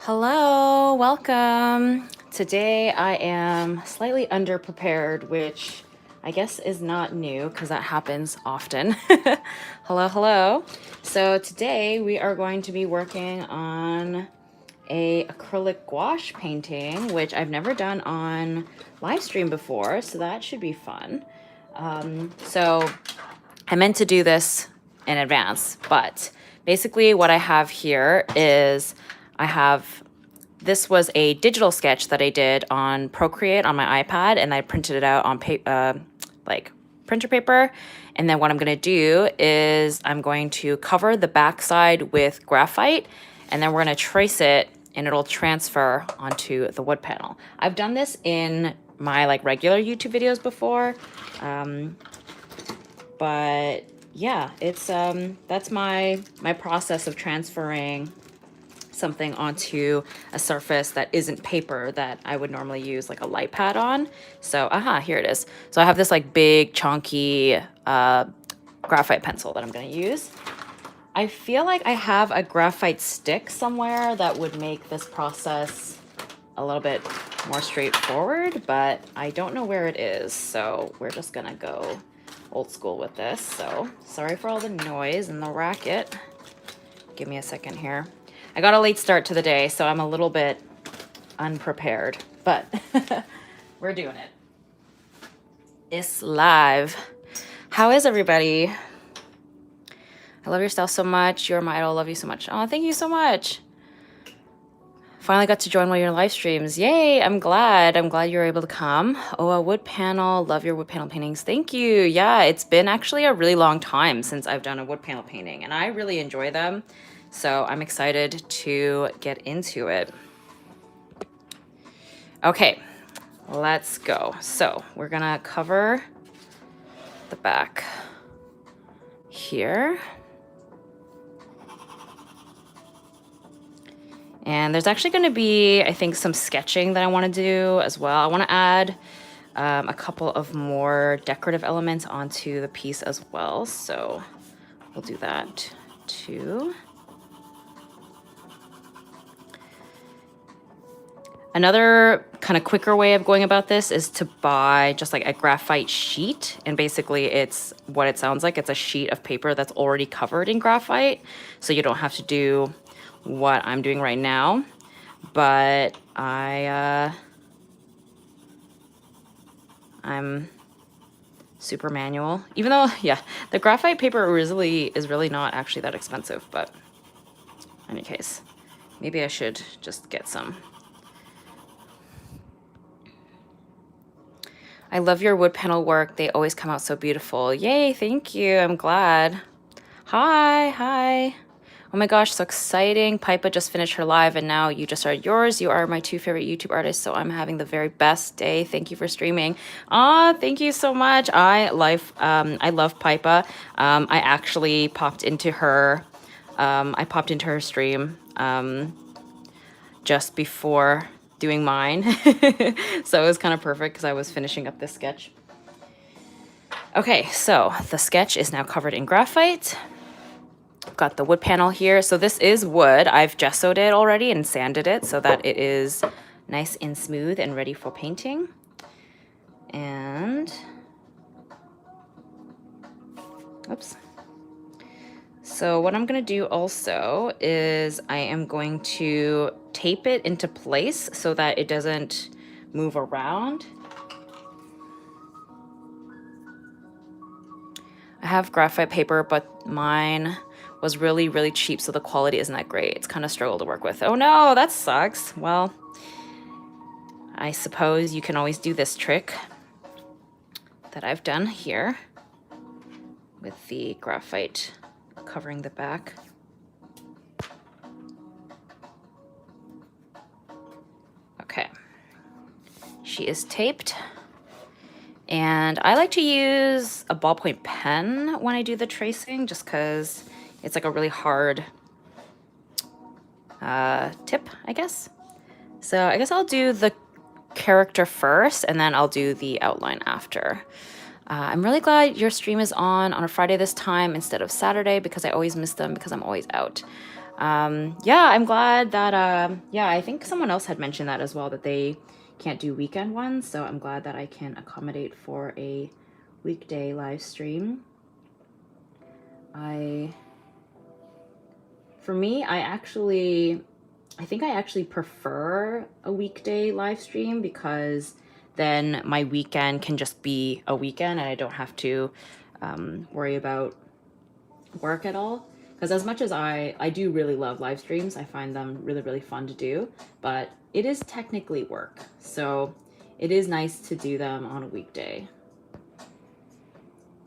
Hello, welcome. Today I am slightly underprepared, which I guess is not new because that happens often. Hello. So today we are going to be working on a acrylic gouache painting, which I've never done on live stream before, so that should be fun. So I meant to do this in advance, but basically what I have here is this was a digital sketch that I did on Procreate on my iPad, and I printed it out on like printer paper. And then what I'm gonna do is I'm going to cover the backside with graphite, and then we're gonna trace it and it'll transfer onto the wood panel. I've done this in my regular YouTube videos before, but yeah, it's that's my process of transferring something onto a surface that isn't paper that I would normally use like a light pad on. So here it is. So I have this big chunky graphite pencil that I'm going to use. I feel like I have a graphite stick somewhere that would make this process a little bit more straightforward, but I don't know where it is. So we're just gonna go old school with this. So sorry for all the noise and the racket. Give me a second here. I got a late start to the day, so I'm a little bit unprepared, but we're doing it. It's live. How is everybody? I love your style so much. You're my idol. Love you so much. Oh, thank you so much. Finally got to join one of your live streams. Yay, I'm glad. I'm glad you were able to come. Oh, a wood panel. Love your wood panel paintings. Thank you. Yeah, it's been actually a really long time since I've done a wood panel painting, and I really enjoy them. So I'm excited to get into it. Okay, let's go. So we're gonna cover the back here. And there's actually gonna be, I think, some sketching that I wanna do as well. I wanna add a couple of more decorative elements onto the piece as well. So we'll do that too. Another kind of quicker way of going about this is to buy just like a graphite sheet. And basically it's what it sounds like. It's a sheet of paper that's already covered in graphite. So you don't have to do what I'm doing right now. But I'm super manual. Even though, yeah, the graphite paper is really not actually that expensive. But in any case, maybe I should just get some. I love your wood panel work. They always come out so beautiful. Yay, thank you. I'm glad. Hi. Oh my gosh, so exciting. Pipa just finished her live and now you just started yours. You are my two favorite YouTube artists, so I'm having the very best day. Thank you for streaming. Thank you so much. I love Pipa. I actually popped into her stream just before doing mine. So it was kind of perfect because I was finishing up this sketch. Okay, so the sketch is now covered in graphite. I've got the wood panel here. So this is wood. I've gessoed it already and sanded it so that it is nice and smooth and ready for painting. And oops. So what I'm going to do also is I am going to tape it into place so that it doesn't move around. I have graphite paper, but mine was really cheap, so the quality isn't that great. It's kind of struggle to work with. Oh no, that sucks. Well, I suppose you can always do this trick that I've done here with the graphite covering the back. Okay, she is taped. And I like to use a ballpoint pen when I do the tracing just because it's like a really hard tip, I guess. So I guess I'll do the character first and then I'll do the outline after. I'm really glad your stream is on a Friday this time instead of Saturday because I always miss them because I'm always out. Yeah, I'm glad that, yeah, I think someone else had mentioned that as well, that they can't do weekend ones. So I'm glad that I can accommodate for a weekday live stream. For me, I think I actually prefer a weekday live stream, because then my weekend can just be a weekend and I don't have to worry about work at all. Because as much as I do really love live streams, I find them really, really fun to do, but it is technically work. So it is nice to do them on a weekday.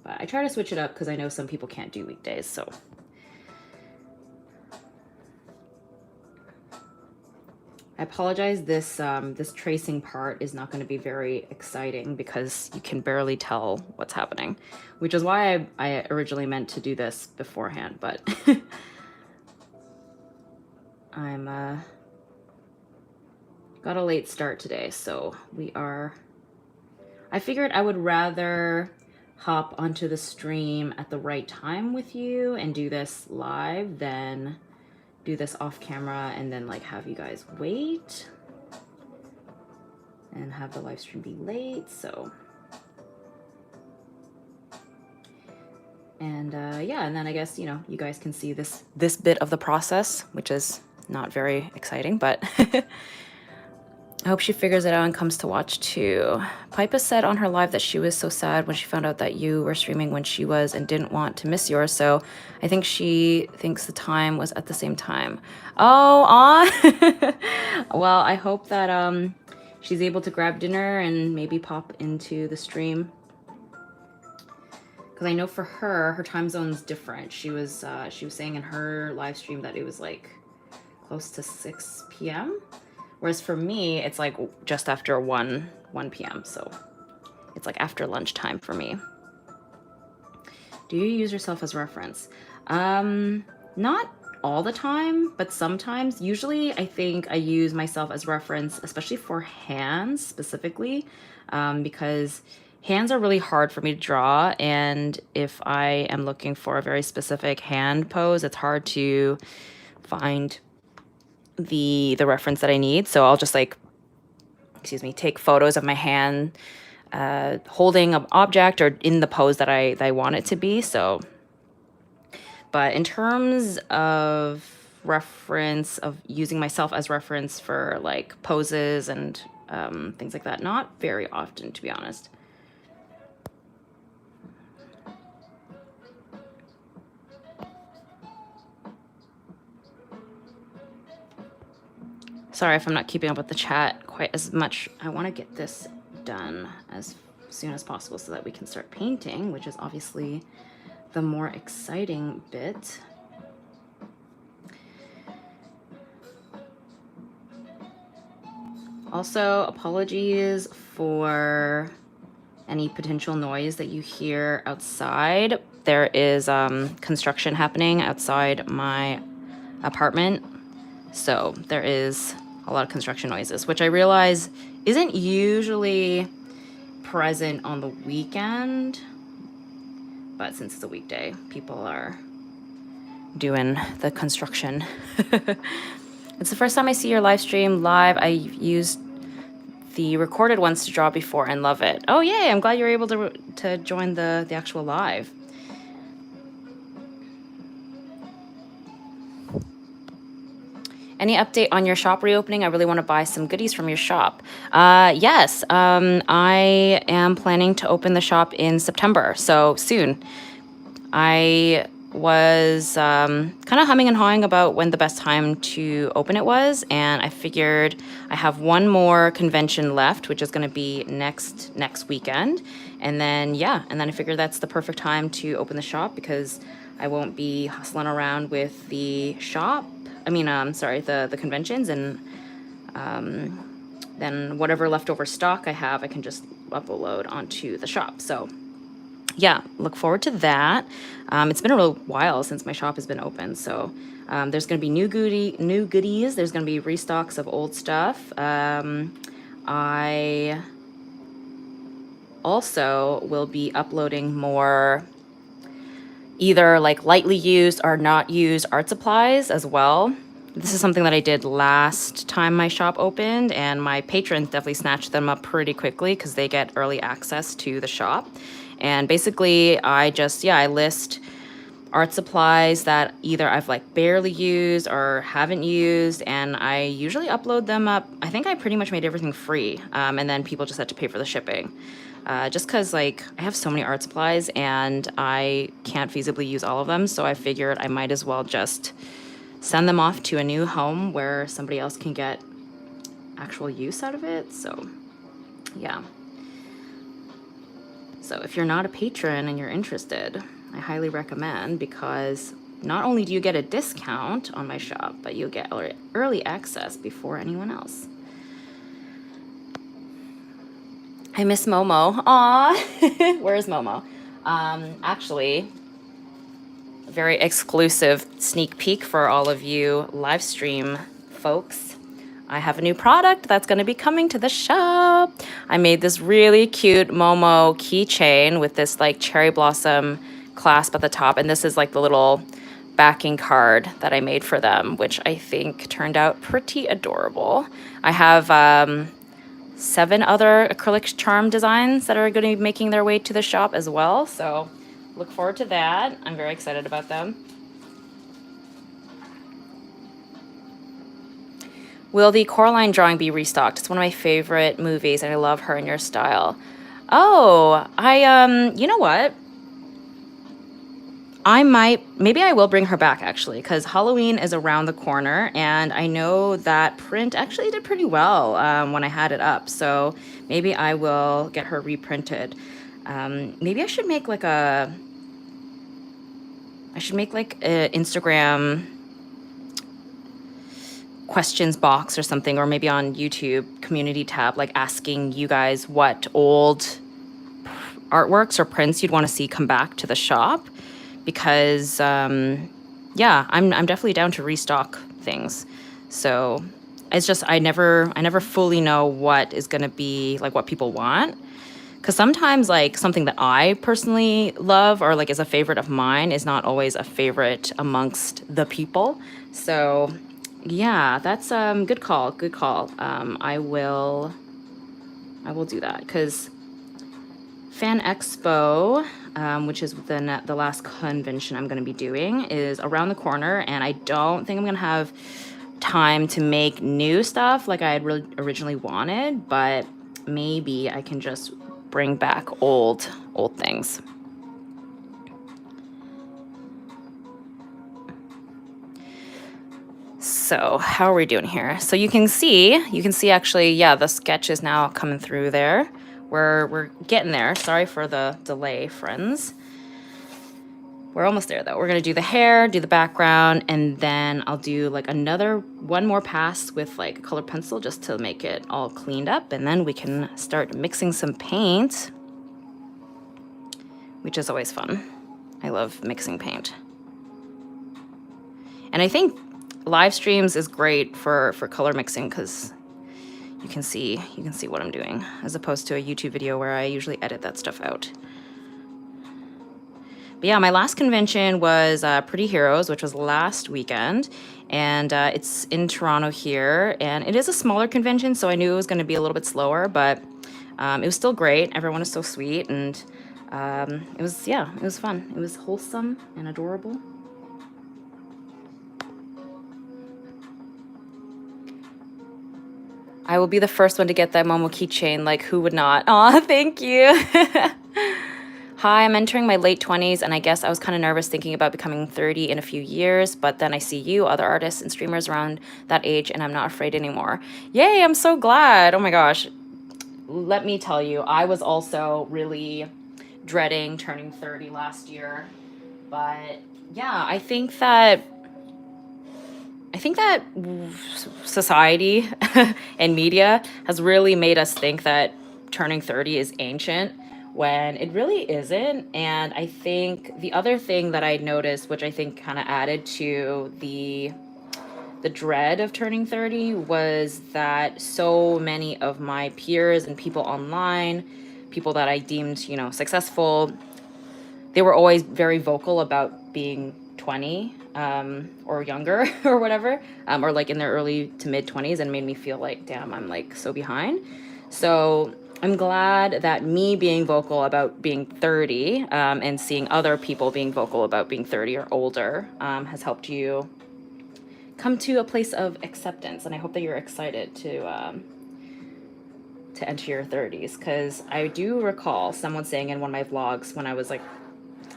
But I try to switch it up because I know some people can't do weekdays, so. I apologize, this tracing part is not going to be very exciting because you can barely tell what's happening, which is why I originally meant to do this beforehand, but I'm got a late start today, so I figured I would rather hop onto the stream at the right time with you and do this live than do this off camera and then like have you guys wait and have the live stream be late. So, and yeah, and then I guess, you know, you guys can see this bit of the process, which is not very exciting, but I hope she figures it out and comes to watch too. Pipa said on her live that she was so sad when she found out that you were streaming when she was and didn't want to miss yours. So I think she thinks the time was at the same time. Oh, well, I hope that she's able to grab dinner and maybe pop into the stream. Because I know for her time zone's different. She was saying in her live stream that it was like close to 6 p.m. Whereas for me, it's like just after 1 p.m. So it's like after lunchtime for me. Do you use yourself as reference? Not all the time, but sometimes. Usually I think I use myself as reference, especially for hands specifically, because hands are really hard for me to draw. And if I am looking for a very specific hand pose, it's hard to find the reference that I need. So I'll just like, take photos of my hand holding an object or in the pose that I want it to be. So, but in terms of reference, of using myself as reference for like poses and things like that, not very often, to be honest. Sorry if I'm not keeping up with the chat quite as much. I want to get this done as soon as possible so that we can start painting, which is obviously the more exciting bit. Also, apologies for any potential noise that you hear outside. There is construction happening outside my apartment, so there is a lot of construction noises, which I realize isn't usually present on the weekend, but since it's a weekday, people are doing the construction. It's the first time I see your live stream live. I used the recorded ones to draw before and love it. Oh yay, I'm glad you're able to join the actual live. Any update on your shop reopening? I really want to buy some goodies from your shop. Yes, I am planning to open the shop in September, so soon. I was kind of humming and hawing about when the best time to open it was, and I figured I have one more convention left, which is going to be next weekend, and then I figured that's the perfect time to open the shop because I won't be hustling around with the shop. I mean, sorry, the conventions, and then whatever leftover stock I have, I can just upload onto the shop. So yeah, look forward to that. It's been a real while since my shop has been open, so there's going to be new goodies. There's going to be restocks of old stuff. I also will be uploading more either like lightly used or not used art supplies as well. This is something that I did last time my shop opened, and my patrons definitely snatched them up pretty quickly because they get early access to the shop. And basically, I list art supplies that either I've like barely used or haven't used, and I usually upload them up. I think I pretty much made everything free, and then people just had to pay for the shipping. Just because like I have so many art supplies and I can't feasibly use all of them, so I figured I might as well just send them off to a new home where somebody else can get actual use out of it. So yeah. So if you're not a patron and you're interested, I highly recommend, because not only do you get a discount on my shop, but you get early access before anyone else. I miss Momo. Aw, where's Momo? Actually, a very exclusive sneak peek for all of you live stream folks. I have a new product that's going to be coming to the shop. I made this really cute Momo keychain with this like cherry blossom clasp at the top. And this is like the little backing card that I made for them, which I think turned out pretty adorable. I have 7 other acrylic charm designs that are going to be making their way to the shop as well. So look forward to that. I'm very excited about them. Will the Coraline drawing be restocked? It's one of my favorite movies, and I love her and your style. Oh, you know what? Maybe I will bring her back actually, because Halloween is around the corner, and I know that print actually did pretty well when I had it up. So maybe I will get her reprinted. Maybe I should make like an Instagram questions box or something, or maybe on YouTube community tab, like asking you guys what old artworks or prints you'd want to see come back to the shop, because yeah, I'm definitely down to restock things. So it's just I never fully know what is going to be like what people want, because sometimes like something that I personally love or like is a favorite of mine is not always a favorite amongst the people. So yeah, that's good call. I will do that, because Fan Expo, which is the last convention I'm going to be doing, is around the corner, and I don't think I'm going to have time to make new stuff like I had originally wanted, but maybe I can just bring back old things. So how are we doing here? So you can see actually, yeah, the sketch is now coming through there. We're getting there. Sorry for the delay, friends. We're almost there though. We're gonna do the hair, do the background, and then I'll do like one more pass with like a colored pencil just to make it all cleaned up, and then we can start mixing some paint, which is always fun. I love mixing paint. And I think live streams is great for color mixing, because you can see what I'm doing, as opposed to a YouTube video where I usually edit that stuff out. But yeah, my last convention was Pretty Heroes, which was last weekend, and it's in Toronto here, and it is a smaller convention, so I knew it was going to be a little bit slower, but it was still great. Everyone is so sweet, and it was fun. It was wholesome and adorable. I will be the first one to get that Momo keychain. Like, who would not? Aw, thank you. Hi, I'm entering my late 20s, and I guess I was kind of nervous thinking about becoming 30 in a few years, but then I see you, other artists and streamers around that age, and I'm not afraid anymore. Yay, I'm so glad. Oh my gosh. Let me tell you, I was also really dreading turning 30 last year. But yeah, I think that society and media has really made us think that turning 30 is ancient, when it really isn't. And I think the other thing that I noticed, which I think kind of added to the dread of turning 30, was that so many of my peers and people online, people that I deemed, successful, they were always very vocal about being 20 or younger or whatever, or like in their early to mid 20s, and made me feel like, damn, I'm like so behind. So I'm glad that me being vocal about being 30 and seeing other people being vocal about being 30 or older has helped you come to a place of acceptance. And I hope that you're excited to enter your 30s, because I do recall someone saying in one of my vlogs when I was like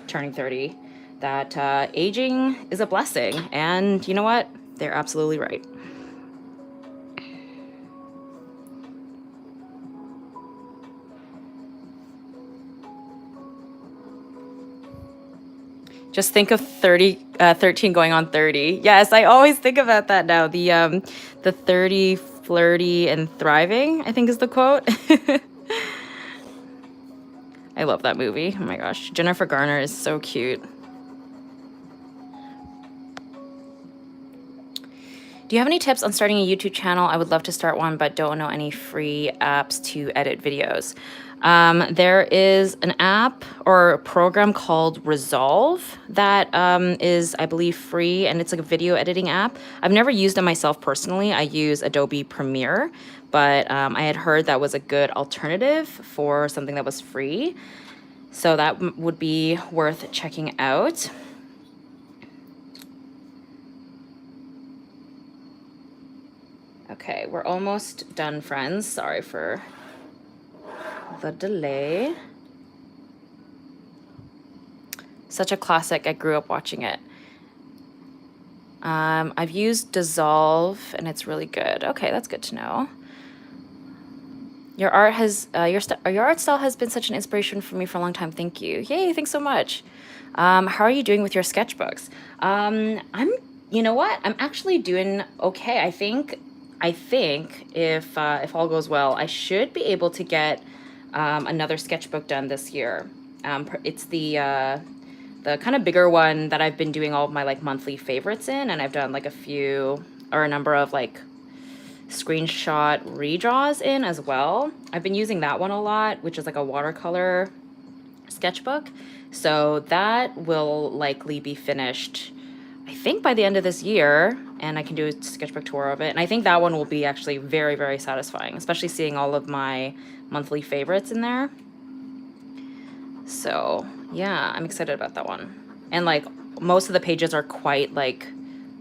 turning 30 that aging is a blessing. And you know what? They're absolutely right. Just think of 13 going on 30. Yes, I always think about that now. The 30, flirty, and thriving, I think is the quote. I love that movie. Oh my gosh. Jennifer Garner is so cute. Do you have any tips on starting a YouTube channel? I would love to start one, but don't know any free apps to edit videos. There is an app or a program called Resolve that is, I believe, free, and it's like a video editing app. I've never used it myself personally. I use Adobe Premiere, but I had heard that was a good alternative for something that was free. So that would be worth checking out. Okay, we're almost done, friends. Sorry for the delay. Such a classic. I grew up watching it. I've used Dissolve, and it's really good. Okay, that's good to know. Your art has your art style has been such an inspiration for me for a long time. Thank you. Yay! Thanks so much. How are you doing with your sketchbooks? You know what? I'm actually doing okay. I think if all goes well, I should be able to get another sketchbook done this year. It's the kind of bigger one that I've been doing all of my like monthly favorites in, and I've done like a number of like screenshot redraws in as well. I've been using that one a lot, which is like a watercolor sketchbook. So that will likely be finished, I think, by the end of this year, and I can do a sketchbook tour of it. And I think that one will be actually very, very satisfying, especially seeing all of my monthly favorites in there. So yeah, I'm excited about that one. And like most of the pages are quite like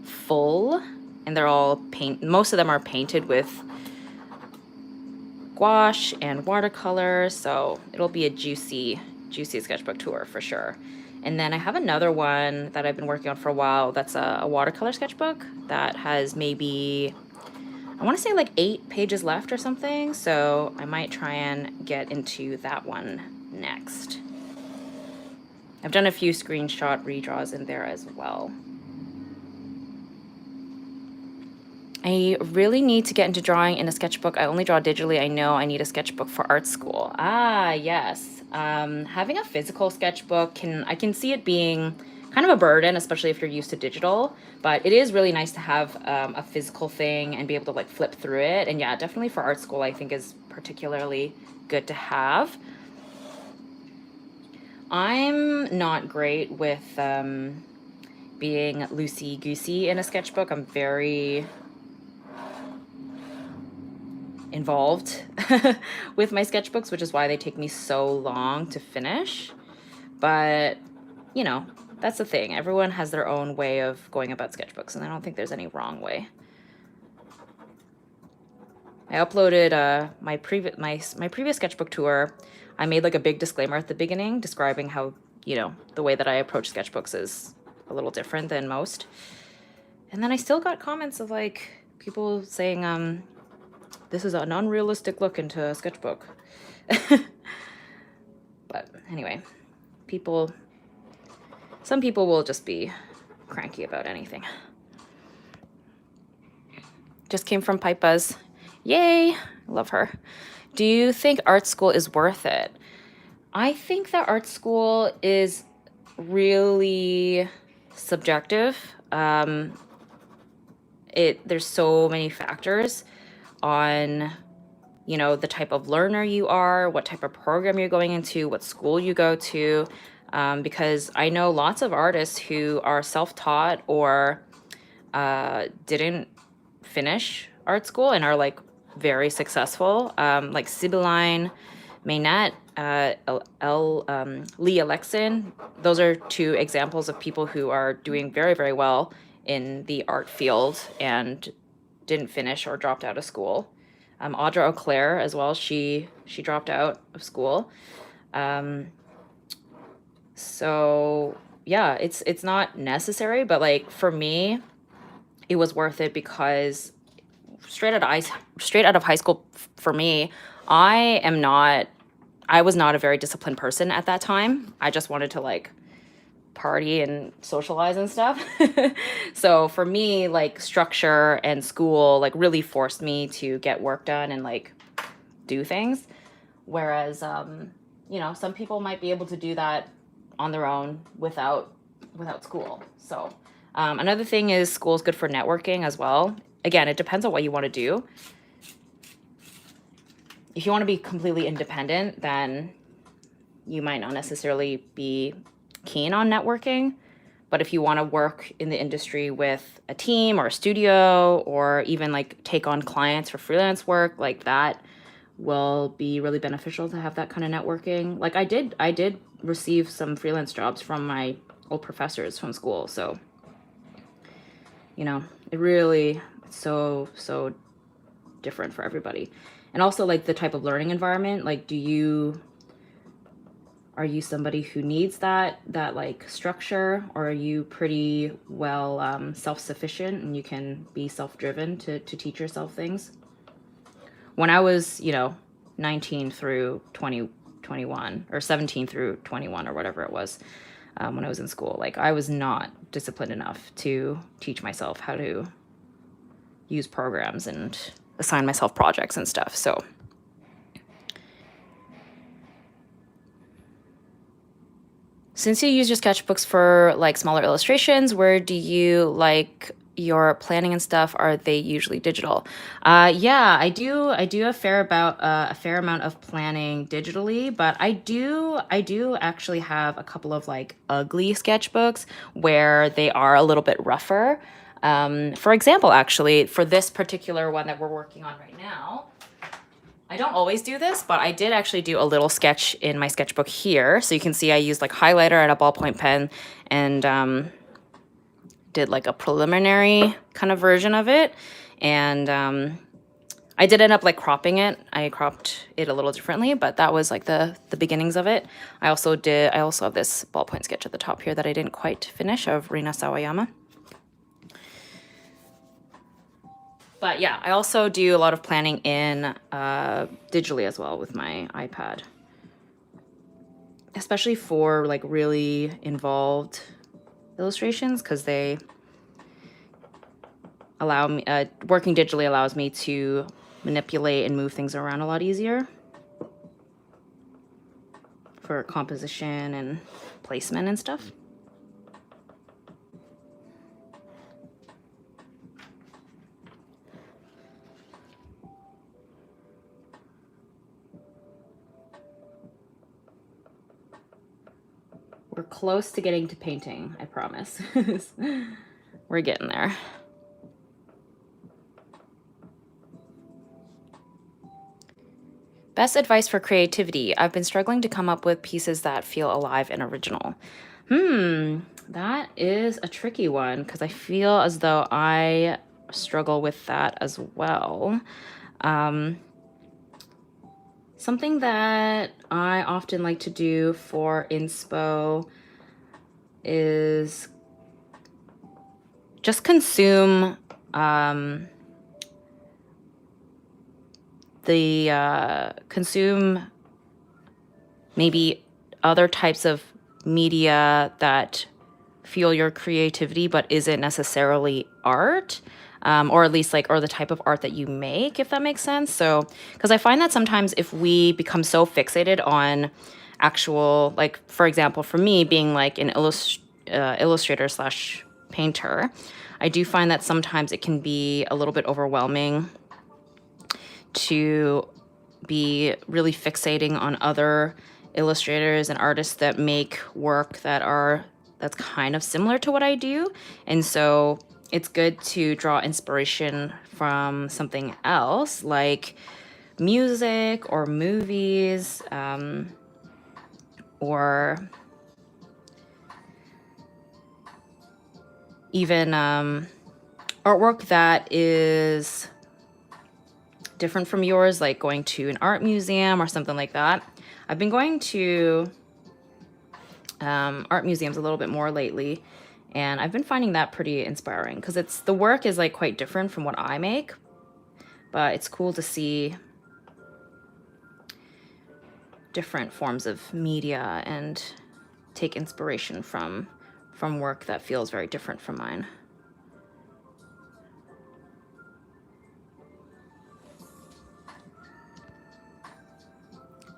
full, and they're all most of them are painted with gouache and watercolor, so it'll be a juicy sketchbook tour for sure. And then I have another one that I've been working on for a while that's a watercolor sketchbook that has maybe, I want to say like 8 pages left or something, so I might try and get into that one next. I've done a few screenshot redraws in there as well. I really need to get into drawing in a sketchbook. I only draw digitally. I know I need a sketchbook for art school. Ah, yes. Having a physical sketchbook I can see it being kind of a burden, especially if you're used to digital, but it is really nice to have a physical thing and be able to like flip through it. And yeah, definitely for art school, I think is particularly good to have. I'm not great with being loosey-goosey in a sketchbook. I'm very involved with my sketchbooks, which is why they take me so long to finish. But, you know, that's the thing. Everyone has their own way of going about sketchbooks, and I don't think there's any wrong way. I uploaded my previous sketchbook tour. I made like a big disclaimer at the beginning describing how, you know, the way that I approach sketchbooks is a little different than most. And then I still got comments of like people saying, this is an unrealistic look into a sketchbook. But anyway, some people will just be cranky about anything. Just came from Pipe Buzz. Yay, love her. Do you think art school is worth it? I think that art school is really subjective. There's so many factors on, you know, the type of learner you are, what type of program you're going into, what school you go to. because I know lots of artists who are self-taught or didn't finish art school and are like very successful, like Sibylline, Maynette, Lee Alexin. Those are two examples of people who are doing very, very well in the art field and didn't finish or dropped out of school. Audra Auclair as well, she dropped out of school. So yeah, it's not necessary, but like for me, it was worth it because straight out of high school for me, I was not a very disciplined person at that time. I just wanted to like party and socialize and stuff. So for me, like structure and school like really forced me to get work done and like do things. Whereas, you know, some people might be able to do that on their own without school. So another thing is school is good for networking as well. Again, it depends on what you want to do. If you want to be completely independent, then you might not necessarily be keen on networking. But if you want to work in the industry with a team or a studio, or even like take on clients for freelance work, like that will be really beneficial to have that kind of networking. Like I did receive some freelance jobs from my old professors from school. So, you know, it really, it's so different for everybody. And also like the type of learning environment, like are you somebody who needs that like structure, or are you pretty well self-sufficient and you can be self-driven to teach yourself things? When I was, you know, 19 through 21 or 17 through 21 or whatever it was, when I was in school, like I was not disciplined enough to teach myself how to use programs and assign myself projects and stuff. So since you use your sketchbooks for like smaller illustrations, where do you like your planning and stuff? Are they usually digital? Yeah, I do a fair amount of planning digitally, but I do actually have a couple of like ugly sketchbooks where they are a little bit rougher. For example, actually, for this particular one that we're working on right now, I don't always do this, but I did actually do a little sketch in my sketchbook here. So you can see I used like highlighter and a ballpoint pen and did like a preliminary kind of version of it. And I did end up like cropping it. I cropped it a little differently, but that was like the beginnings of it. I also have this ballpoint sketch at the top here that I didn't quite finish of Rina Sawayama. But yeah, I also do a lot of planning in digitally as well with my iPad, especially for like really involved illustrations, because they allow me, working digitally allows me to manipulate and move things around a lot easier for composition and placement and stuff. We're close to getting to painting, I promise. We're getting there. Best advice for creativity. I've been struggling to come up with pieces that feel alive and original. That is a tricky one because I feel as though I struggle with that as well. Something that I often like to do for inspo is just consume maybe other types of media that fuel your creativity but isn't necessarily art. Or at least or the type of art that you make, if that makes sense. So, because I find that sometimes if we become so fixated on actual, like, for example, for me being like an illustrator slash painter, I do find that sometimes it can be a little bit overwhelming to be really fixating on other illustrators and artists that make work that's kind of similar to what I do. And so it's good to draw inspiration from something else, like music or movies, or even artwork that is different from yours, like going to an art museum or something like that. I've been going to art museums a little bit more lately, and I've been finding that pretty inspiring because the work is like quite different from what I make, but it's cool to see different forms of media and take inspiration from work that feels very different from mine.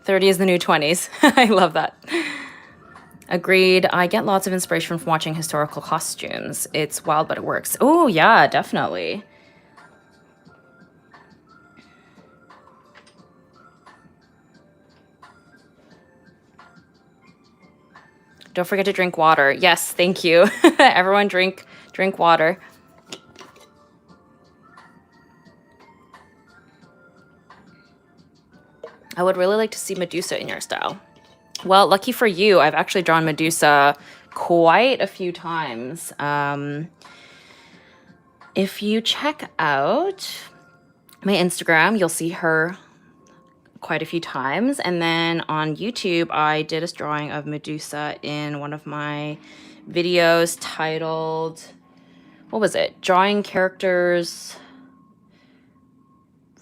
30 is the new 20s. I love that. Agreed. I get lots of inspiration from watching historical costumes. It's wild, but it works. Oh, yeah, definitely. Don't forget to drink water. Yes, thank you. Everyone drink water. I would really like to see Medusa in your style. Well, lucky for you, I've actually drawn Medusa quite a few times. If you check out my Instagram, you'll see her quite a few times. And then on YouTube, I did a drawing of Medusa in one of my videos titled, what was it? Drawing characters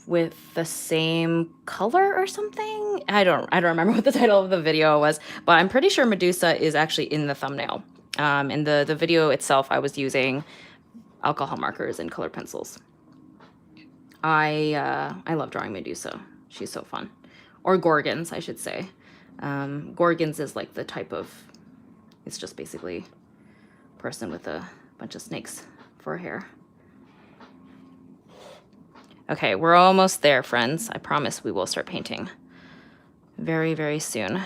with the same color or something. I don't remember what the title of the video was, but I'm pretty sure Medusa is actually in the thumbnail. In the video itself, I was using alcohol markers and colored pencils. I love drawing Medusa. She's so fun. Or Gorgons, I should say. Gorgons is like the type of, it's just basically a person with a bunch of snakes for hair. Okay, we're almost there, friends. I promise we will start painting very, very soon.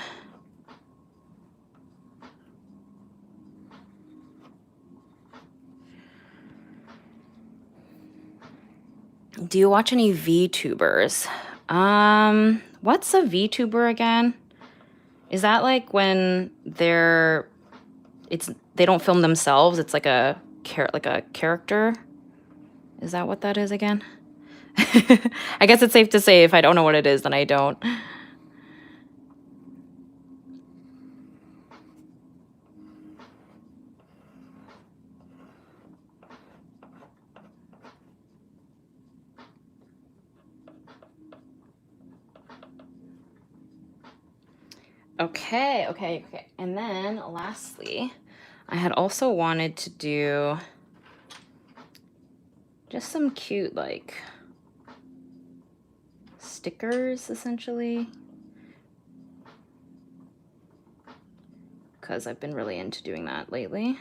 Do you watch any VTubers? What's a VTuber again? Is that like when they don't film themselves? It's like a character. Is that what that is again? I guess it's safe to say if I don't know what it is, then I don't. Okay. And then lastly, I had also wanted to do just some cute, like, stickers, essentially. Because I've been really into doing that lately.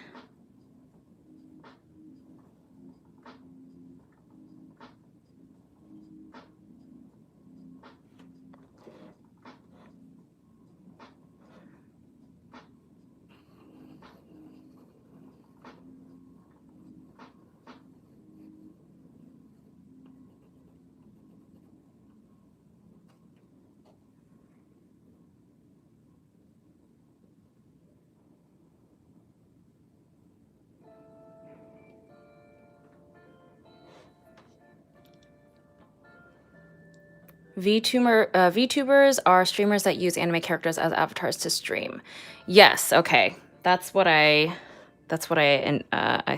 VTubers are streamers that use anime characters as avatars to stream. Yes, okay. That's what I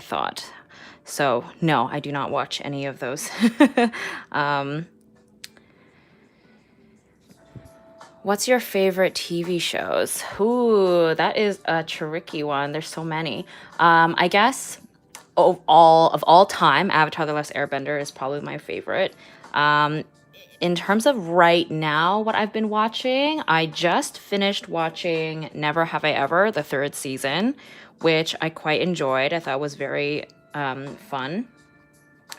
thought. So no, I do not watch any of those. What's your favorite TV shows? Ooh, that is a tricky one. There's so many. I guess of all time, Avatar: The Last Airbender is probably my favorite. In terms of right now, what I've been watching, I just finished watching Never Have I Ever, the 3rd season, which I quite enjoyed. I thought was very fun.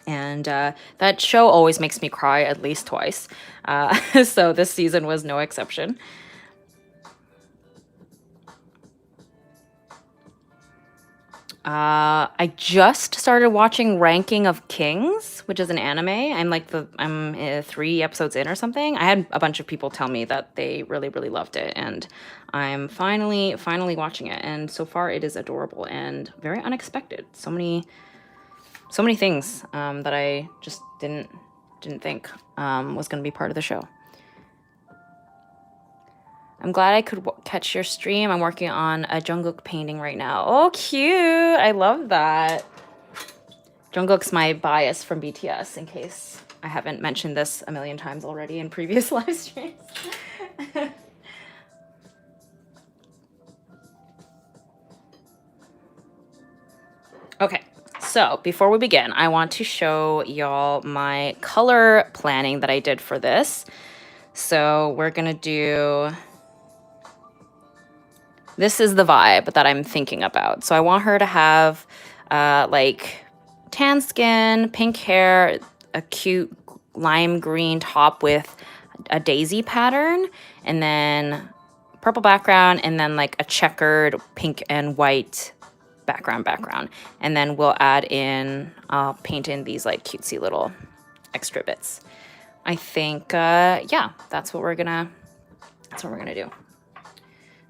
And that show always makes me cry at least twice. So this season was no exception. I just started watching Ranking of Kings, which is an anime. I'm 3 episodes in or something. I had a bunch of people tell me that they really, really loved it, and I'm finally watching it. And so far, it is adorable and very unexpected. So many things that I just didn't think was going to be part of the show. I'm glad I could catch your stream. I'm working on a Jungkook painting right now. Oh, cute. I love that. Jungkook's my bias from BTS, in case I haven't mentioned this a million times already in previous live streams. Okay, so before we begin, I want to show y'all my color planning that I did for this. So we're gonna do... This is the vibe that I'm thinking about. So I want her to have like tan skin, pink hair, a cute lime green top with a daisy pattern, and then purple background, and then like a checkered pink and white background. And then we'll add in, I'll paint in these like cutesy little extra bits. I think, yeah, that's what we're gonna do.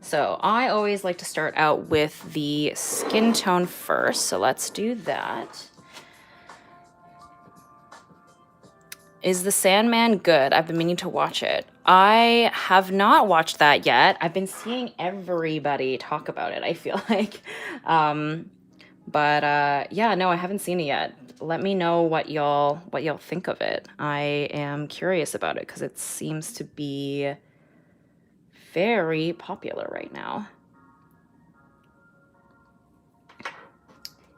So I always like to start out with the skin tone first. So let's do that. Is The Sandman good? I've been meaning to watch it. I have not watched that yet. I've been seeing everybody talk about it, I feel like. Yeah, no, I haven't seen it yet. Let me know what y'all think of it. I am curious about it because it seems to be very popular right now.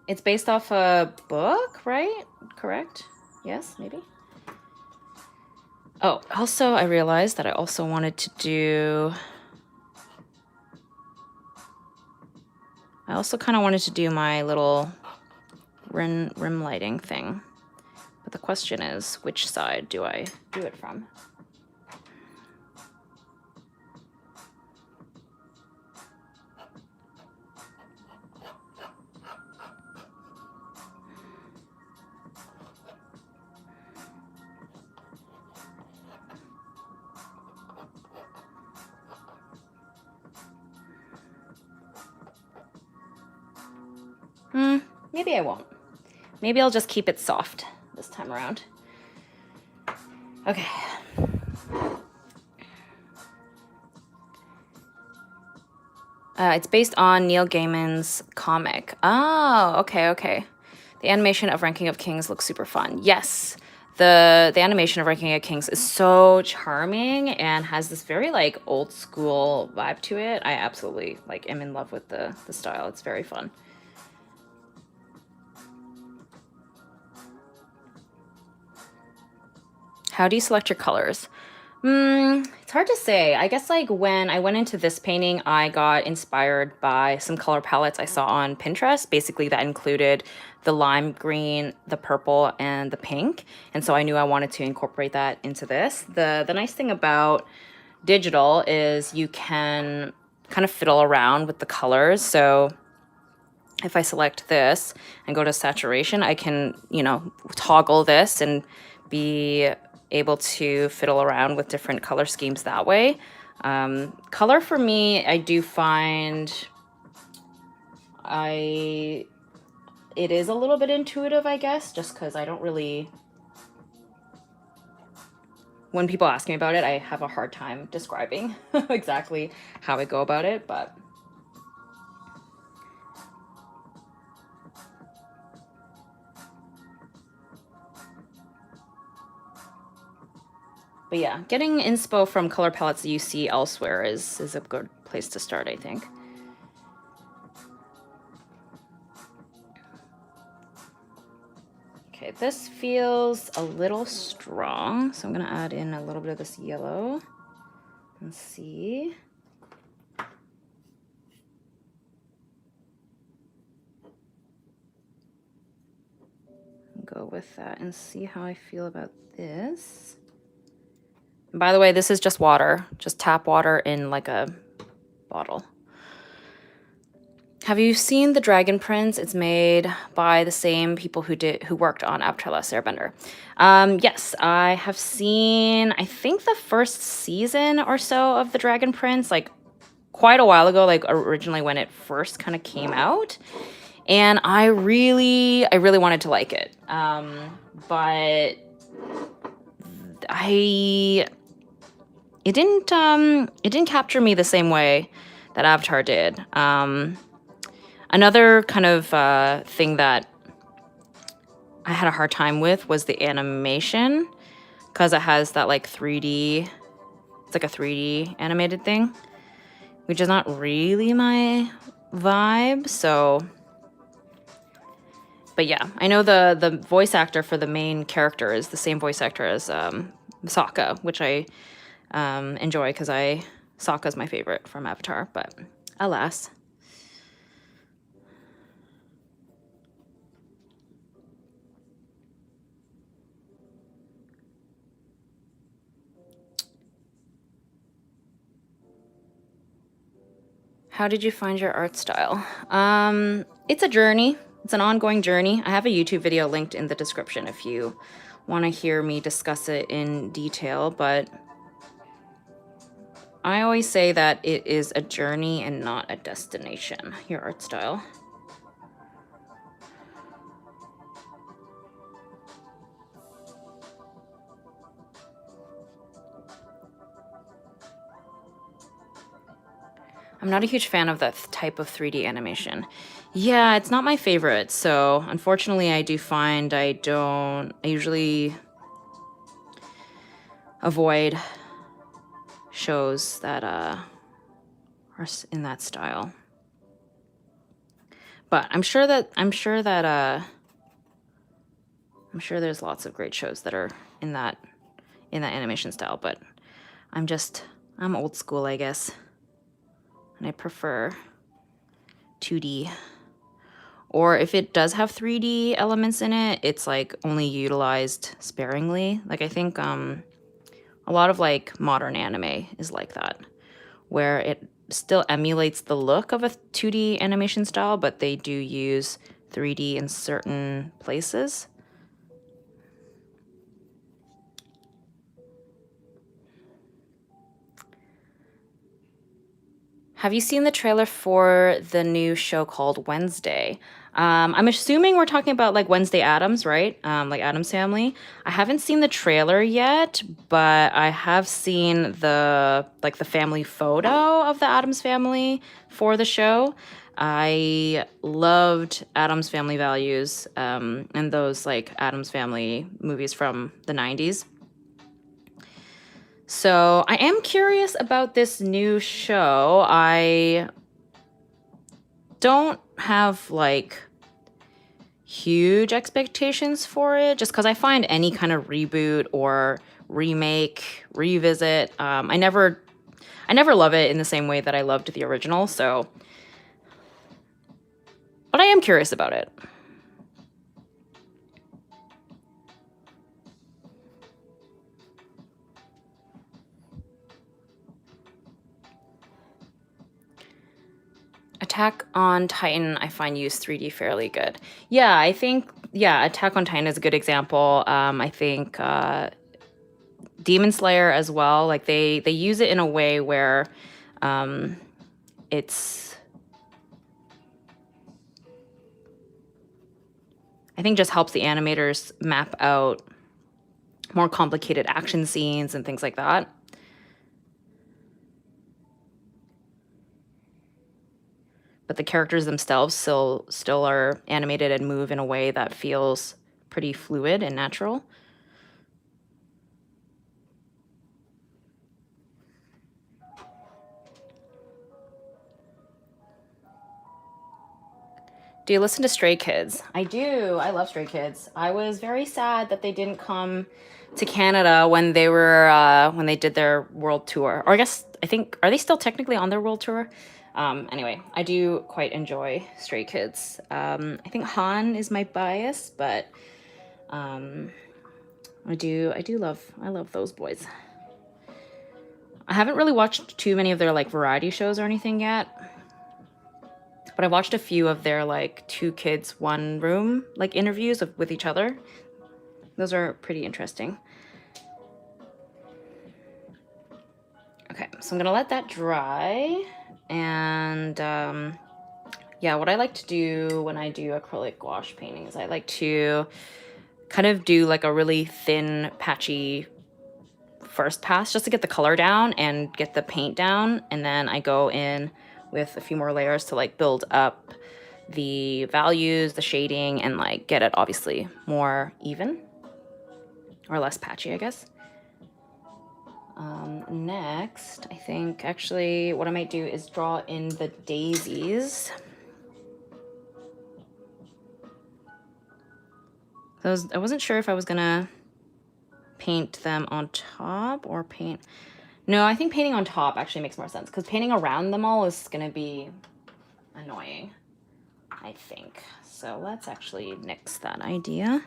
It's based off a book, right? Correct? Yes, maybe? Oh, also, I realized that I also wanted to do... I also kind of wanted to do my little rim lighting thing. But the question is, which side do I do it from? Maybe I won't. Maybe I'll just keep it soft this time around. Okay. It's based on Neil Gaiman's comic. Oh, okay. The animation of Ranking of Kings looks super fun. Yes, the animation of Ranking of Kings is so charming and has this very like old school vibe to it. I absolutely like am in love with the style. It's very fun. How do you select your colors? It's hard to say. I guess like when I went into this painting, I got inspired by some color palettes I saw on Pinterest. Basically, that included the lime green, the purple, and the pink. And so I knew I wanted to incorporate that into this. The nice thing about digital is you can kind of fiddle around with the colors. So if I select this and go to saturation, I can, you know, toggle this and be able to fiddle around with different color schemes that way. Color for me, I do find it is a little bit intuitive, I guess, just because I don't really... When people ask me about it, I have a hard time describing exactly how I go about it, but... But yeah, getting inspo from color palettes that you see elsewhere is a good place to start, I think. Okay, this feels a little strong, so I'm gonna add in a little bit of this yellow and see. Go with that and see how I feel about this. And by the way, this is just water, just tap water in like a bottle. Have you seen The Dragon Prince? It's made by the same people who worked on Avatar: Last Airbender. Yes, I have seen, I think, the first season or so of The Dragon Prince, like quite a while ago, like originally when it first kind of came out. And I really wanted to like it. But it didn't capture me the same way that Avatar did. Another kind of thing that I had a hard time with was the animation, because it has that like 3D, it's like a 3D animated thing, which is not really my vibe. So, but yeah, I know the voice actor for the main character is the same voice actor as Sokka, which I enjoy, because Sokka's my favorite from Avatar, but alas. How did you find your art style? It's a journey. It's an ongoing journey. I have a YouTube video linked in the description if you want to hear me discuss it in detail, but I always say that it is a journey and not a destination, your art style. I'm not a huge fan of that type of 3D animation. Yeah, it's not my favorite, so unfortunately I do find I usually avoid shows that are in that style. But I'm sure there's lots of great shows that are in that animation style, but I'm old school, I guess. And I prefer 2D. Or if it does have 3D elements in it, it's like only utilized sparingly. Like I think a lot of like modern anime is like that, where it still emulates the look of a 2D animation style, but they do use 3D in certain places. Have you seen the trailer for the new show called Wednesday? I'm assuming we're talking about like Wednesday Addams, right? Like Addams Family. I haven't seen the trailer yet, but I have seen the family photo of the Addams Family for the show. I loved Addams Family Values, and those like Addams Family movies from the 90s. So I am curious about this new show. I don't have like huge expectations for it, just because I find any kind of reboot or remake, revisit, I never love it in the same way that I loved the original. So, but I am curious about it. Attack on Titan, I find use 3D fairly good. Yeah, I think, Attack on Titan is a good example. I think Demon Slayer as well. Like they use it in a way where it's, I think, just helps the animators map out more complicated action scenes and things like that. But the characters themselves still are animated and move in a way that feels pretty fluid and natural. Do you listen to Stray Kids? I do. I love Stray Kids. I was very sad that they didn't come to Canada when they were when they did their world tour. Or I think, are they still technically on their world tour? Anyway, I do quite enjoy Stray Kids. I think Han is my bias, but I love those boys. I haven't really watched too many of their like variety shows or anything yet, But I watched a few of their like 2 kids, 1 room like interviews with each other. Those are pretty interesting. Okay, so I'm gonna let that dry. And yeah, what I like to do when I do acrylic gouache paintings, I like to kind of do like a really thin, patchy first pass just to get the color down and get the paint down. And then I go in with a few more layers to like build up the values, the shading, and like get it obviously more even or less patchy, I guess. Next, I think actually what I might do is draw in the daisies. I wasn't sure if I was gonna paint them on top or paint. No, I think painting on top actually makes more sense because painting around them all is gonna be annoying, I think. So let's actually nix that idea.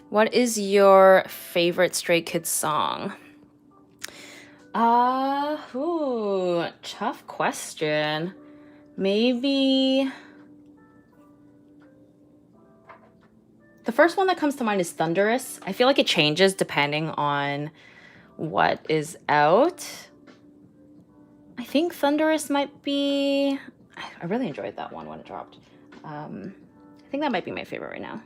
What is your favorite Stray Kids song? Tough question. Maybe the first one that comes to mind is Thunderous. I feel like it changes depending on what is out. I think Thunderous might be... I really enjoyed that one when it dropped. I think that might be my favorite right now.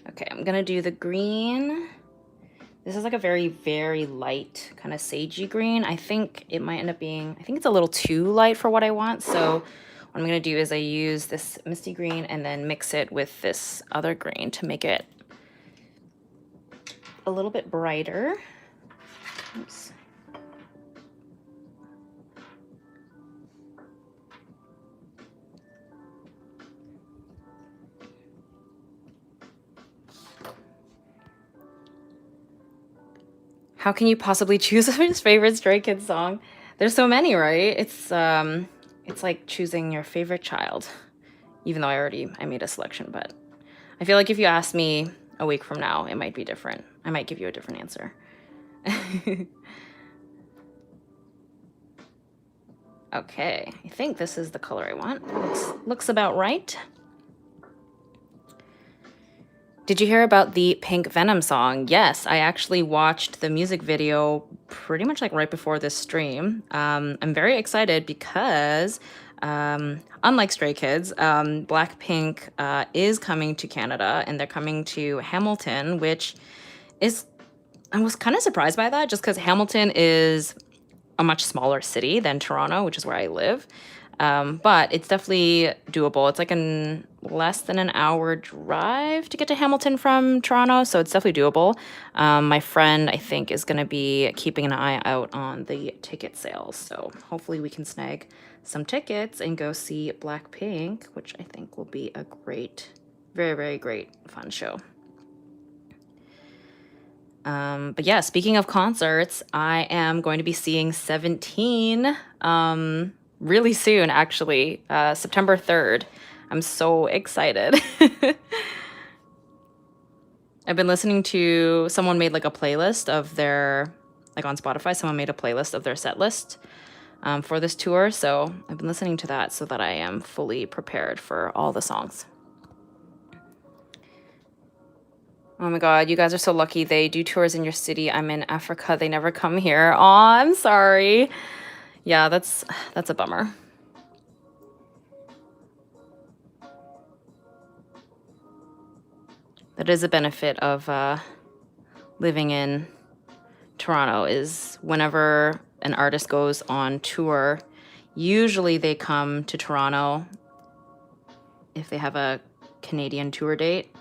Okay, I'm gonna do the green. This is like a very, very light kind of sagey green. I think it might end up being, I think it's a little too light for what I want. So what I'm gonna do is I use this misty green and then mix it with this other green to make it a little bit brighter. Oops. How can you possibly choose his favorite Stray Kids song? There's so many, right? It's like choosing your favorite child. Even though I made a selection, but I feel like if you ask me a week from now, it might be different. I might give you a different answer. Okay, I think this is the color I want. Looks about right. Did you hear about the Pink Venom song? Yes, I actually watched the music video pretty much like right before this stream. I'm very excited because unlike Stray Kids, Blackpink is coming to Canada and they're coming to Hamilton, which is, I was kind of surprised by that just because Hamilton is a much smaller city than Toronto, which is where I live. But it's definitely doable. It's like less than an hour drive to get to Hamilton from Toronto, so it's definitely doable. My friend, I think, is going to be keeping an eye out on the ticket sales, so hopefully we can snag some tickets and go see Blackpink, which I think will be a great, very, very great, fun show. But yeah, speaking of concerts, I am going to be seeing 17 really soon, actually, September 3rd. I'm so excited. I've been listening to, someone made like a playlist of their, like on Spotify, someone made a playlist of their set list for this tour. So I've been listening to that so that I am fully prepared for all the songs. Oh my God, you guys are so lucky. They do tours in your city. I'm in Africa. They never come here. Aw, I'm sorry. Yeah, that's a bummer. That is a benefit of living in Toronto, is whenever an artist goes on tour, usually they come to Toronto if they have a Canadian tour date.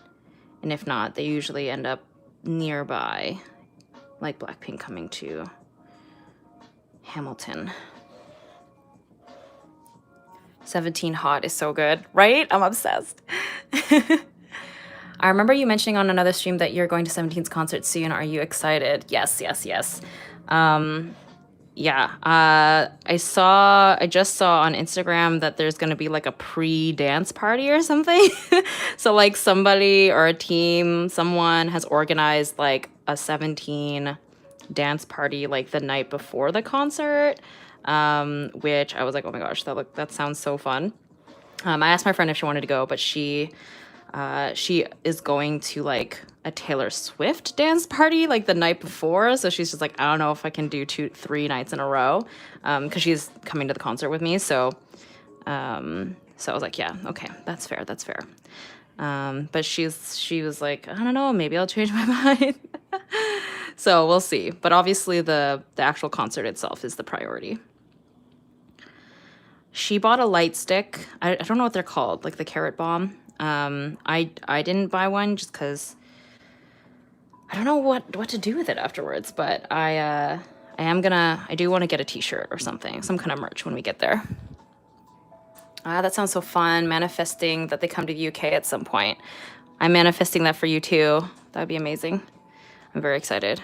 And if not, they usually end up nearby, like Blackpink coming to Hamilton. 17 Hot is so good, right? I'm obsessed. I remember you mentioning on another stream that you're going to 17's concert soon. Are you excited? Yes, yes, yes. Yeah, I just saw on Instagram that there's gonna be like a pre-dance party or something. So like somebody or a team, someone has organized like a 17 dance party like the night before the concert, which I was like, oh my gosh, that sounds so fun. I asked my friend if she wanted to go, but she is going to like a Taylor Swift dance party like the night before. So she's just like, I don't know if I can do 3 nights in a row, because she's coming to the concert with me. So I was like, yeah, okay, that's fair, that's fair. But she was like, I don't know, maybe I'll change my mind. So we'll see. But obviously the actual concert itself is the priority. She bought a light stick. I don't know what they're called, like the carrot bomb. I didn't buy one just because I don't know what to do with it afterwards. But I do want to get a t-shirt or something, some kind of merch when we get there. That sounds so fun. Manifesting that they come to the UK at some point. I'm manifesting that for you too. That'd be amazing. I'm very excited.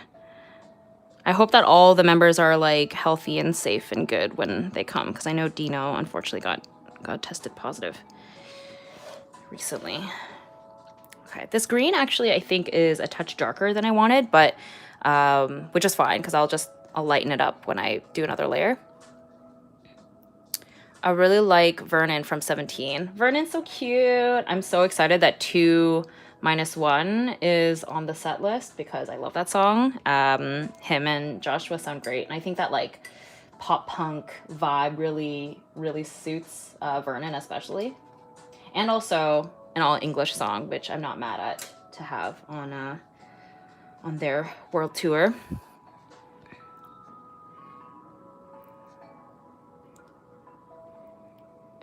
I hope that all the members are like healthy and safe and good when they come, because I know Dino unfortunately got tested positive recently. Okay, this green actually I think is a touch darker than I wanted, but which is fine because I'll lighten it up when I do another layer. I really like Vernon from 17. Vernon's so cute. I'm so excited that 2-1 is on the set list because I love that song. Him and Joshua sound great, and I think that like pop punk vibe really suits Vernon especially, and also an all English song, which I'm not mad at to have on their world tour.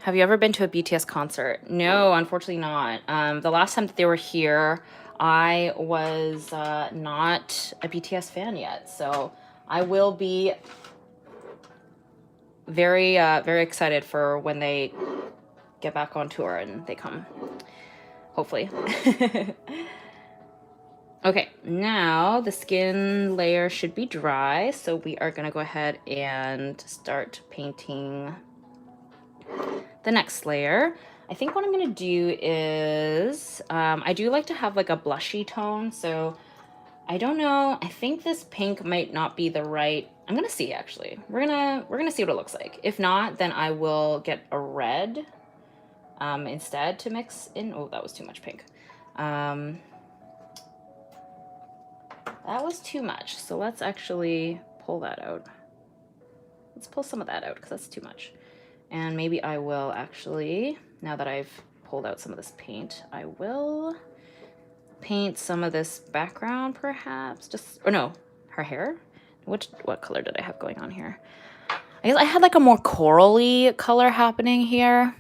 Have you ever been to a BTS concert? No, unfortunately not. The last time that they were here, I was not a BTS fan yet. So I will be very excited for when they get back on tour and they come, hopefully. Okay, now the skin layer should be dry. So we are gonna go ahead and start painting the next layer. I think what I'm gonna do is, I do like to have like a blushy tone, so I don't know, I think this pink might not be the right, I'm gonna see actually. We're gonna see what it looks like. If not, then I will get a red instead to mix in. Oh, that was too much pink. That was too much, so let's actually pull that out. Let's pull some of that out because that's too much. And maybe I will actually, now that I've pulled out some of this paint, I will paint some of this background perhaps. Just, or no, her hair. What color did I have going on here? I guess I had like a more corally color happening here.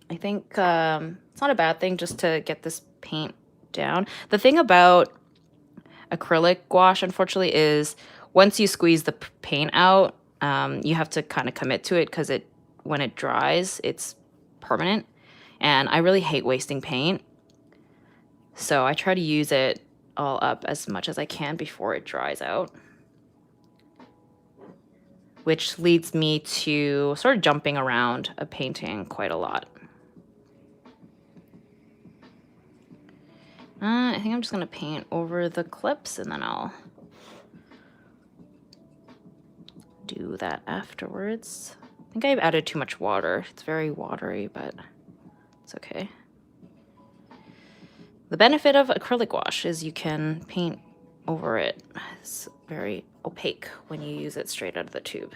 I think it's not a bad thing just to get this paint down. The thing about acrylic gouache, unfortunately, is once you squeeze the paint out, you have to kind of commit to it because when it dries, it's permanent. And I really hate wasting paint. So I try to use it all up as much as I can before it dries out. Which leads me to sort of jumping around a painting quite a lot. I think I'm just gonna paint over the clips and then I'll do that afterwards. I think I've added too much water. It's very watery, but it's okay. The benefit of acrylic gouache is you can paint over it. It's very opaque when you use it straight out of the tube.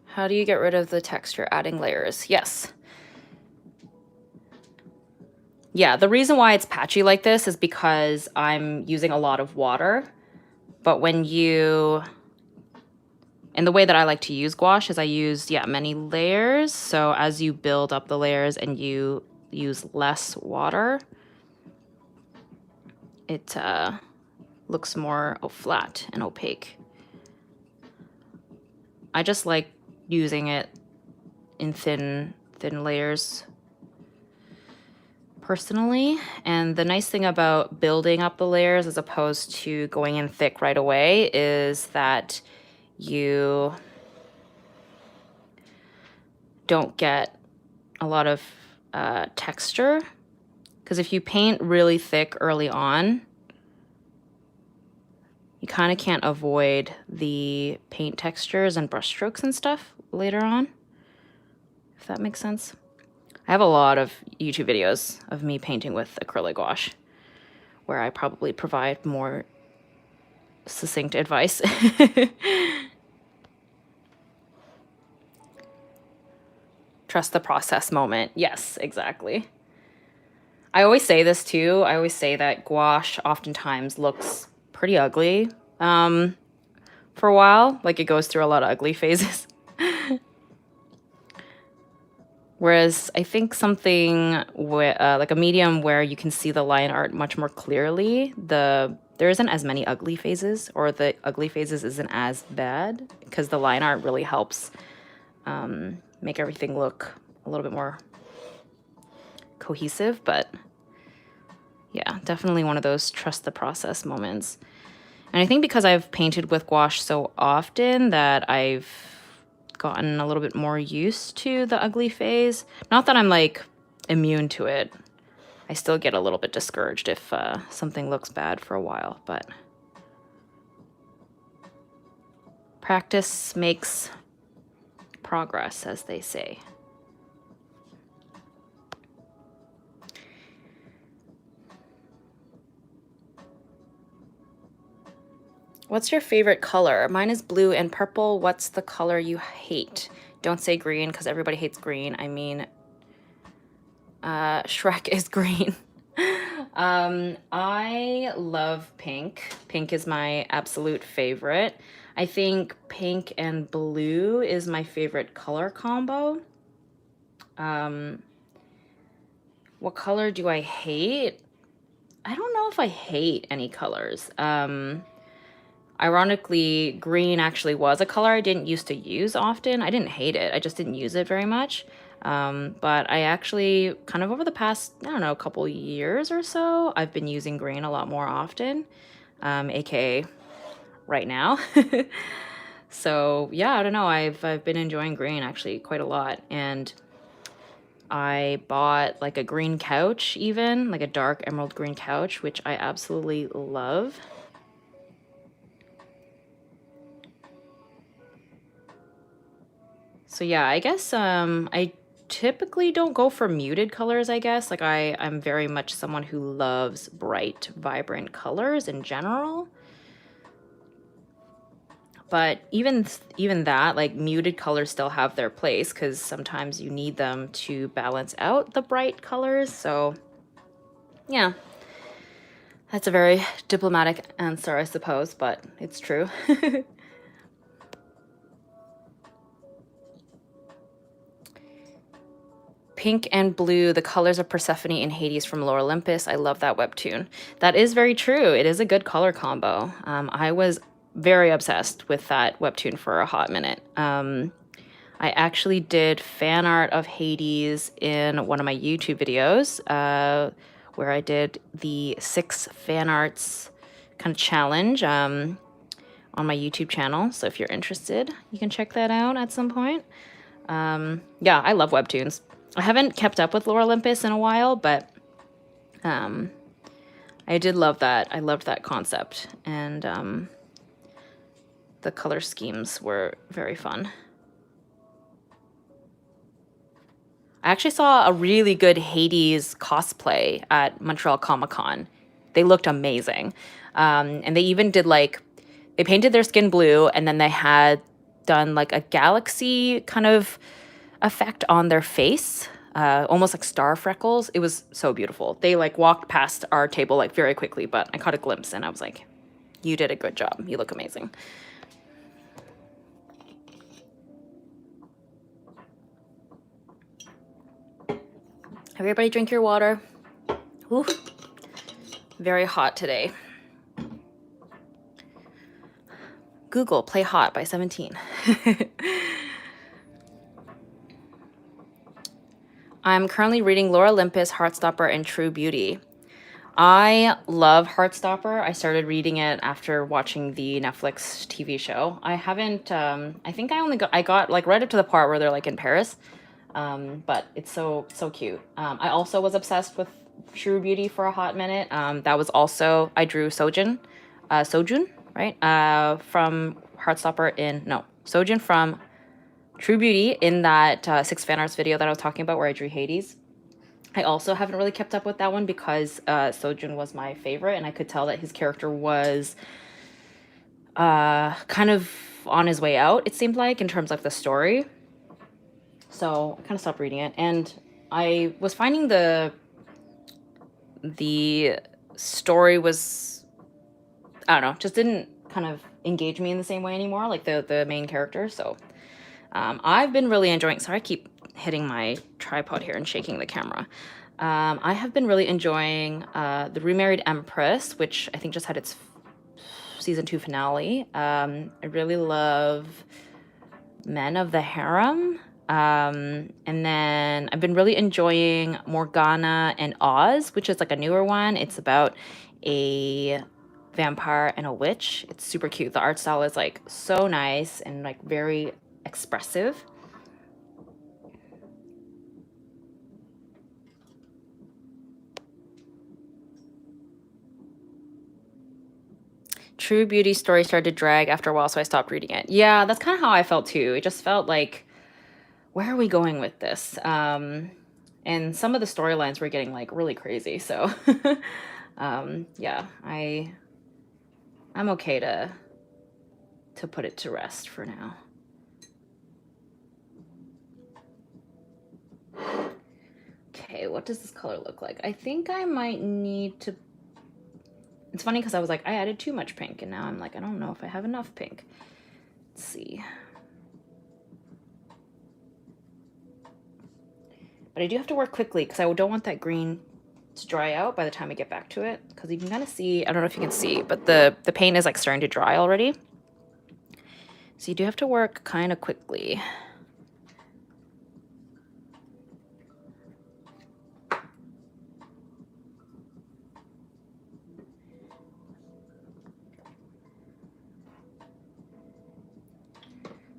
How do you get rid of the texture adding layers? Yes. Yeah, the reason why it's patchy like this is because I'm using a lot of water. But when you... And the way that I like to use gouache is I use, many layers. So as you build up the layers and you use less water, it looks more flat and opaque. I just like using it in thin layers personally. And the nice thing about building up the layers as opposed to going in thick right away is that you don't get a lot of texture. Because if you paint really thick early on, you kind of can't avoid the paint textures and brush strokes and stuff later on, if that makes sense. I have a lot of YouTube videos of me painting with acrylic gouache where I probably provide more succinct advice. Trust the process moment. Yes, exactly. I always say this too. I always say that gouache oftentimes looks pretty ugly for a while. Like it goes through a lot of ugly phases. Whereas I think something like a medium where you can see the line art much more clearly, there isn't as many ugly phases, or the ugly phases isn't as bad because the line art really helps make everything look a little bit more cohesive. But yeah, definitely one of those trust the process moments. And I think because I've painted with gouache so often that I've gotten a little bit more used to the ugly phase. Not that I'm like immune to it. I still get a little bit discouraged if something looks bad for a while, but practice makes progress, as they say. What's your favorite color? Mine is blue and purple. What's the color you hate? Don't say green because everybody hates green. I mean, Shrek is green. I love pink. Pink is my absolute favorite. I think pink and blue is my favorite color combo. What color do I hate? I don't know if I hate any colors. Ironically, green actually was a color I didn't used to use often. I didn't hate it. I just didn't use it very much. But I actually, kind of over the past, I don't know, couple years or so, I've been using green a lot more often, aka right now. So yeah, I don't know. I've been enjoying green actually quite a lot. And I bought like a green couch even, like a dark emerald green couch, which I absolutely love. So yeah, I guess I typically don't go for muted colors, I guess. Like I'm very much someone who loves bright, vibrant colors in general. But even that, like muted colors still have their place because sometimes you need them to balance out the bright colors. So yeah, that's a very diplomatic answer, I suppose, but it's true. Pink and blue, the colors of Persephone and Hades from Lore Olympus. I love that webtoon. That is very true. It is a good color combo. I was very obsessed with that webtoon for a hot minute. I actually did fan art of Hades in one of my YouTube videos, where I did the 6 fan arts kind of challenge on my YouTube channel. So if you're interested, you can check that out at some point. Yeah, I love webtoons. I haven't kept up with Lore Olympus in a while, but I did love that. I loved that concept, and the color schemes were very fun. I actually saw a really good Hades cosplay at Montreal Comic Con. They looked amazing. And they even did like, they painted their skin blue and then they had done like a galaxy kind of effect on their face, almost like star freckles. It was so beautiful. They like walked past our table like very quickly, but I caught a glimpse and I was like, you did a good job. You look amazing. Everybody drink your water. Ooh, very hot today. Google, play Hot by 17. I'm currently reading Laura Olympus, Heartstopper, and True Beauty. I love Heartstopper. I started reading it after watching the Netflix TV show. I haven't, I think I got like right up to the part where they're like in Paris. But it's so cute. I also was obsessed with True Beauty for a hot minute. That was also, I drew Sojun, right? From Heartstopper Sojun from True Beauty in that 6 fan arts video that I was talking about where I drew Hades. I also haven't really kept up with that one because Sojun was my favorite, and I could tell that his character was kind of on his way out, it seemed like, in terms of the story. So I kind of stopped reading it, and I was finding the story was, I don't know, just didn't kind of engage me in the same way anymore, like the main character. So I've been really enjoying, sorry, I keep hitting my tripod here and shaking the camera. I have been really enjoying The Remarried Empress, which I think just had its season 2 finale. I really love Men of the Harem. And then I've been really enjoying Morgana and Oz, which is like a newer one. It's about a vampire and a witch. It's super cute. The art style is like so nice and like very expressive. True Beauty story started to drag after a while, so I stopped reading it. Yeah, that's kind of how I felt too. It just felt like, where are we going with this? And some of the storylines were getting like really crazy. So yeah, I'm okay to put it to rest for now. Okay, what does this color look like? I think I might need to, it's funny because I was like, I added too much pink, and now I'm like, I don't know if I have enough pink. Let's see. But I do have to work quickly because I don't want that green to dry out by the time I get back to it, because you can kind of see, I don't know if you can see, but the paint is like starting to dry already. So you do have to work kind of quickly.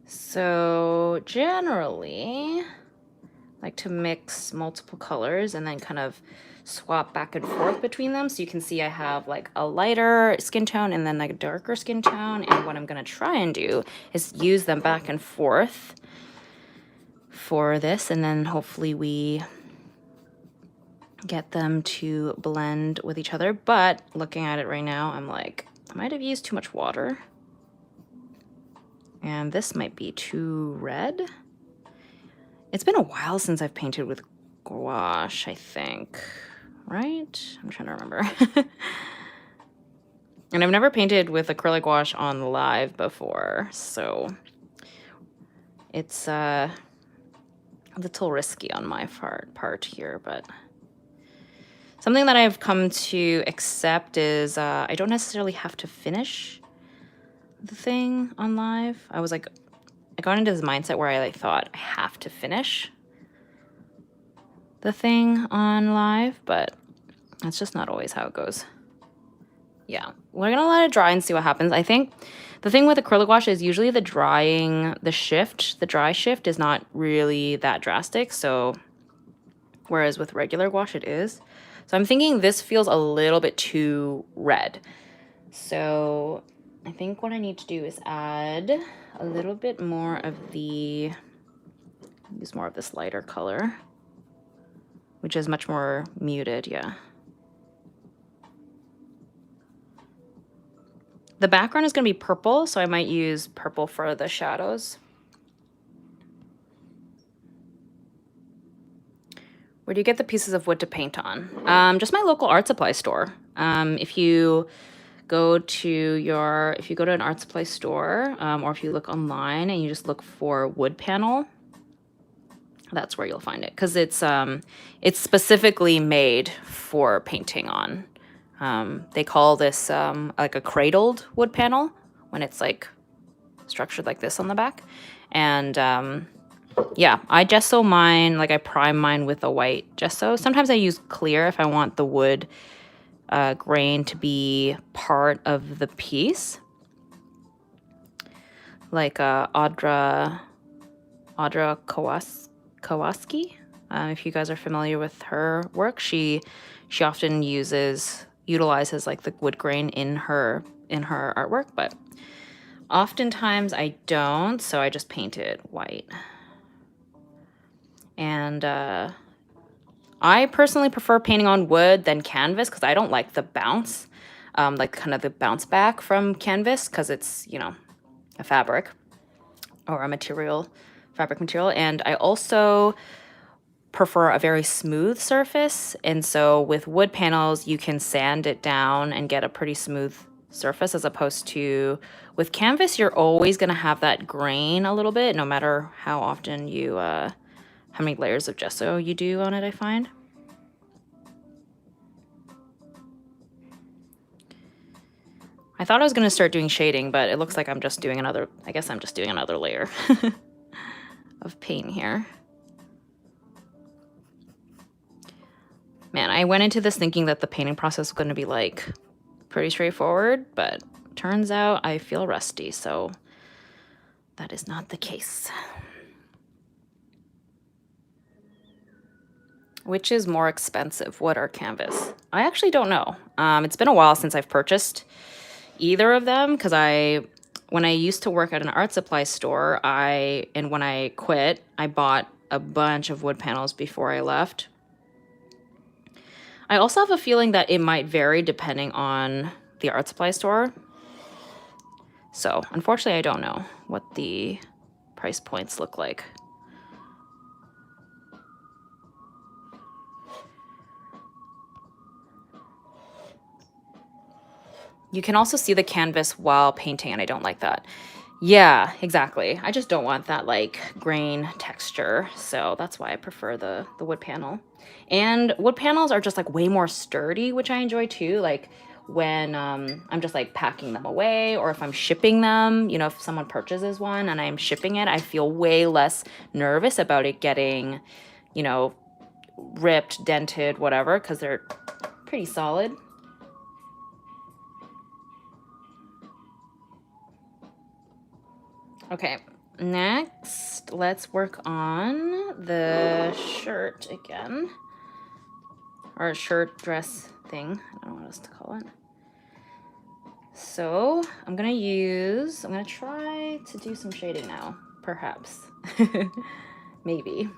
So generally, I like to mix multiple colors and then kind of swap back and forth between them. So you can see I have like a lighter skin tone and then like a darker skin tone. And what I'm gonna try and do is use them back and forth for this. And then hopefully we get them to blend with each other. But looking at it right now, I'm like, I might have used too much water. And this might be too red. It's been a while since I've painted with gouache, I think, right? I'm trying to remember. And I've never painted with acrylic gouache on live before, so it's a little risky on my part here, but something that I've come to accept is I don't necessarily have to finish the thing on live. I was like, I got into this mindset where I like thought I have to finish the thing on live, but that's just not always how it goes. Yeah, we're gonna let it dry and see what happens. I think the thing with acrylic gouache is usually the dry shift is not really that drastic. So whereas with regular gouache it is. So I'm thinking this feels a little bit too red. So I think what I need to do is add a little bit more of use more of this lighter color, which is much more muted, yeah. The background is going to be purple, so I might use purple for the shadows. Where do you get the pieces of wood to paint on? Just my local art supply store. If you go to an art supply store, or if you look online and you just look for wood panel, that's where you'll find it, because it's specifically made for painting on. They call this like a cradled wood panel when it's like structured like this on the back, and yeah, I gesso mine, like I prime mine with a white gesso. Sometimes I use clear if I want the wood grain to be part of the piece. Like Audra Kowalski. If you guys are familiar with her work, she often utilizes like the wood grain in her artwork, but oftentimes I don't, so I just paint it white. And I personally prefer painting on wood than canvas because I don't like the bounce, like kind of the bounce back from canvas because it's, you know, a fabric or a material, fabric material. And I also prefer a very smooth surface. And so with wood panels, you can sand it down and get a pretty smooth surface, as opposed to with canvas, you're always going to have that grain a little bit, no matter how often you, how many layers of gesso you do on it, I find. I thought I was going to start doing shading, but it looks like I'm just doing another, I guess I'm just doing another layer of paint here. Man, I went into this thinking that the painting process was going to be like pretty straightforward, but turns out I feel rusty, so that is not the case. Which is more expensive, wood or canvas? I actually don't know. It's been a while since I've purchased either of them because when I used to work at an art supply store, and when I quit, I bought a bunch of wood panels before I left. I also have a feeling that it might vary depending on the art supply store. So unfortunately, I don't know what the price points look like. You can also see the canvas while painting, and I don't like that. Yeah, exactly. I just don't want that like grain texture. So that's why I prefer the wood panel. And wood panels are just like way more sturdy, which I enjoy too. Like when I'm just like packing them away, or if I'm shipping them, you know, if someone purchases one and I'm shipping it, I feel way less nervous about it getting, you know, ripped, dented, whatever, because they're pretty solid. Okay, next, let's work on the shirt again. Or shirt dress thing. I don't know what else to call it. So I'm gonna try to do some shading now, perhaps. Maybe.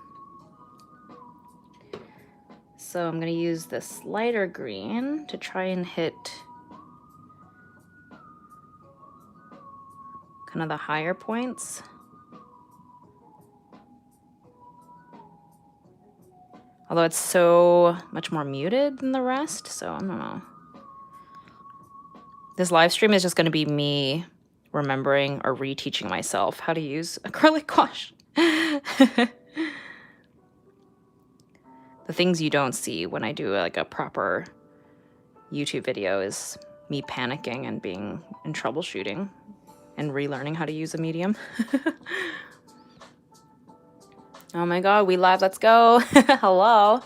So I'm gonna use this lighter green to try and hit kind of the higher points. Although it's so much more muted than the rest, so I don't know. This live stream is just going to be me remembering or reteaching myself how to use acrylic gouache. The things you don't see when I do like a proper YouTube video is me panicking and being in troubleshooting and relearning how to use a medium. Oh my god, we live, let's go. Hello.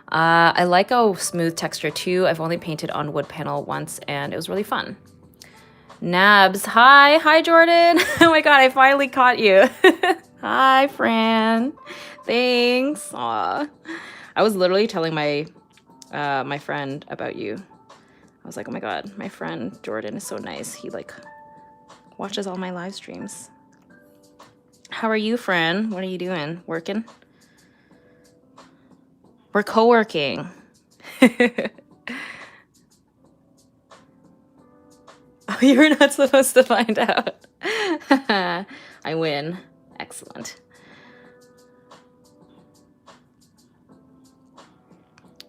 I like a smooth texture too. I've only painted on wood panel once and it was really fun. Nabs, hi Jordan. Oh my god, I finally caught you. Hi Fran, thanks. Aw. I was literally telling my my friend about you. I was like, oh my god, my friend Jordan is so nice. He like watches all my live streams. How are you, Fran? What are you doing? Working? We're co-working. Oh, you were not supposed to find out. I win. Excellent.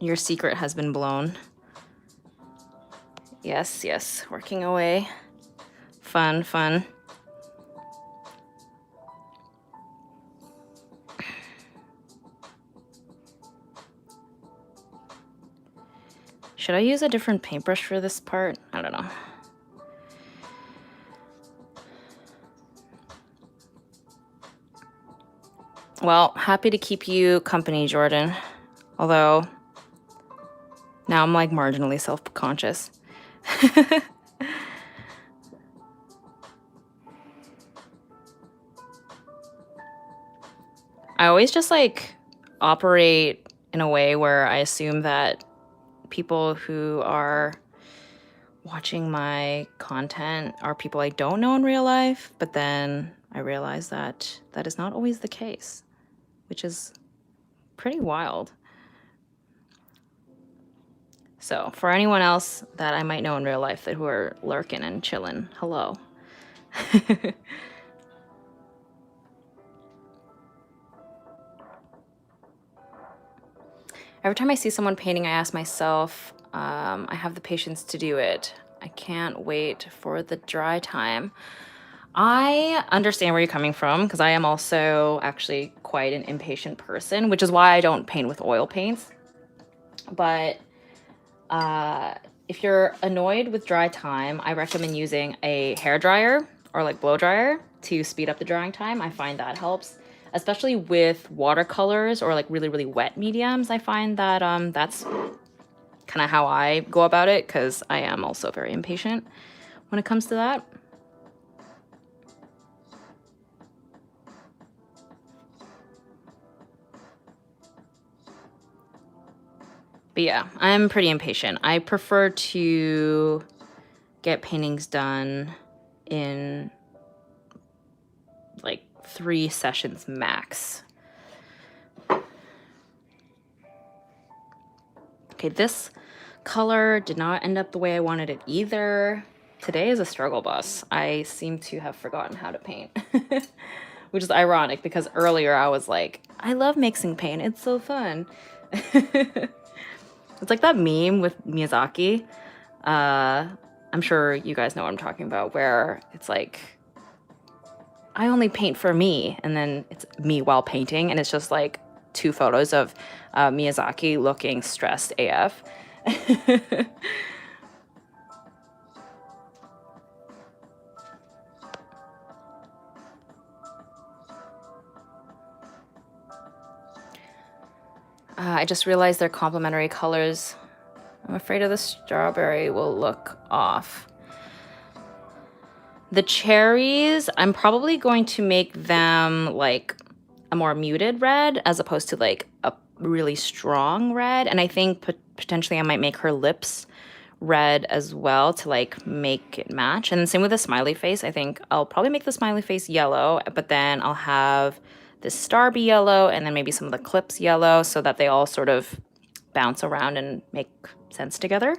Your secret has been blown. Yes, yes. Working away. Fun, fun. Should I use a different paintbrush for this part? I don't know. Well, happy to keep you company, Jordan. Although now I'm like marginally self-conscious. I always just like operate in a way where I assume that people who are watching my content are people I don't know in real life, but then I realize that that is not always the case, which is pretty wild. So for anyone else that I might know in real life that who are lurking and chilling, hello. Every time I see someone painting, I ask myself, I have the patience to do it. I can't wait for the dry time. I understand where you're coming from because I am also actually quite an impatient person, which is why I don't paint with oil paints. But if you're annoyed with dry time, I recommend using a hair dryer or like blow dryer to speed up the drying time. I find that helps, especially with watercolors or like really, really wet mediums. I find that that's kind of how I go about it because I am also very impatient when it comes to that. But yeah, I'm pretty impatient. I prefer to get paintings done in like 3 sessions max. Okay, this color did not end up the way I wanted it either. Today is a struggle bus. I seem to have forgotten how to paint, which is ironic because earlier I was like, I love mixing paint. It's so fun. It's like that meme with Miyazaki. I'm sure you guys know what I'm talking about, where it's like, I only paint for me, and then it's me while painting, and it's just like 2 photos of Miyazaki looking stressed AF. I just realized they're complementary colors. I'm afraid of the strawberry will look off. The cherries, I'm probably going to make them like a more muted red as opposed to like a really strong red. And I think potentially I might make her lips red as well to like make it match. And same with the smiley face. I think I'll probably make the smiley face yellow, but then I'll have this star be yellow and then maybe some of the clips yellow so that they all sort of bounce around and make sense together.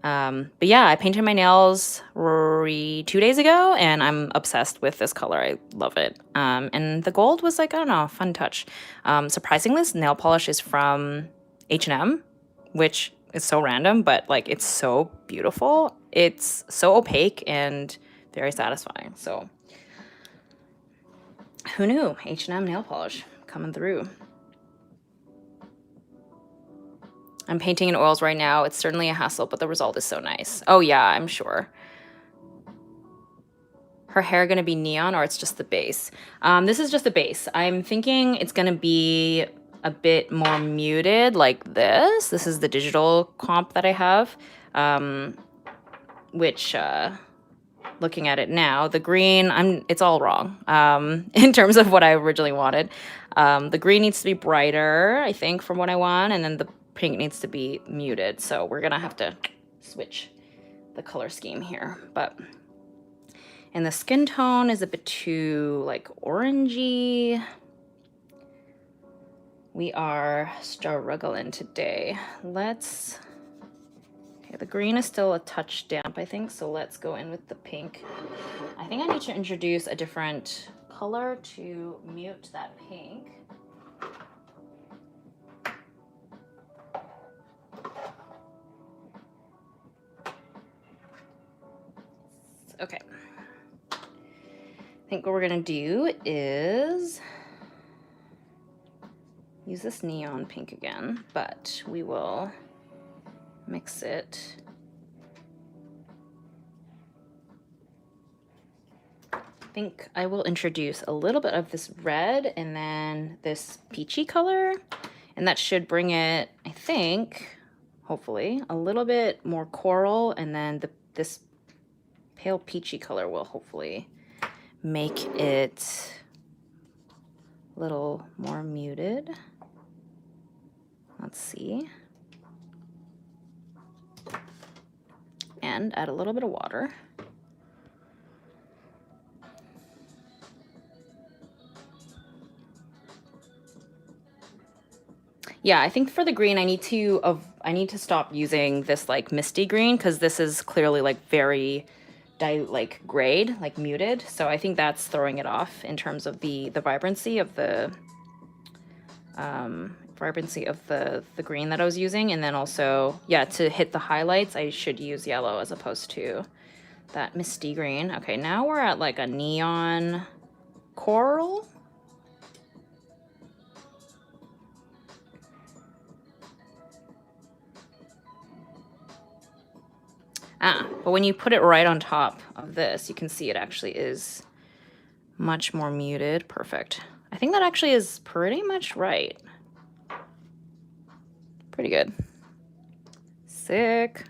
But yeah, I painted my nails 2 days ago and I'm obsessed with this color. I love it. And the gold was like, I don't know, a fun touch. Surprisingly, this nail polish is from H&M, which is so random, but like it's so beautiful. It's so opaque and very satisfying. So who knew? H&M nail polish coming through. I'm painting in oils right now. It's certainly a hassle, but the result is so nice. Oh yeah, I'm sure. Her hair gonna be neon or it's just the base? This is just the base. I'm thinking it's gonna be a bit more muted like this. This is the digital comp that I have, which looking at it now, the green, it's all wrong in terms of what I originally wanted. The green needs to be brighter, I think, from what I want, and then the pink needs to be muted. So we're gonna have to switch the color scheme here. But and the skin tone is a bit too like orangey. We are struggling today. Okay, the green is still a touch damp, I think, so let's go in with the pink. I think I need to introduce a different color to mute that pink. Okay. I think what we're gonna do is use this neon pink again, but we will mix it think I will introduce a little bit of this red and then this peachy color, and that should bring it, I think, hopefully, a little bit more coral, and then this pale peachy color will hopefully make it a little more muted. Let's see. And add a little bit of water. Yeah, I think for the green, I need to stop using this like misty green, because this is clearly like very like grayed, like muted. So I think that's throwing it off in terms of the vibrancy of the green that I was using. And then also, yeah, to hit the highlights, I should use yellow as opposed to that misty green. Okay, now we're at like a neon coral. But when you put it right on top of this, you can see it actually is much more muted. Perfect. I think that actually is pretty much right. Pretty good. Sick.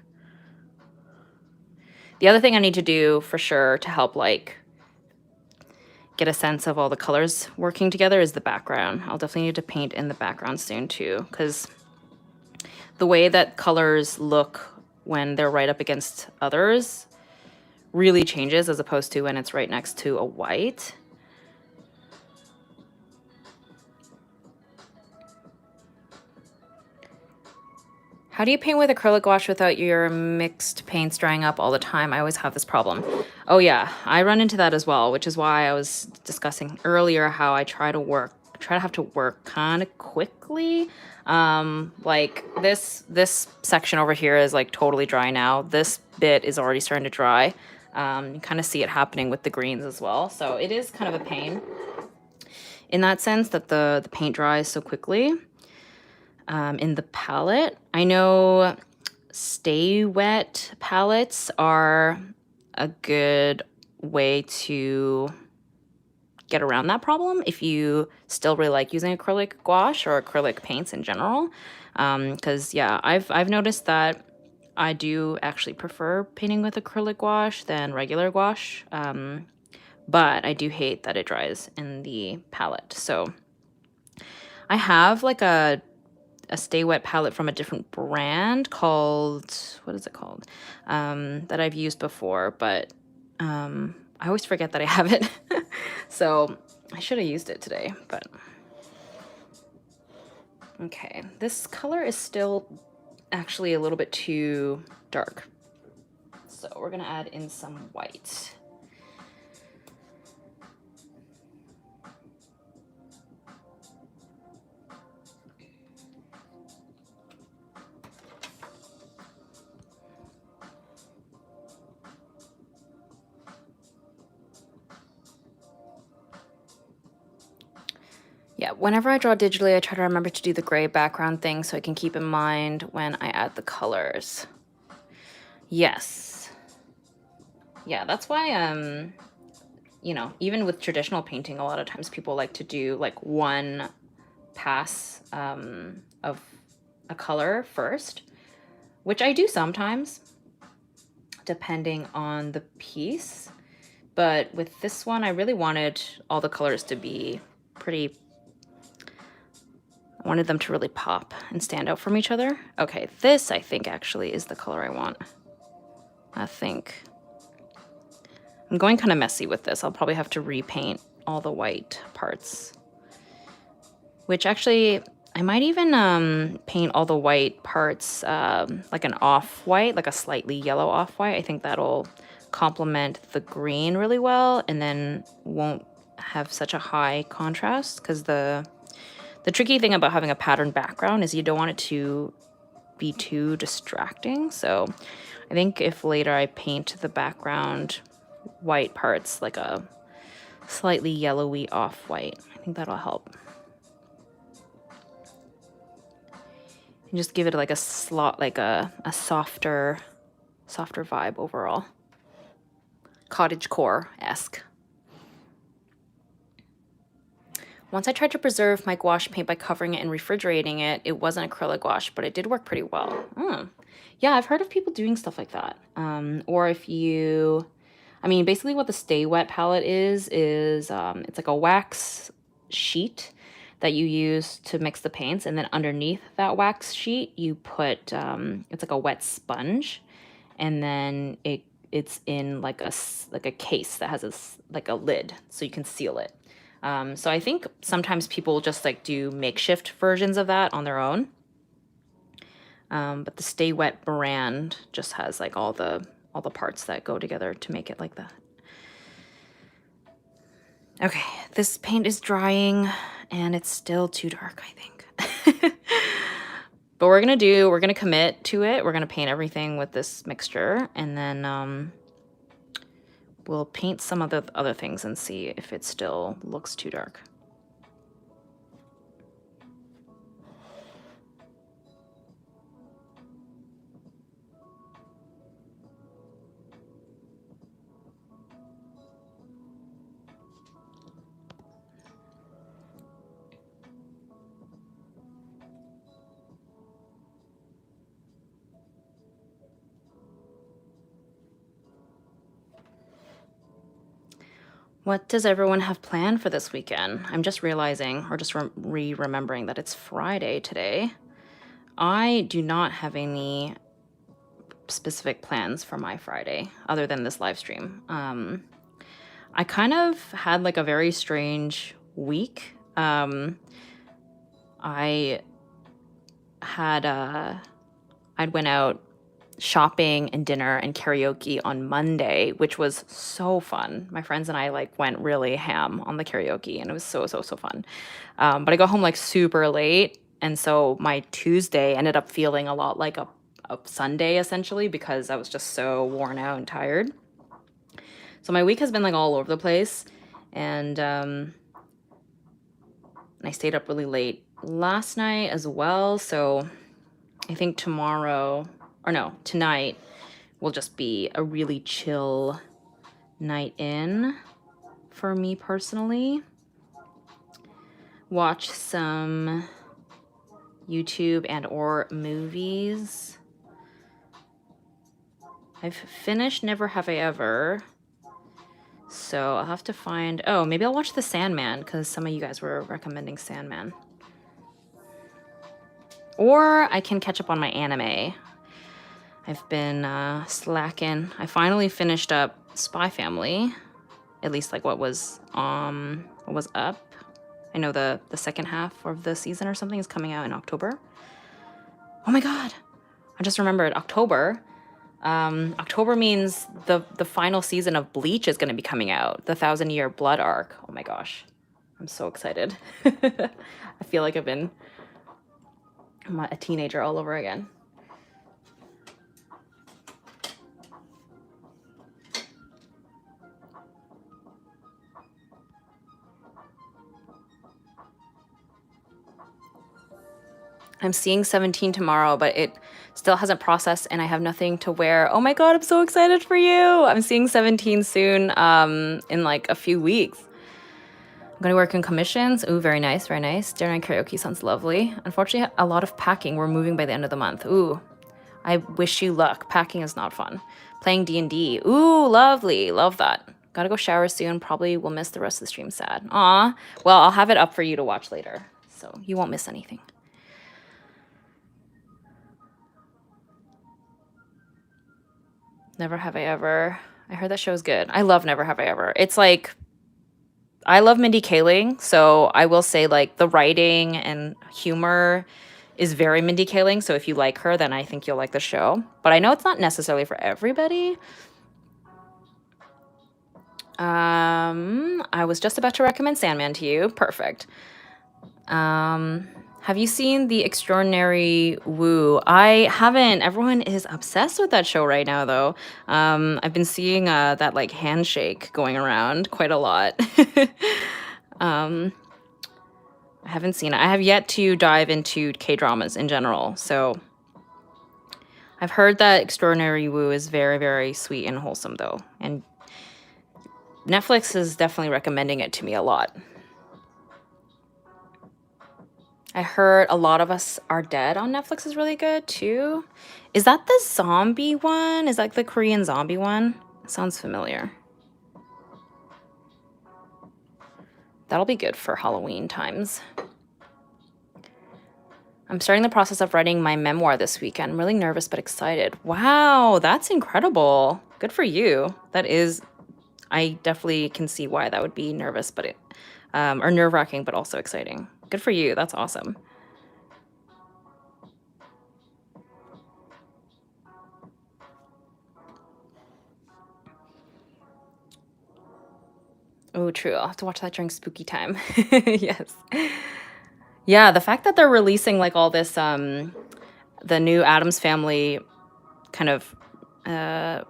The other thing I need to do for sure to help like get a sense of all the colors working together is the background. I'll definitely need to paint in the background soon too, because the way that colors look when they're right up against others really changes as opposed to when it's right next to a white. How do you paint with acrylic gouache without your mixed paints drying up all the time? I always have this problem. Oh yeah, I run into that as well, which is why I was discussing earlier how I try to have to work kind of quickly. Like this section over here is like totally dry now. This bit is already starting to dry. You kind of see it happening with the greens as well. So it is kind of a pain in that sense that the paint dries so quickly. In the palette, I know Stay Wet palettes are a good way to get around that problem if you still really like using acrylic gouache or acrylic paints in general. Because yeah, I've noticed that I do actually prefer painting with acrylic gouache than regular gouache. But I do hate that it dries in the palette. So I have like a Stay Wet palette from a different brand called, what is it called? That I've used before, but I always forget that I have it. So I should have used it today, but okay. This color is still actually a little bit too dark. So we're gonna add in some white. Yeah, whenever I draw digitally, I try to remember to do the gray background thing so I can keep in mind when I add the colors. Yes. Yeah, that's why, you know, even with traditional painting, a lot of times people like to do like one pass of a color first, which I do sometimes, depending on the piece. But with this one, I really wanted all the colors to be pretty, I wanted them to really pop and stand out from each other. Okay, this I think actually is the color I want. I think. I'm going kind of messy with this. I'll probably have to repaint all the white parts. Which actually, I might even paint all the white parts like an off-white, like a slightly yellow off-white. I think that'll complement the green really well and then won't have such a high contrast, because the tricky thing about having a patterned background is you don't want it to be too distracting. So I think if later I paint the background white parts like a slightly yellowy off-white, I think that'll help. And just give it like a slot, like a softer vibe overall. Cottagecore-esque. Once I tried to preserve my gouache paint by covering it and refrigerating it. It wasn't acrylic gouache, but it did work pretty well. Yeah, I've heard of people doing stuff like that. Or if you, I mean, basically what the Stay Wet palette is it's like a wax sheet that you use to mix the paints, and then underneath that wax sheet you put it's like a wet sponge, and then it's in like a case that has like a lid so you can seal it. So I think sometimes people just like do makeshift versions of that on their own. But the Stay Wet brand just has like all the parts that go together to make it like that. Okay, this paint is drying and it's still too dark, I think. But we're gonna commit to it. We're gonna paint everything with this mixture, and then we'll paint some of the other things and see if it still looks too dark. What does everyone have planned for this weekend? I'm just realizing, or just remembering that it's Friday today. I do not have any specific plans for my Friday other than this live stream. I kind of had like a very strange week. I went out shopping and dinner and karaoke on Monday, which was so fun. My friends and I like went really ham on the karaoke, and it was so fun. But I got home like super late, and so my Tuesday ended up feeling a lot like a Sunday essentially, because I was just so worn out and tired. So my week has been like all over the place, and I stayed up really late last night as well. So I think tonight will just be a really chill night in for me personally. Watch some YouTube and or movies. I've finished Never Have I Ever, so I'll have to find, maybe I'll watch The Sandman, because some of you guys were recommending Sandman. Or I can catch up on my anime. I've been slacking. I finally finished up Spy Family, at least like what was up. I know the second half of the season or something is coming out in October. Oh my god, I just remembered October. October means the final season of Bleach is going to be coming out, the 1,000-Year Blood arc. Oh my gosh, I'm so excited. I feel like I'm a teenager all over again. I'm seeing 17 tomorrow, but it still hasn't processed and I have nothing to wear. Oh my god, I'm so excited for you. I'm seeing 17 soon, in like a few weeks. I'm gonna work in commissions. Ooh, very nice, very nice. Dinner and karaoke sounds lovely. Unfortunately, a lot of packing. We're moving by the end of the month. Ooh, I wish you luck. Packing is not fun. Playing D&D. Ooh, lovely. Love that. Gotta go shower soon. Probably will miss the rest of the stream. Sad. Aw. Well, I'll have it up for you to watch later, so you won't miss anything. Never Have I Ever. I heard that show's good. I love Never Have I Ever. It's like, I love Mindy Kaling, so I will say like the writing and humor is very Mindy Kaling. So if you like her, then I think you'll like the show. But I know it's not necessarily for everybody. I was just about to recommend Sandman to you. Perfect. Have you seen The Extraordinary Woo? I haven't. Everyone is obsessed with that show right now, though. I've been seeing that like handshake going around quite a lot. I haven't seen it. I have yet to dive into K-dramas in general, so I've heard that Extraordinary Woo is very, very sweet and wholesome, though, and Netflix is definitely recommending it to me a lot. I heard A Lot of Us Are Dead on Netflix is really good too. Is that the zombie one? Is that the Korean zombie one? Sounds familiar. That'll be good for Halloween times. I'm starting the process of writing my memoir this weekend. I'm really nervous but excited. Wow, that's incredible. Good for you. That is, I definitely can see why that would be nervous, but or nerve-wracking, but also exciting. Good for you. That's awesome. Oh, true. I'll have to watch that during spooky time. Yes. Yeah, the fact that they're releasing like all this the new Addams Family kind of uh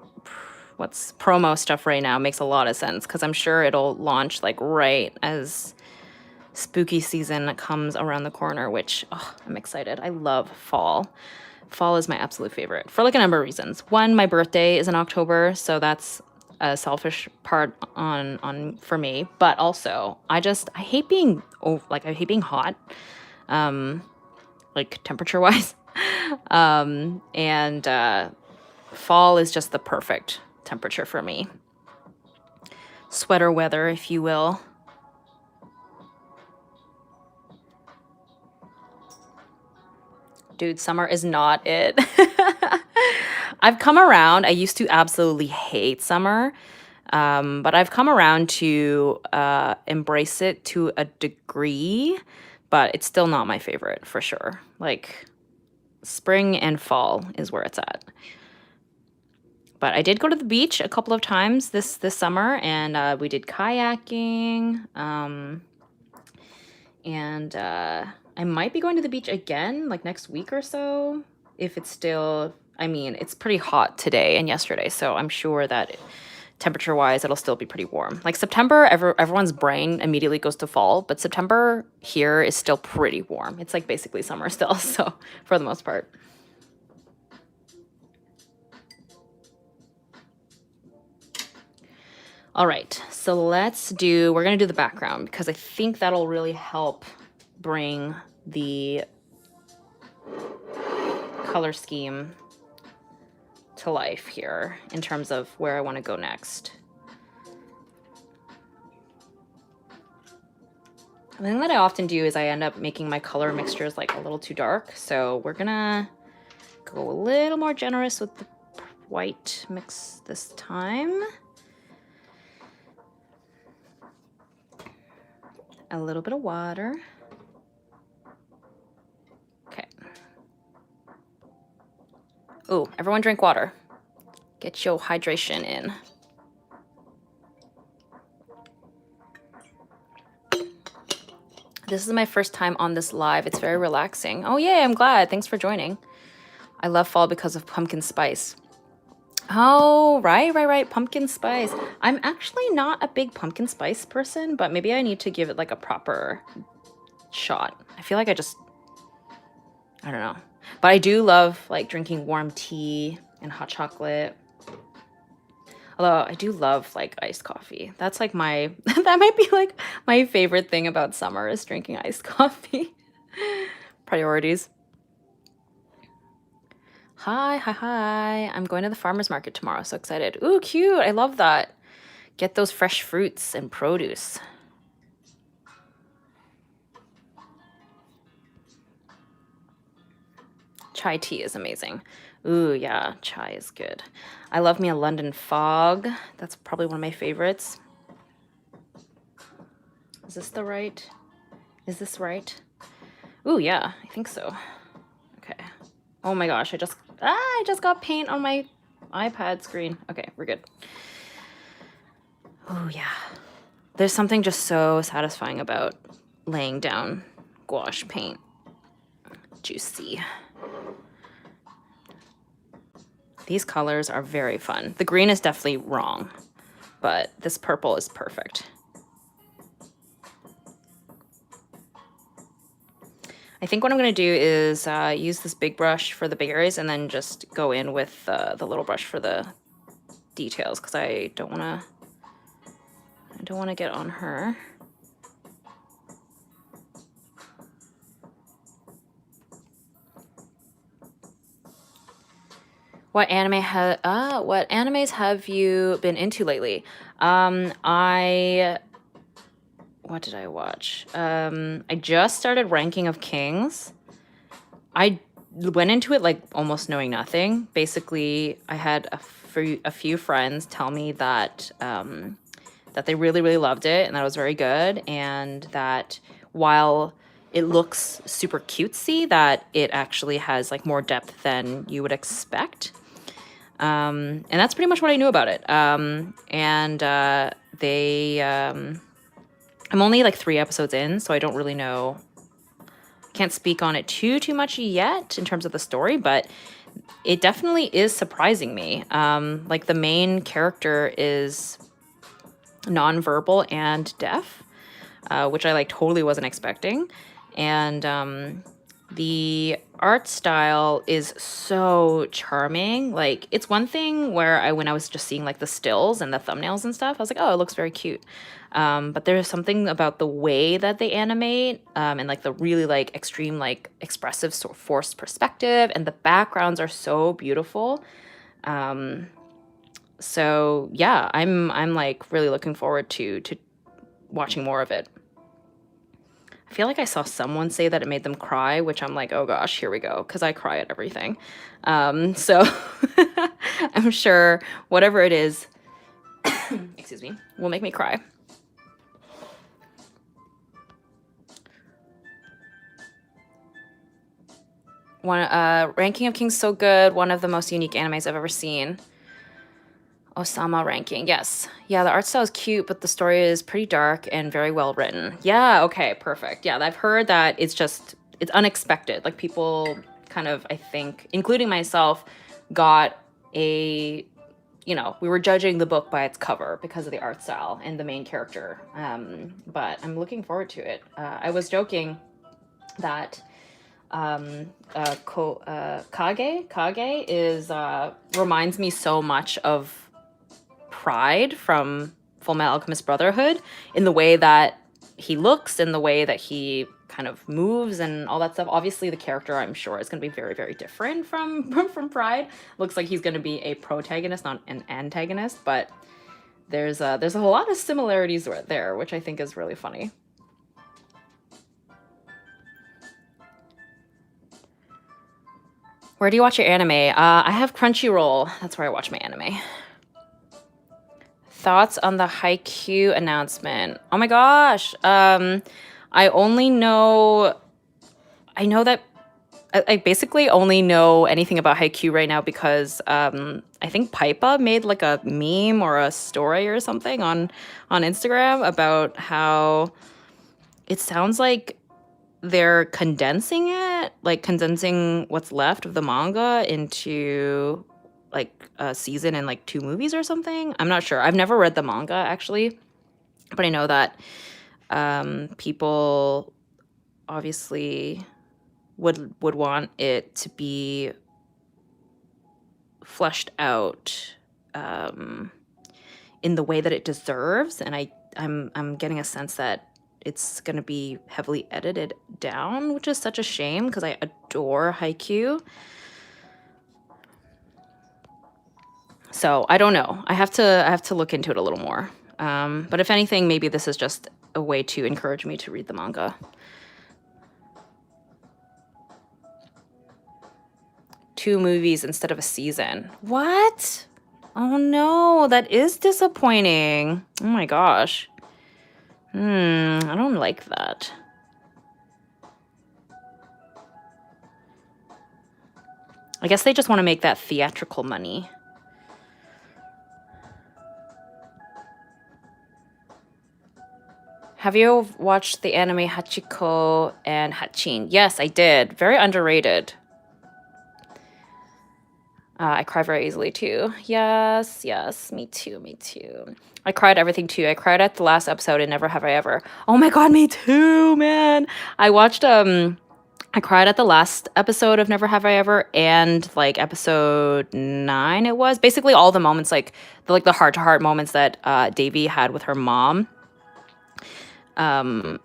what's promo stuff right now makes a lot of sense because I'm sure it'll launch like right as spooky season comes around the corner, which I'm excited. I love fall. Fall is my absolute favorite for like a number of reasons. One, my birthday is in October, so that's a selfish part on for me, but also I hate being I hate being hot, like temperature wise. And fall is just the perfect temperature for me. Sweater weather, if you will. Dude, summer is not it. I've come around. I used to absolutely hate summer, but I've come around to embrace it to a degree, but it's still not my favorite for sure. Like spring and fall is where it's at. But I did go to the beach a couple of times this summer, and we did kayaking. And I might be going to the beach again, like next week or so, if it's still. I mean, it's pretty hot today and yesterday, so I'm sure that temperature-wise, it'll still be pretty warm. Like September, everyone's brain immediately goes to fall, but September here is still pretty warm. It's like basically summer still, so for the most part. All right, so we're gonna do the background because I think that'll really help bring the color scheme to life here in terms of where I want to go next. The thing that I often do is I end up making my color mixtures like a little too dark, so we're gonna go a little more generous with the white mix this time. A little bit of water. Okay. Oh, everyone drink water. Get your hydration in. This is my first time on this live. It's very relaxing. Oh, yay, I'm glad. Thanks for joining. I love fall because of pumpkin spice. Oh, right. Pumpkin spice. I'm actually not a big pumpkin spice person, but maybe I need to give it like a proper shot. I feel like I don't know. But I do love like drinking warm tea and hot chocolate. Although I do love like iced coffee. That's like that might be like my favorite thing about summer is drinking iced coffee. Priorities. Hi. I'm going to the farmer's market tomorrow. So excited. Ooh, cute. I love that. Get those fresh fruits and produce. Chai tea is amazing. Ooh, yeah, chai is good. I love me a London fog. That's probably one of my favorites. Is this right? Ooh, yeah, I think so. Okay. Oh my gosh, I just got paint on my iPad screen. Okay, we're good. Oh yeah. There's something just so satisfying about laying down gouache paint. Juicy. These colors are very fun. The green is definitely wrong, but this purple is perfect. I think what I'm going to do is use this big brush for the big areas and then just go in with the little brush for the details because I don't want to get on her. What animes have you been into lately? What did I watch? I just started Ranking of Kings. I went into it like almost knowing nothing. Basically, I had a few friends tell me that that they really, really loved it and that it was very good, and that while it looks super cutesy, that it actually has like more depth than you would expect. And that's pretty much what I knew about it. I'm only like 3 episodes in, so I don't really know. Can't speak on it too much yet in terms of the story, but it definitely is surprising me. Like the main character is nonverbal and deaf, which I like totally wasn't expecting. And the art style is so charming. Like it's one thing where when I was just seeing like the stills and the thumbnails and stuff, I was like, oh, it looks very cute. But there's something about the way that they animate, and like the really like extreme like expressive sort of forced perspective, and the backgrounds are so beautiful. So yeah, I'm like really looking forward to watching more of it. I feel like I saw someone say that it made them cry, which I'm like, oh gosh, here we go, because I cry at everything. So I'm sure whatever it is, excuse me, will make me cry. Ranking of Kings so good, one of the most unique animes I've ever seen. Osama Ranking, yes. Yeah, the art style is cute, but the story is pretty dark and very well written. Yeah, okay, perfect. Yeah, I've heard that it's unexpected. Like people kind of, I think, including myself, got we were judging the book by its cover because of the art style and the main character. But I'm looking forward to it. I was joking that Kage is reminds me so much of Pride from Fullmetal Alchemist Brotherhood, in the way that he looks and the way that he kind of moves and all that stuff. Obviously the character, I'm sure, is going to be very, very different from Pride. Looks like he's going to be a protagonist, not an antagonist, but there's a lot of similarities there, which I think is really funny. Where do you watch your anime? I have Crunchyroll. That's where I watch my anime. Thoughts on the Haikyuu announcement? Oh my gosh. I know that I basically only know anything about Haikyuu right now because I think Paipa made like a meme or a story or something on Instagram about how it sounds like they're condensing what's left of the manga into like a season and like 2 movies or something. I'm not sure. I've never read the manga actually, but I know that people obviously would want it to be fleshed out in the way that it deserves, and I'm getting a sense that it's going to be heavily edited down, which is such a shame because I adore Haikyuu. So I don't know. I have to look into it a little more. But if anything, maybe this is just a way to encourage me to read the manga. Two movies instead of a season. What? Oh no, that is disappointing. Oh my gosh. I don't like that. I guess they just want to make that theatrical money. Have you watched the anime Hachiko and Hachin? Yes, I did. Very underrated. I cry very easily too. Yes, me too. I cried everything too. I cried at the last episode in Never Have I Ever. Oh my god, me too, man. I watched I cried at the last episode of Never Have I Ever and like episode 9 it was. Basically all the moments like the heart-to-heart moments that Davy had with her mom. I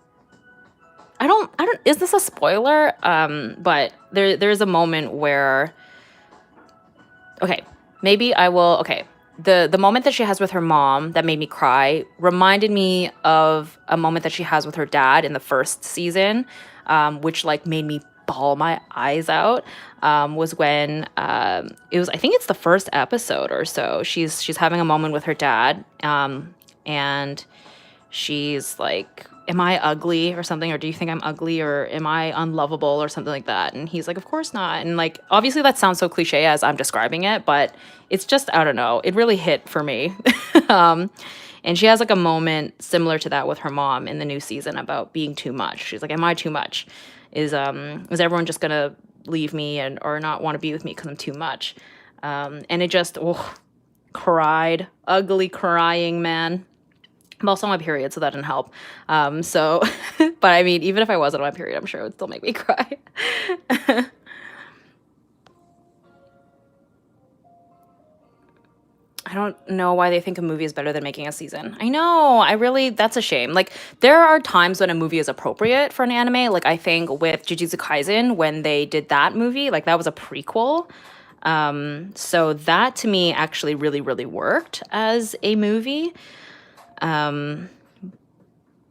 don't is this a spoiler? But there's a moment where okay, maybe I will. Okay, the moment that she has with her mom that made me cry reminded me of a moment that she has with her dad in the first season, which like made me bawl my eyes out. Was when it was, I think it's the first episode or so. She's having a moment with her dad, and she's like, am I ugly or something? Or do you think I'm ugly? Or am I unlovable or something like that? And he's like, of course not. And like, obviously that sounds so cliche as I'm describing it, but it's just, I don't know. It really hit for me. um, and she has like a moment similar to that with her mom in the new season about being too much. She's like, am I too much? Is everyone just gonna leave me and or not want to be with me because I'm too much? And it just, oh, cried, ugly crying, man. I'm also on my period, so that didn't help. So, but I mean, even if I wasn't on my period, I'm sure it would still make me cry. I don't know why they think a movie is better than making a season. I know, that's a shame. Like, there are times when a movie is appropriate for an anime. Like, I think with Jujutsu Kaisen, when they did that movie, like, that was a prequel. So that to me actually really, really worked as a movie. Um,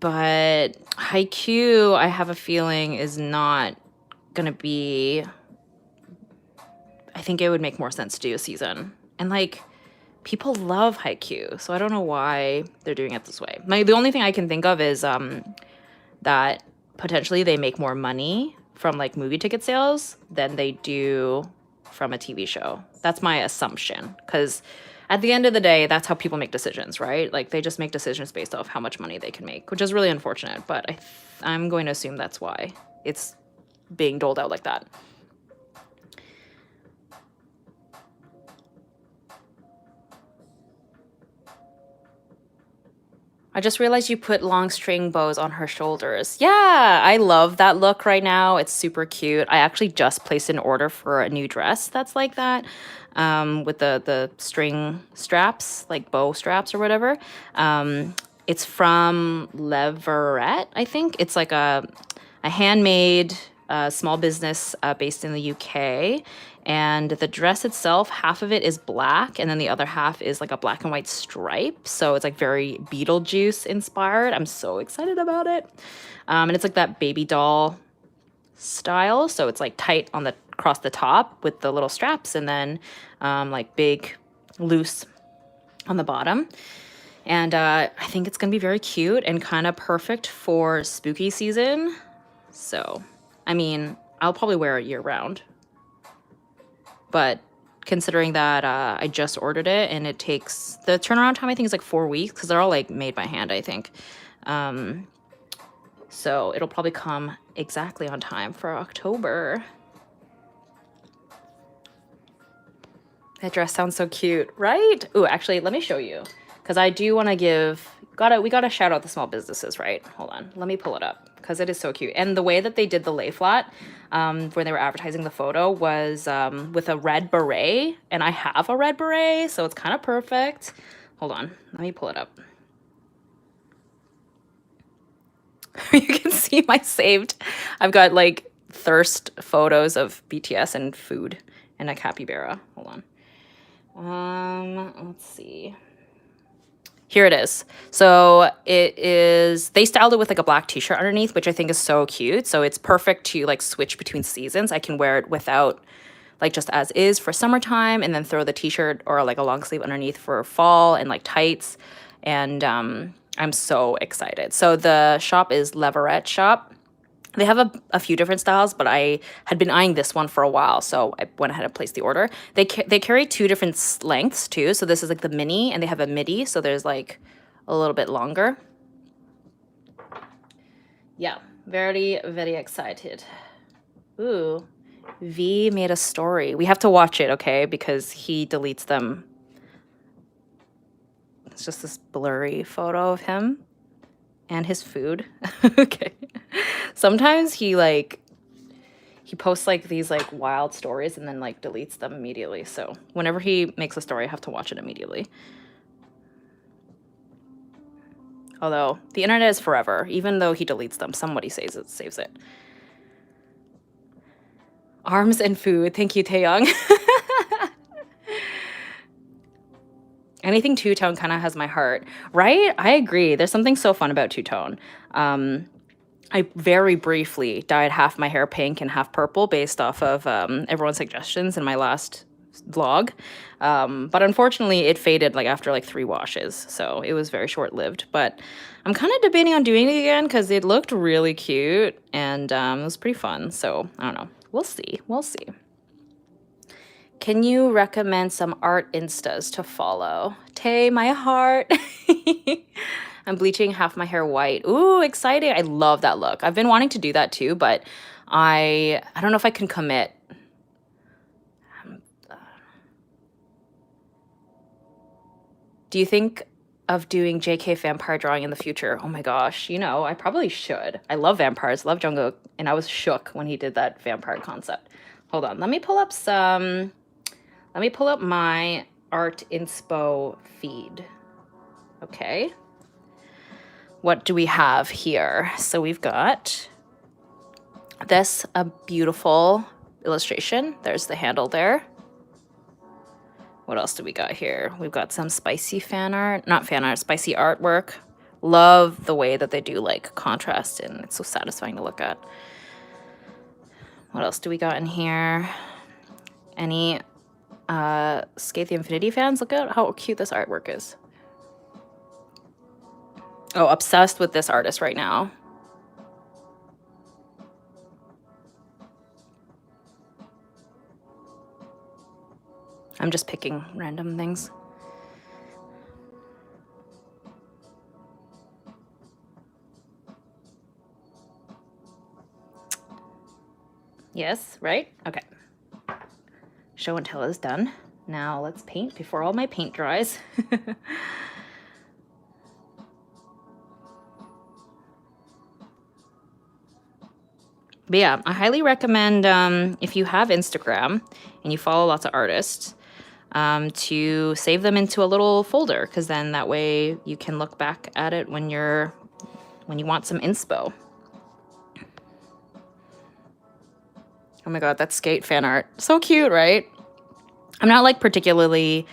but Haikyuu, I have a feeling, is not gonna be. I think it would make more sense to do a season. And like, people love Haikyuu, so I don't know why they're doing it this way. The only thing I can think of is that potentially they make more money from like movie ticket sales than they do from a TV show. That's my assumption, because at the end of the day, that's how people make decisions, right? Like, they just make decisions based off how much money they can make, which is really unfortunate, but I'm going to assume that's why it's being doled out like that. I just realized you put long string bows on her shoulders. Yeah, I love that look right now. It's super cute. I actually just placed an order for a new dress that's like that, with the string straps, like bow straps or whatever. It's from Leverett, I think. It's like a handmade small business based in the UK. And the dress itself, half of it is black, and then the other half is like a black and white stripe. So it's like very Beetlejuice inspired. I'm so excited about it. And it's like that baby doll style. So it's like tight on the across the top with the little straps, and then like big, loose on the bottom. And I think it's gonna be very cute and kind of perfect for spooky season. So, I mean, I'll probably wear it year round. But considering that I just ordered it and it takes, the turnaround time I think is like 4 weeks, because they're all like made by hand, I think. So it'll probably come exactly on time for October. That dress sounds so cute, right? Ooh, actually, let me show you, because I do want to we gotta shout out the small businesses, right? Hold on, let me pull it up, because it is so cute. And the way that they did the lay flat, when they were advertising the photo, was with a red beret, and I have a red beret, so it's kind of perfect. Hold on, let me pull it up. You can see my saved. I've got like thirst photos of BTS and food and a capybara. Hold on. Let's see. Here it is. So they styled it with like a black t-shirt underneath, which I think is so cute. So it's perfect to like switch between seasons. I can wear it without, like, just as is for summertime, and then throw the t-shirt or like a long sleeve underneath for fall, and like tights. And I'm so excited. So the shop is Leverett Shop. They have a few different styles, but I had been eyeing this one for a while, so I went ahead and placed the order. They carry two different lengths too. So this is like the mini, and they have a midi, so there's like a little bit longer. Yeah, very, very excited. Ooh, V made a story. We have to watch it, okay? Because he deletes them. It's just this blurry photo of him and his food. Okay. Sometimes he posts like these like wild stories and then like deletes them immediately. So whenever he makes a story, I have to watch it immediately. Although the internet is forever, even though he deletes them, somebody saves it. Arms and food. Thank you, Taeyong. Anything two-tone kind of has my heart, right? I agree. There's something so fun about two-tone. I very briefly dyed half my hair pink and half purple based off of everyone's suggestions in my last vlog. But unfortunately, it faded like after like 3 washes, so it was very short-lived. But I'm kind of debating on doing it again because it looked really cute and it was pretty fun. So I don't know. We'll see. We'll see. Can you recommend some art instas to follow? Tay, my heart. I'm bleaching half my hair white. Ooh, exciting. I love that look. I've been wanting to do that too, but I don't know if I can commit. Do you think of doing JK vampire drawing in the future? Oh my gosh, you know, I probably should. I love vampires, love Jungkook, and I was shook when he did that vampire concept. Hold on, let me pull up my art inspo feed. Okay. What do we have here? So we've got this, a beautiful illustration. There's the handle there. What else do we got here? We've got some spicy fan art, not fan art, spicy artwork. Love the way that they do like contrast and it's so satisfying to look at. What else do we got in here? Any Skate the Infinity fans? Look at how cute this artwork is. Oh, obsessed with this artist right now. I'm just picking random things. Yes, right? Okay. Show and tell is done. Now let's paint before all my paint dries. But yeah, I highly recommend if you have Instagram and you follow lots of artists, to save them into a little folder, because then that way you can look back at it when you want some inspo. Oh my god, that's Skate fan art. So cute, right? I'm not like particularly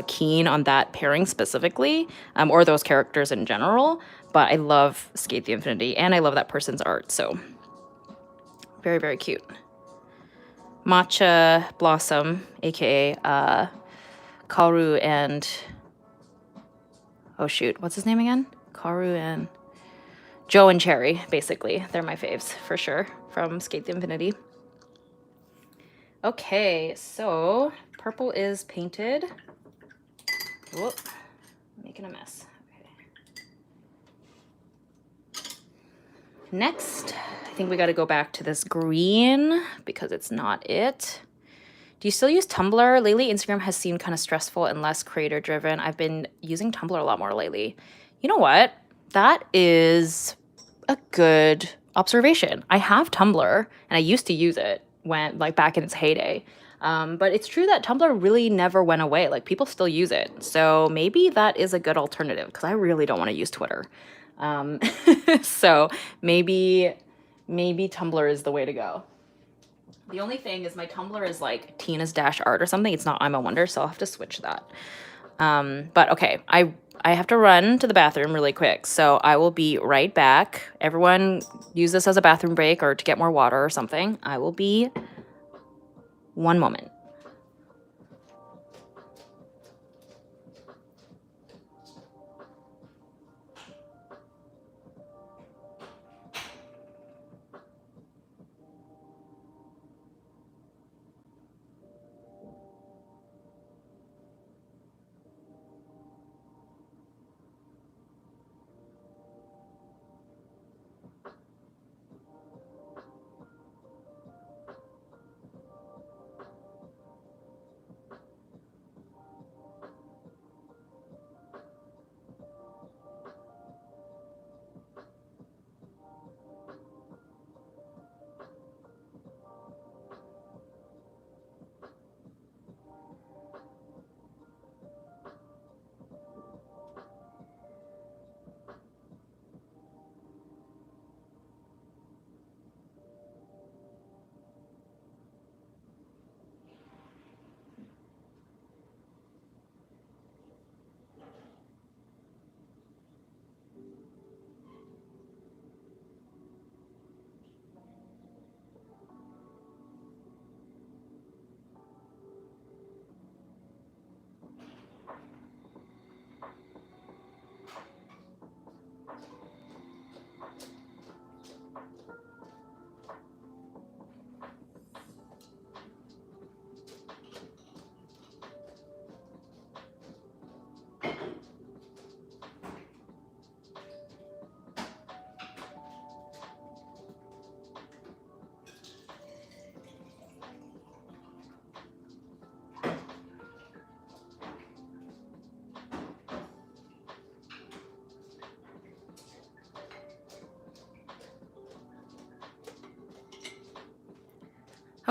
keen on that pairing specifically, or those characters in general, but I love Skate the Infinity and I love that person's art, so very, very cute. Matcha Blossom, aka Kaoru and, oh shoot, what's his name again? Kaoru and Joe and Cherry, basically. They're my faves for sure from Skate the Infinity. Okay, so purple is painted. Whoop, making a mess. Okay. Next, I think we got to go back to this green because it's not it. Do you still use Tumblr? Lately, Instagram has seemed kind of stressful and less creator driven. I've been using Tumblr a lot more lately. You know what? That is a good observation. I have Tumblr and I used to use it when like back in its heyday. But it's true that Tumblr really never went away. Like people still use it. So maybe that is a good alternative because I really don't want to use Twitter. So maybe Tumblr is the way to go. The only thing is my Tumblr is like Tina's Dash Art or something. It's not I'm a Wonder, so I'll have to switch that. But okay, I have to run to the bathroom really quick, so I will be right back. Everyone use this as a bathroom break or to get more water or something. I will be 1 moment.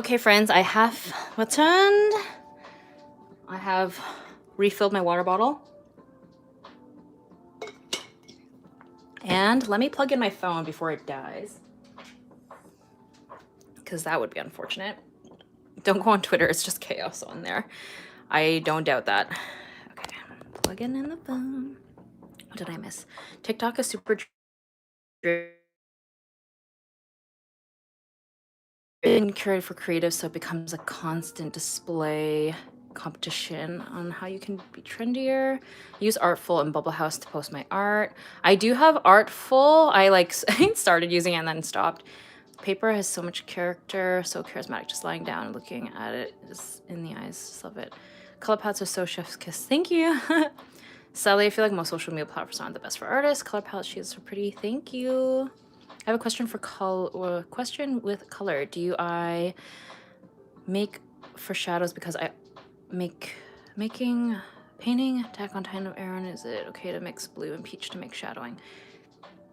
Okay, friends, I have returned. I have refilled my water bottle. And let me plug in my phone before it dies, because that would be unfortunate. Don't go on Twitter, it's just chaos on there. I don't doubt that. Okay, plugging in the phone. What did I miss? TikTok is super been curated for creative, so it becomes a constant display competition on how you can be trendier. Use Artful and Bubble House to post my art. I do have Artful. I like started using it and then stopped. Paper has so much character, so charismatic. Just lying down and looking at it is in the eyes. Just love it. Color palettes are so chef's kiss. Thank you. Sally, I feel like most social media platforms aren't the best for artists. Color palette sheets are pretty. Thank you. I have a question for question with color. Do I make for shadows because I painting Attack on Titan of Aaron? Is it okay to mix blue and peach to make shadowing?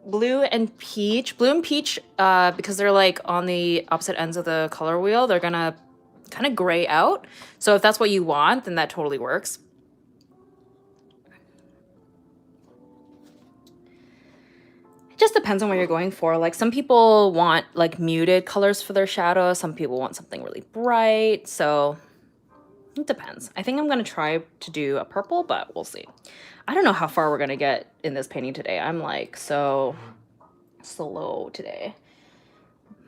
Blue and peach, because they're like on the opposite ends of the color wheel, they're gonna kind of gray out. So if that's what you want, then that totally works. Just depends on what you're going for. Like some people want like muted colors for their shadow. Some people want something really bright. So it depends. I think I'm going to try to do a purple, but we'll see. I don't know how far we're going to get in this painting today. I'm like so slow today.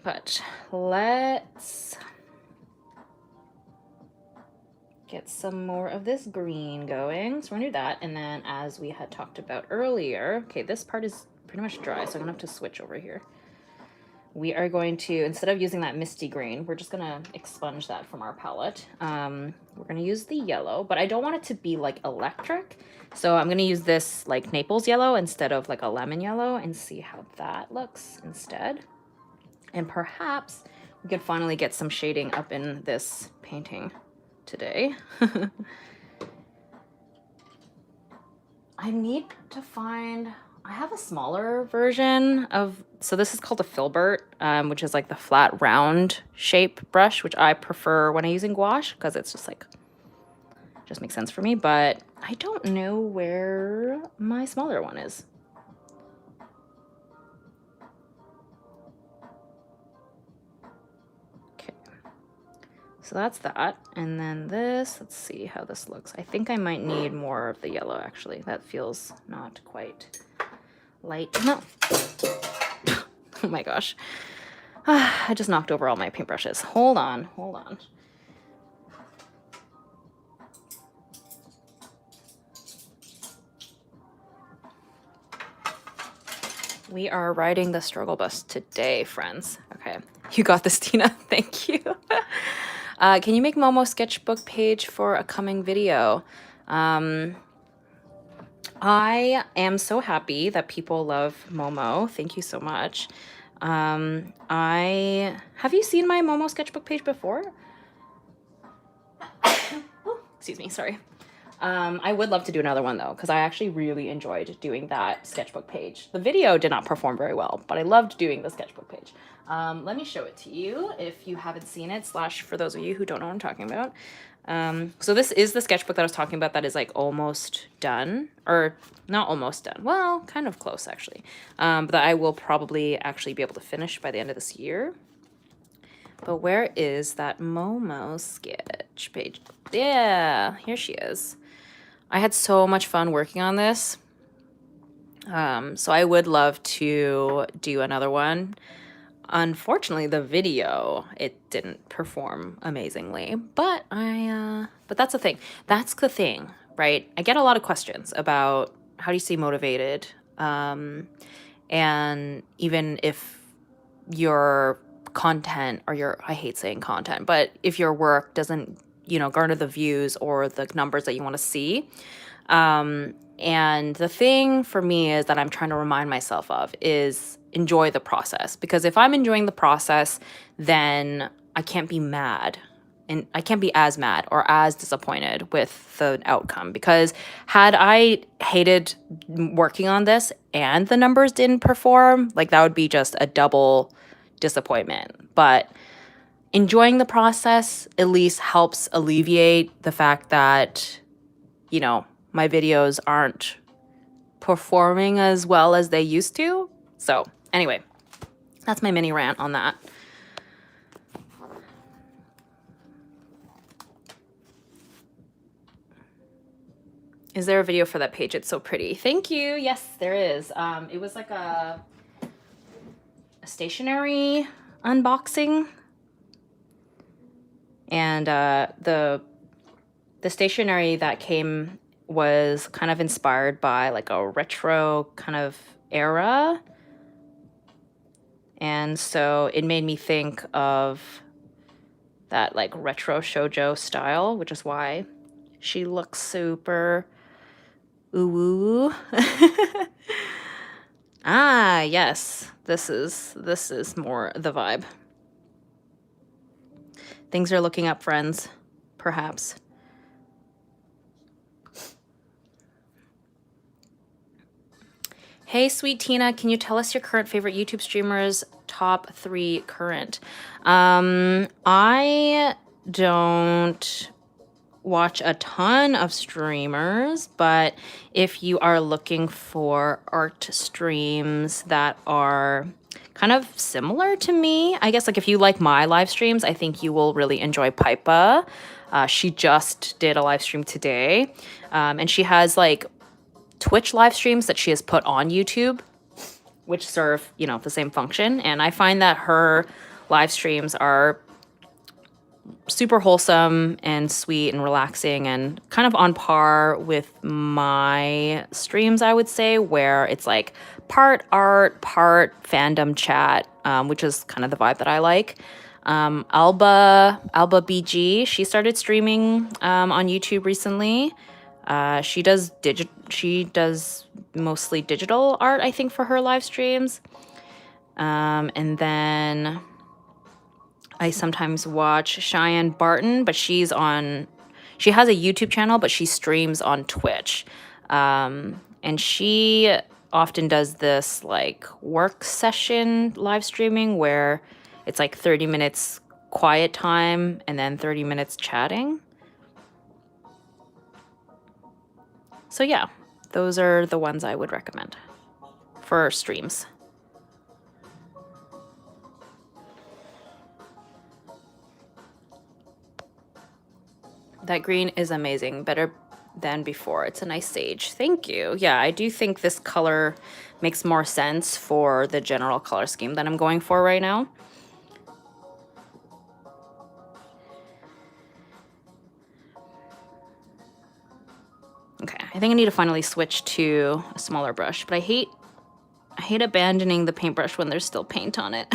But let's get some more of this green going. So we're going to do that. And then as we had talked about earlier, okay, this part is pretty much dry, so I'm gonna have to switch over here. We are going to, instead of using that misty green, we're just gonna expunge that from our palette. We're gonna use the yellow, but I don't want it to be like electric. So I'm gonna use this like Naples yellow instead of like a lemon yellow and see how that looks instead. And perhaps we could finally get some shading up in this painting today. I need to find, I have a smaller version of, so this is called a filbert, which is like the flat round shape brush, which I prefer when I'm using gouache because it's just like, just makes sense for me, but I don't know where my smaller one is. Okay, so that's that. And then this, let's see how this looks. I think I might need more of the yellow actually. That feels not quite light enough. Oh my gosh. I just knocked over all my paintbrushes. Hold on. We are riding the struggle bus today, friends. Okay, you got this, Tina. Thank you. Can you make Momo sketchbook page for a coming video? I am so happy that people love Momo. Thank you so much. Have you seen my Momo sketchbook page before? Oh, excuse me, sorry. I would love to do another one though, because I actually really enjoyed doing that sketchbook page. The video did not perform very well, but I loved doing the sketchbook page. Let me show it to you if you haven't seen it, / for those of you who don't know what I'm talking about. So this is the sketchbook that I was talking about that is like almost done, or not almost done. Well, kind of close actually. But that I will probably actually be able to finish by the end of this year. But where is that Momo sketch page? Yeah, here she is. I had so much fun working on this. So I would love to do another one. Unfortunately, the video, it didn't perform amazingly, but but that's the thing. That's the thing, right? I get a lot of questions about how do you stay motivated? And even if your content or I hate saying content, but if your work doesn't, garner the views or the numbers that you want to see. And the thing for me is that I'm trying to remind myself of is enjoy the process, because if I'm enjoying the process, then I can't be mad, and I can't be as mad or as disappointed with the outcome, because had I hated working on this and the numbers didn't perform, like that would be just a double disappointment. But enjoying the process at least helps alleviate the fact that, you know, my videos aren't performing as well as they used to. So anyway, that's my mini rant on that. Is there a video for that page? It's so pretty. Thank you. Yes, there is. It was like a stationery unboxing. And the stationery that came was kind of inspired by like a retro kind of era. And so it made me think of that like retro shoujo style, which is why she looks super ooh. Ah, yes. This is more the vibe. Things are looking up, friends. Perhaps. Hey, sweet Tina, can you tell us your current favorite YouTube streamers? Top 3 current. I don't watch a ton of streamers, but if you are looking for art streams that are kind of similar to me, I guess like if you like my live streams, I think you will really enjoy Pipa. She just did a live stream today, and she has like Twitch live streams that she has put on YouTube, which serve, you know, the same function. And I find that her live streams are super wholesome and sweet and relaxing and kind of on par with my streams, I would say, where it's like part art, part fandom chat, which is kind of the vibe that I like. Alba BG, she started streaming on YouTube recently. She does mostly digital art, I think, for her live streams. And then I sometimes watch Cheyenne Barton, but she has a YouTube channel, but she streams on Twitch. And she often does this like work session live streaming where it's like 30 minutes quiet time and then 30 minutes chatting. So yeah, those are the ones I would recommend for streams. That green is amazing, better than before. It's a nice sage. Thank you. Yeah, I do think this color makes more sense for the general color scheme that I'm going for right now. Okay, I think I need to finally switch to a smaller brush, but I hate abandoning the paintbrush when there's still paint on it.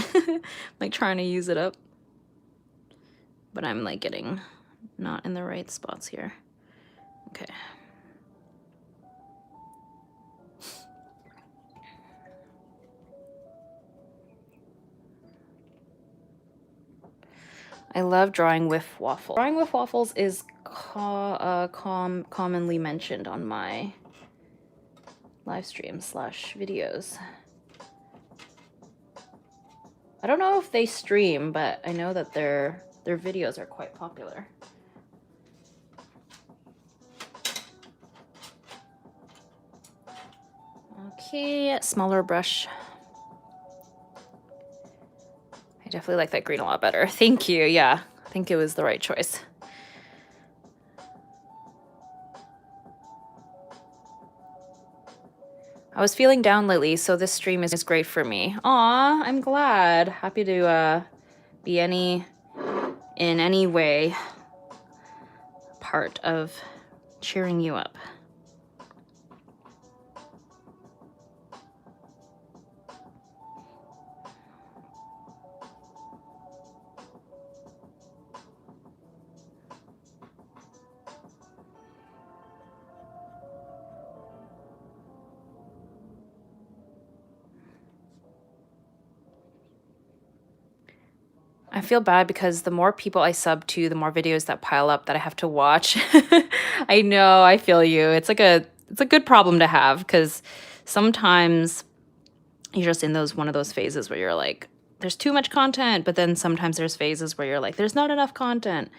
Like trying to use it up. But I'm like getting not in the right spots here. Okay. I love drawing with waffles. Drawing with waffles is commonly mentioned on my live streams / videos. I don't know if they stream, but I know that their videos are quite popular. Okay, smaller brush. I definitely like that green a lot better. Thank you. Yeah, I think it was the right choice. I was feeling down lately, so this stream is great for me. Aw, I'm glad. Happy to be in any way part of cheering you up. I feel bad because the more people I sub to, the more videos that pile up that I have to watch. I know, I feel you. It's a good problem to have because sometimes you're just in one of those phases where you're like, there's too much content, but then sometimes there's phases where you're like, there's not enough content.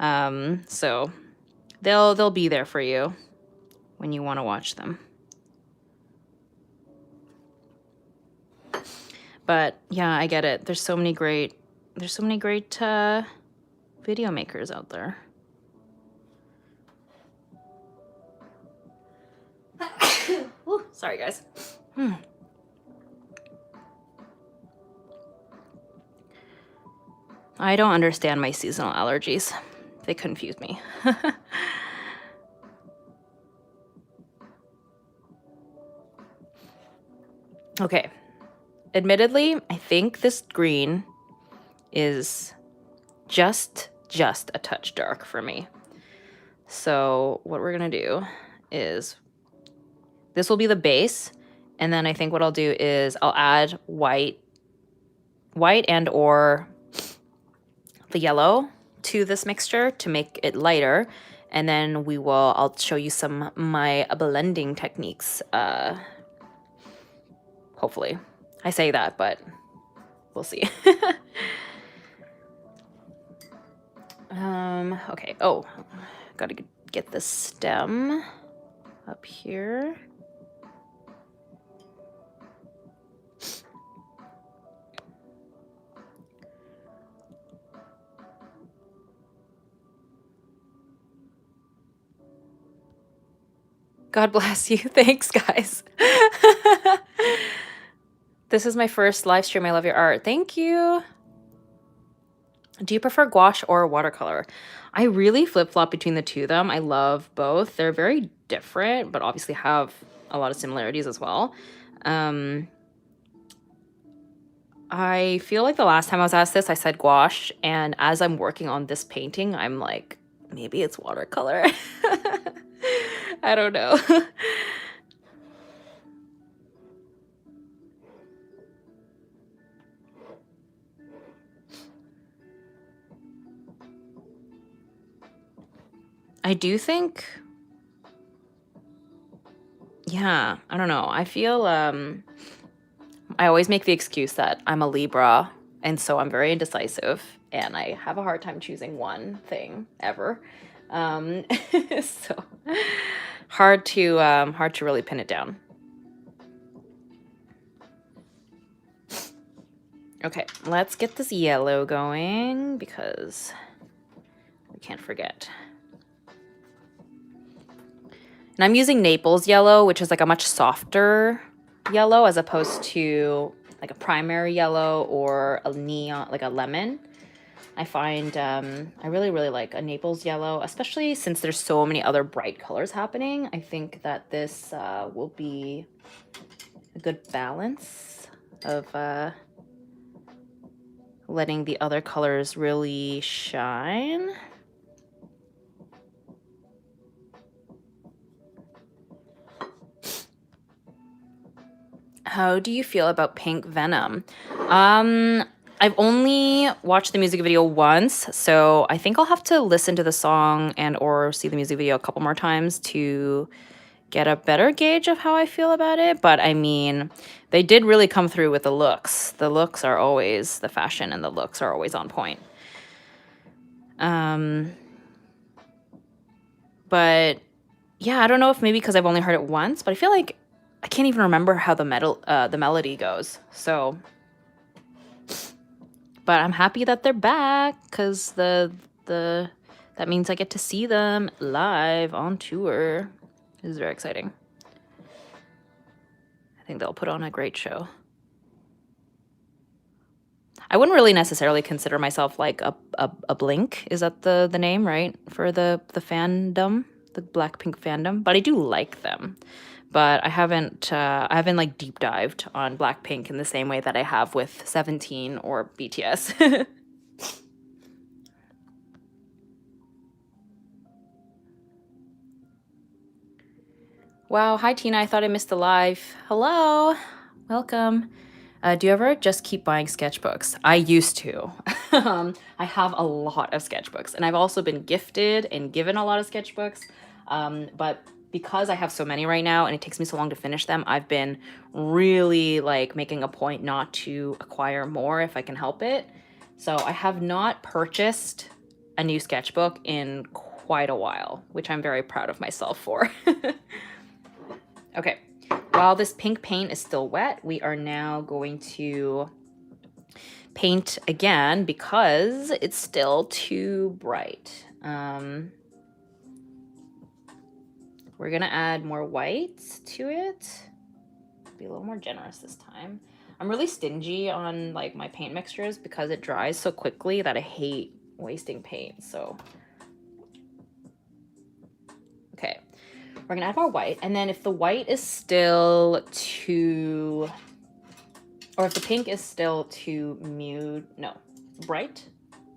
So they'll be there for you when you want to watch them. But yeah, I get it. There's so many great video makers out there. Ooh, sorry guys. I don't understand my seasonal allergies. They confuse me. Okay. Admittedly, I think this green is just a touch dark for me. So what we're gonna do is, this will be the base, and then I think what I'll do is I'll add white and or the yellow to this mixture to make it lighter, and then I'll show you some of my blending techniques, hopefully. I say that, but we'll see. Okay. Oh, gotta get the stem up here. God bless you. Thanks, guys. This is my first live stream. I love your art. Thank you. Do you prefer gouache or watercolor? I really flip-flop between the two of them. I love both. They're very different, but obviously have a lot of similarities as well. I feel like the last time I was asked this, I said gouache, and as I'm working on this painting, I'm like, maybe it's watercolor. I don't know. I do think, yeah, I don't know. I feel, I always make the excuse that I'm a Libra, and so I'm very indecisive, and I have a hard time choosing one thing ever. So hard to really pin it down. Okay, let's get this yellow going because we can't forget. And I'm using Naples yellow, which is like a much softer yellow as opposed to like a primary yellow or a neon, like a lemon. I find I really like a Naples yellow, especially since there's so many other bright colors happening. I think that this will be a good balance of letting the other colors really shine. How do you feel about Pink Venom? I've only watched the music video once, so I think I'll have to listen to the song and or see the music video a couple more times to get a better gauge of how I feel about it. But I mean, they did really come through with the looks. The looks are always, the fashion and the looks are always on point. But yeah, I don't know if maybe because I've only heard it once, but I feel like I can't even remember how the melody goes. So, but I'm happy that they're back because that means I get to see them live on tour. This is very exciting. I think they'll put on a great show. I wouldn't really necessarily consider myself like a Blink. Is that the name, right? For the fandom, the Blackpink fandom. But I do like them. But I haven't like deep dived on Blackpink in the same way that I have with 17 or BTS. Wow, hi Tina, I thought I missed the live. Hello, welcome. Do you ever just keep buying sketchbooks? I used to. I have a lot of sketchbooks, and I've also been gifted and given a lot of sketchbooks. But because I have so many right now and it takes me so long to finish them, I've been really like making a point not to acquire more if I can help it. So I have not purchased a new sketchbook in quite a while, which I'm very proud of myself for. Okay, while this pink paint is still wet, we are now going to paint again because it's still too bright. We're gonna add more whites to it. Be a little more generous this time. I'm really stingy on like my paint mixtures because it dries so quickly that I hate wasting paint. So, okay, we're gonna add more white, and then if the white is still too, or if the pink is still too bright,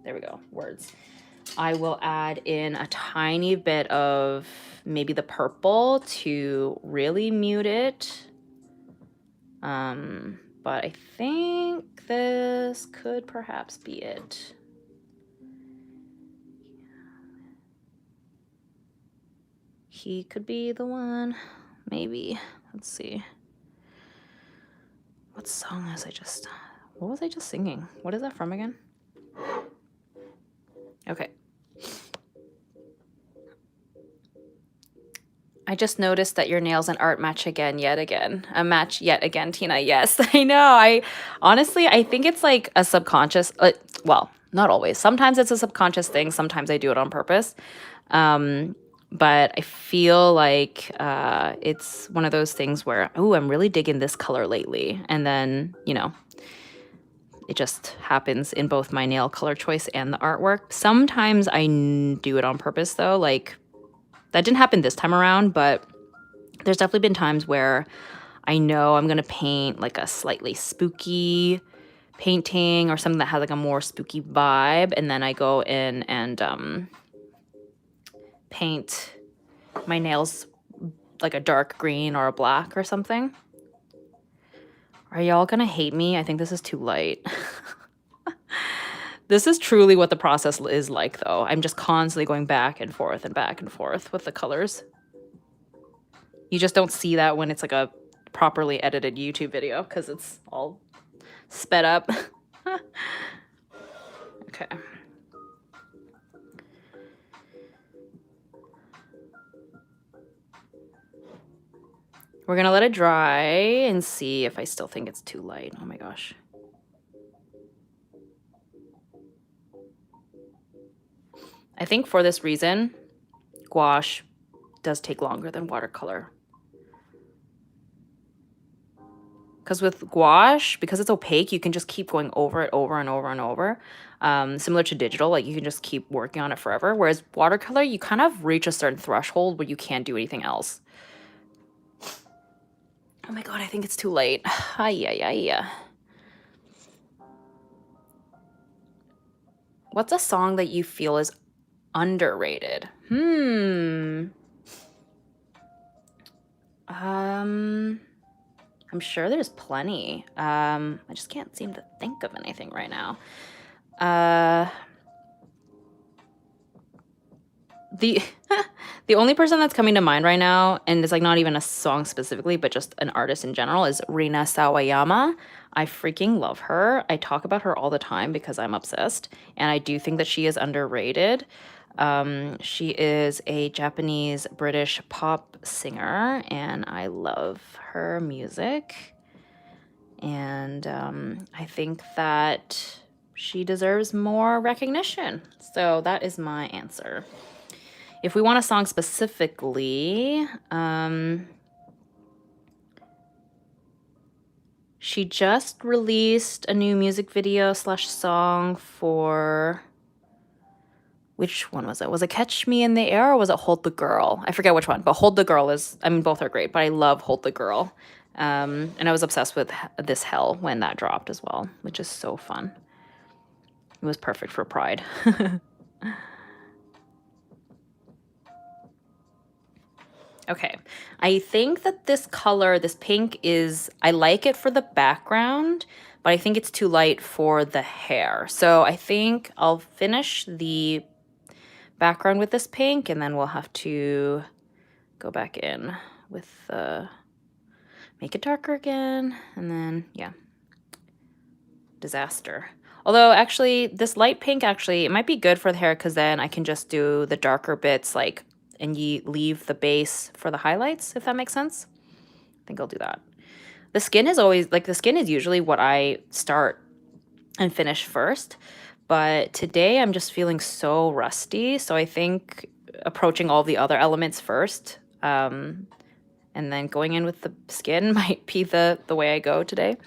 there we go, words. I will add in a tiny bit of maybe the purple to really mute it. But I think this could perhaps be it. He could be the one, maybe. Let's see. What song what was I just singing? What is that from again? Okay. I just noticed that your nails and art match yet again, Tina. Yes, I know. Honestly, I think it's like a subconscious, well, not always. Sometimes it's a subconscious thing. Sometimes I do it on purpose. But I feel like it's one of those things where, oh, I'm really digging this color lately. And then, it just happens in both my nail color choice and the artwork. Sometimes I do it on purpose though. Like, that didn't happen this time around, but there's definitely been times where I know I'm going to paint like a slightly spooky painting or something that has like a more spooky vibe. And then I go in and paint my nails like a dark green or a black or something. Are y'all going to hate me? I think this is too light. This is truly what the process is like, though. I'm just constantly going back and forth with the colors. You just don't see that when it's like a properly edited YouTube video because it's all sped up. Okay. We're going to let it dry and see if I still think it's too light. Oh my gosh. I think for this reason, gouache does take longer than watercolor. Because with gouache, because it's opaque, you can just keep going over it over and over and over. Similar to digital, like you can just keep working on it forever. Whereas watercolor, you kind of reach a certain threshold where you can't do anything else. Oh my god, I think it's too late. Ay. What's a song that you feel is underrated? I'm sure there's plenty. I just can't seem to think of anything right now. The the only person that's coming to mind right now, and it's like not even a song specifically, but just an artist in general, is Rina Sawayama. I freaking love her. I talk about her all the time because I'm obsessed, and I do think that she is underrated. She is a Japanese British pop singer, and I love her music. And I think that she deserves more recognition. So that is my answer. If we want a song specifically, she just released a new music video / song for, which one was it? Was it Catch Me in the Air or was it Hold the Girl? I forget which one, but Hold the Girl is, I mean, both are great, but I love Hold the Girl. And I was obsessed with This Hell when that dropped as well, which is so fun. It was perfect for Pride. Okay, I think that this color, this pink I like it for the background, but I think it's too light for the hair. So I think I'll finish the background with this pink and then we'll have to go back in with make it darker again, and then, yeah, disaster. Although, actually, this light pink, actually, it might be good for the hair, because then I can just do the darker bits, like, and you leave the base for the highlights, if that makes sense. I think I'll do that. The skin is always, like, the skin is usually what I start and finish first, but today I'm just feeling so rusty, so I think approaching all the other elements first, and then going in with the skin might be the way I go today.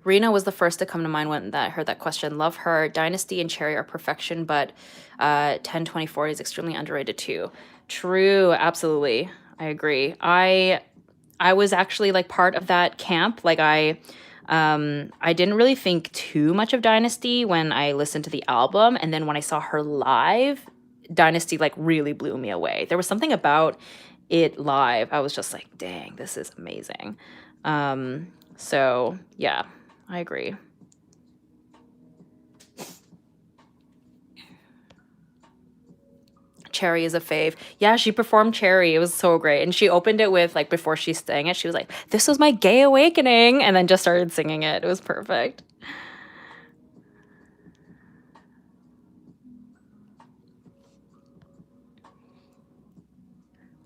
Rena was the first to come to mind when I heard that question. Love her. Dynasty and Cherry are perfection, but 10/20/40 is extremely underrated too. True, absolutely. I agree. I was actually like part of that camp. Like I didn't really think too much of Dynasty when I listened to the album, and then when I saw her live, Dynasty like really blew me away. There was something about it live. I was just like, dang, this is amazing. So yeah, I agree. Cherry is a fave. Yeah, she performed Cherry. It was so great. And she opened it with, like, before she sang it, she was like, this was my gay awakening, and then just started singing it. It was perfect.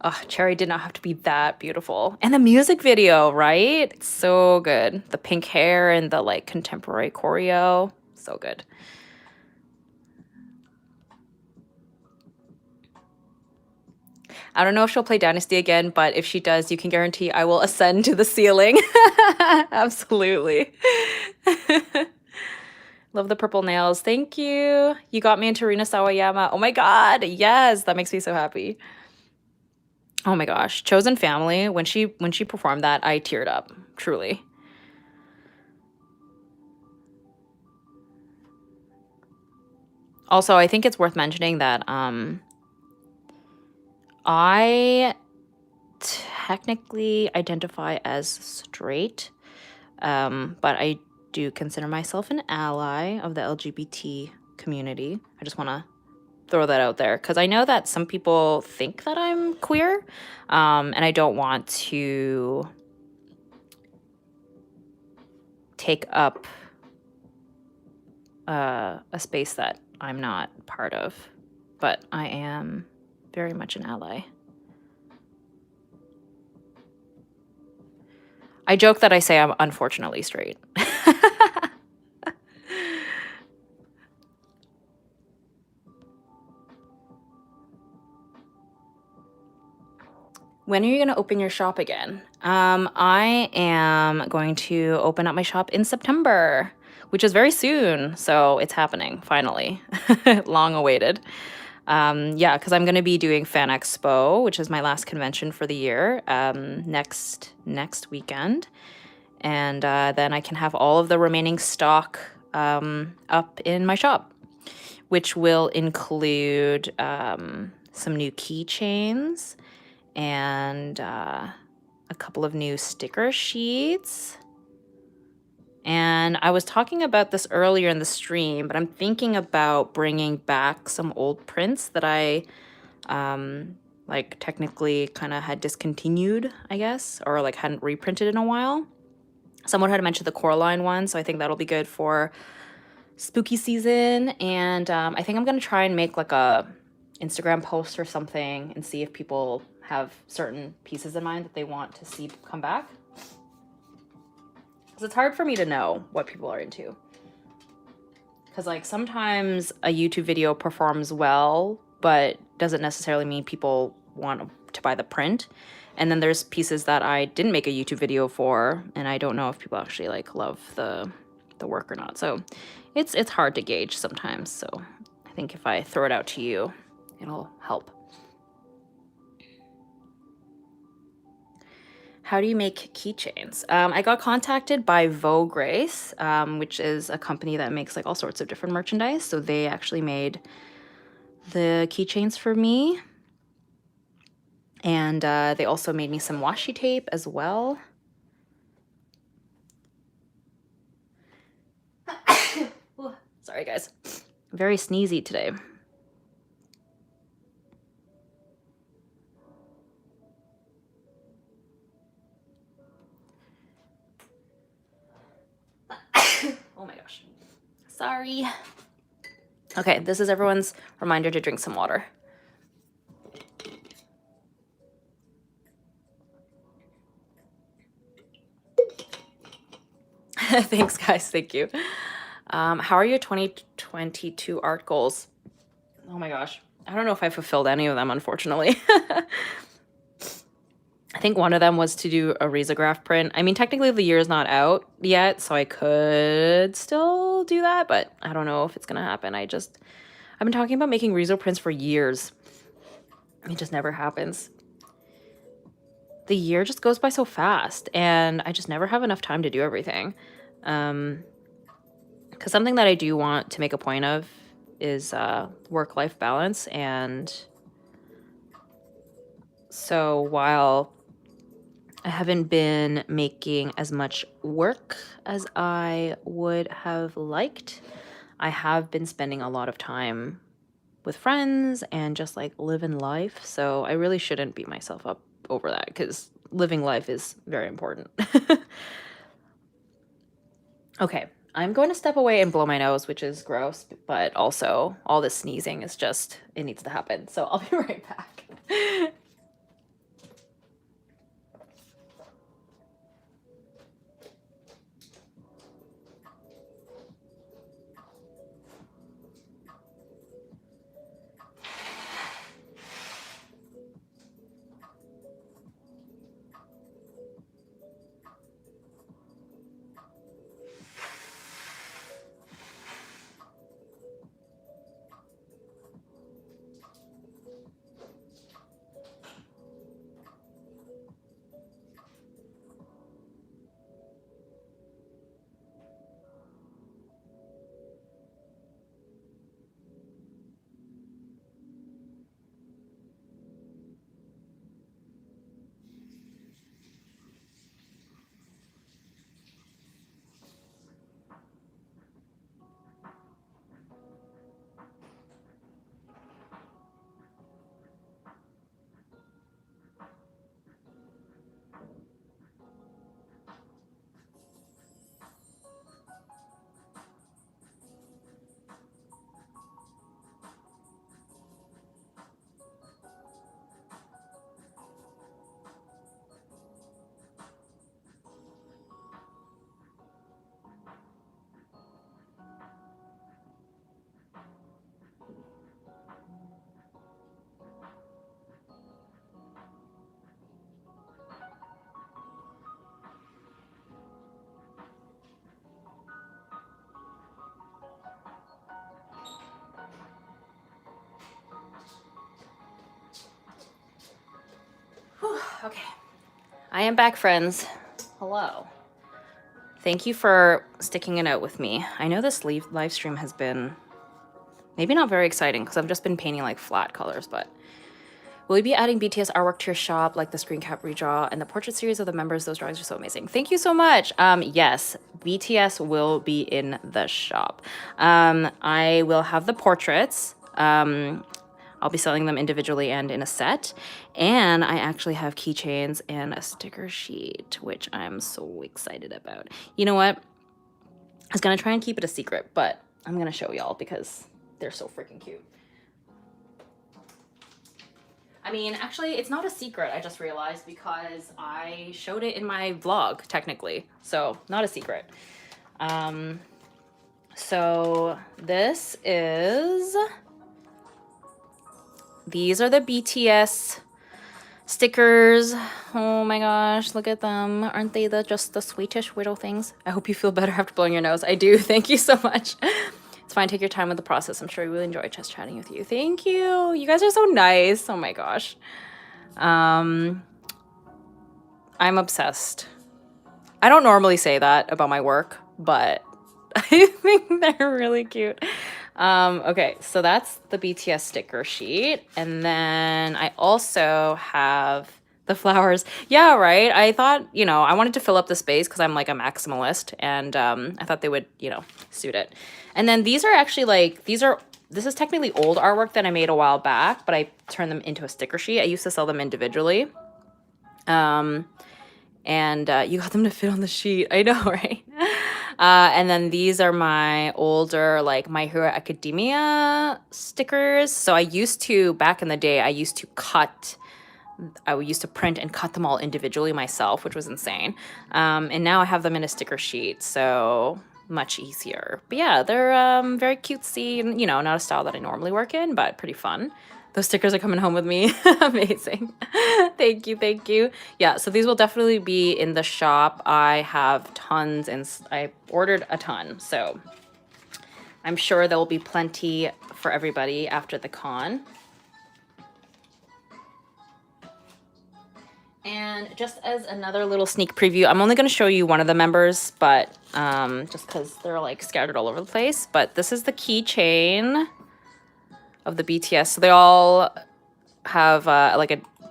Oh, Cherry did not have to be that beautiful. And the music video, right? It's so good. The pink hair and the, like, contemporary choreo. So good. I don't know if she'll play Dynasty again, but if she does, you can guarantee I will ascend to the ceiling. Absolutely. Love the purple nails. Thank you. You got me into Rina Sawayama. Oh my god. Yes, that makes me so happy. Oh my gosh. Chosen Family, when she performed that, I teared up. Truly. Also, I think it's worth mentioning that I technically identify as straight, but I do consider myself an ally of the LGBT community. I just want to throw that out there because I know that some people think that I'm queer, and I don't want to take up a space that I'm not part of, but I am very much an ally. I joke that I say I'm unfortunately straight. When are you going to open your shop again? I am going to open up my shop in September, which is very soon. So it's happening, finally. Long awaited. Yeah, because I'm going to be doing Fan Expo, which is my last convention for the year, next weekend. And then I can have all of the remaining stock up in my shop, which will include some new keychains and a couple of new sticker sheets. And I was talking about this earlier in the stream, but I'm thinking about bringing back some old prints that I like technically kind of had discontinued, I guess, or like hadn't reprinted in a while. Someone had mentioned the Coraline one, so I think that'll be good for spooky season. And I think I'm gonna try and make like a Instagram post or something and see if people have certain pieces in mind that they want to see come back. Because it's hard for me to know what people are into. Because like sometimes a YouTube video performs well, but doesn't necessarily mean people want to buy the print. And then there's pieces that I didn't make a YouTube video for, and I don't know if people actually like love the work or not. So it's hard to gauge sometimes. So I think if I throw it out to you, it'll help. How do you make keychains? I got contacted by Vogue Grace, which is a company that makes like all sorts of different merchandise. So they actually made the keychains for me. And they also made me some washi tape as well. Sorry, guys. Very sneezy today. Oh my gosh. Sorry. Okay, this is everyone's reminder to drink some water. Thanks, guys. Thank you. How are your 2022 art goals? Oh my gosh. I don't know if I fulfilled any of them, unfortunately. I think one of them was to do a risograph print. I mean, technically the year is not out yet, so I could still do that, but I don't know if it's gonna happen. I've been talking about making riso prints for years. It just never happens. The year just goes by so fast, and I just never have enough time to do everything. Because something that I do want to make a point of is work-life balance, and so while I haven't been making as much work as I would have liked, I have been spending a lot of time with friends and just like living life. So I really shouldn't beat myself up over that because living life is very important. Okay, I'm going to step away and blow my nose, which is gross, but also all this sneezing is just, it needs to happen. So I'll be right back. Okay, I am back, friends. Hello. Thank you for sticking it out with me. I know this live stream has been maybe not very exciting because I've just been painting like flat colors, but will you be adding BTS artwork to your shop, like the screen cap redraw and the portrait series of the members? Those drawings are so amazing. Thank you so much. Yes, BTS will be in the shop. I will have the portraits. I'll be selling them individually and in a set. And I actually have keychains and a sticker sheet, which I'm so excited about. You know what? I was gonna try and keep it a secret, but I'm gonna show y'all because they're so freaking cute. I mean, actually, it's not a secret, I just realized, because I showed it in my vlog, technically. So, not a secret. So, these are the BTS stickers. Oh my gosh, look at them. Aren't they just the sweetish little things? I hope you feel better after blowing your nose. I do. Thank you so much. It's fine. Take your time with the process. I'm sure you will enjoy just chatting with you. Thank you. You guys are so nice. Oh my gosh. I'm obsessed. I don't normally say that about my work, but I think they're really cute. Okay, so that's the BTS sticker sheet. And then I also have the flowers. Yeah, right. I thought, I wanted to fill up the space because I'm like a maximalist, and I thought they would, suit it. And then these are actually this is technically old artwork that I made a while back, but I turned them into a sticker sheet. I used to sell them individually. And you got them to fit on the sheet. I know, right? And then these are my older, like, My Hero Academia stickers. So I used to, back in the day, I used to print and cut them all individually myself, which was insane. And now I have them in a sticker sheet, so much easier. But yeah, they're very cutesy, and you know, not a style that I normally work in, but pretty fun. Those stickers are coming home with me. Amazing. Thank you, thank you. Yeah, so these will definitely be in the shop. I have tons, and I ordered a ton, so I'm sure there will be plenty for everybody after the con. And just as another little sneak preview, I'm only going to show you one of the members, but just because they're like scattered all over the place. But this is the keychain of the BTS. So they all have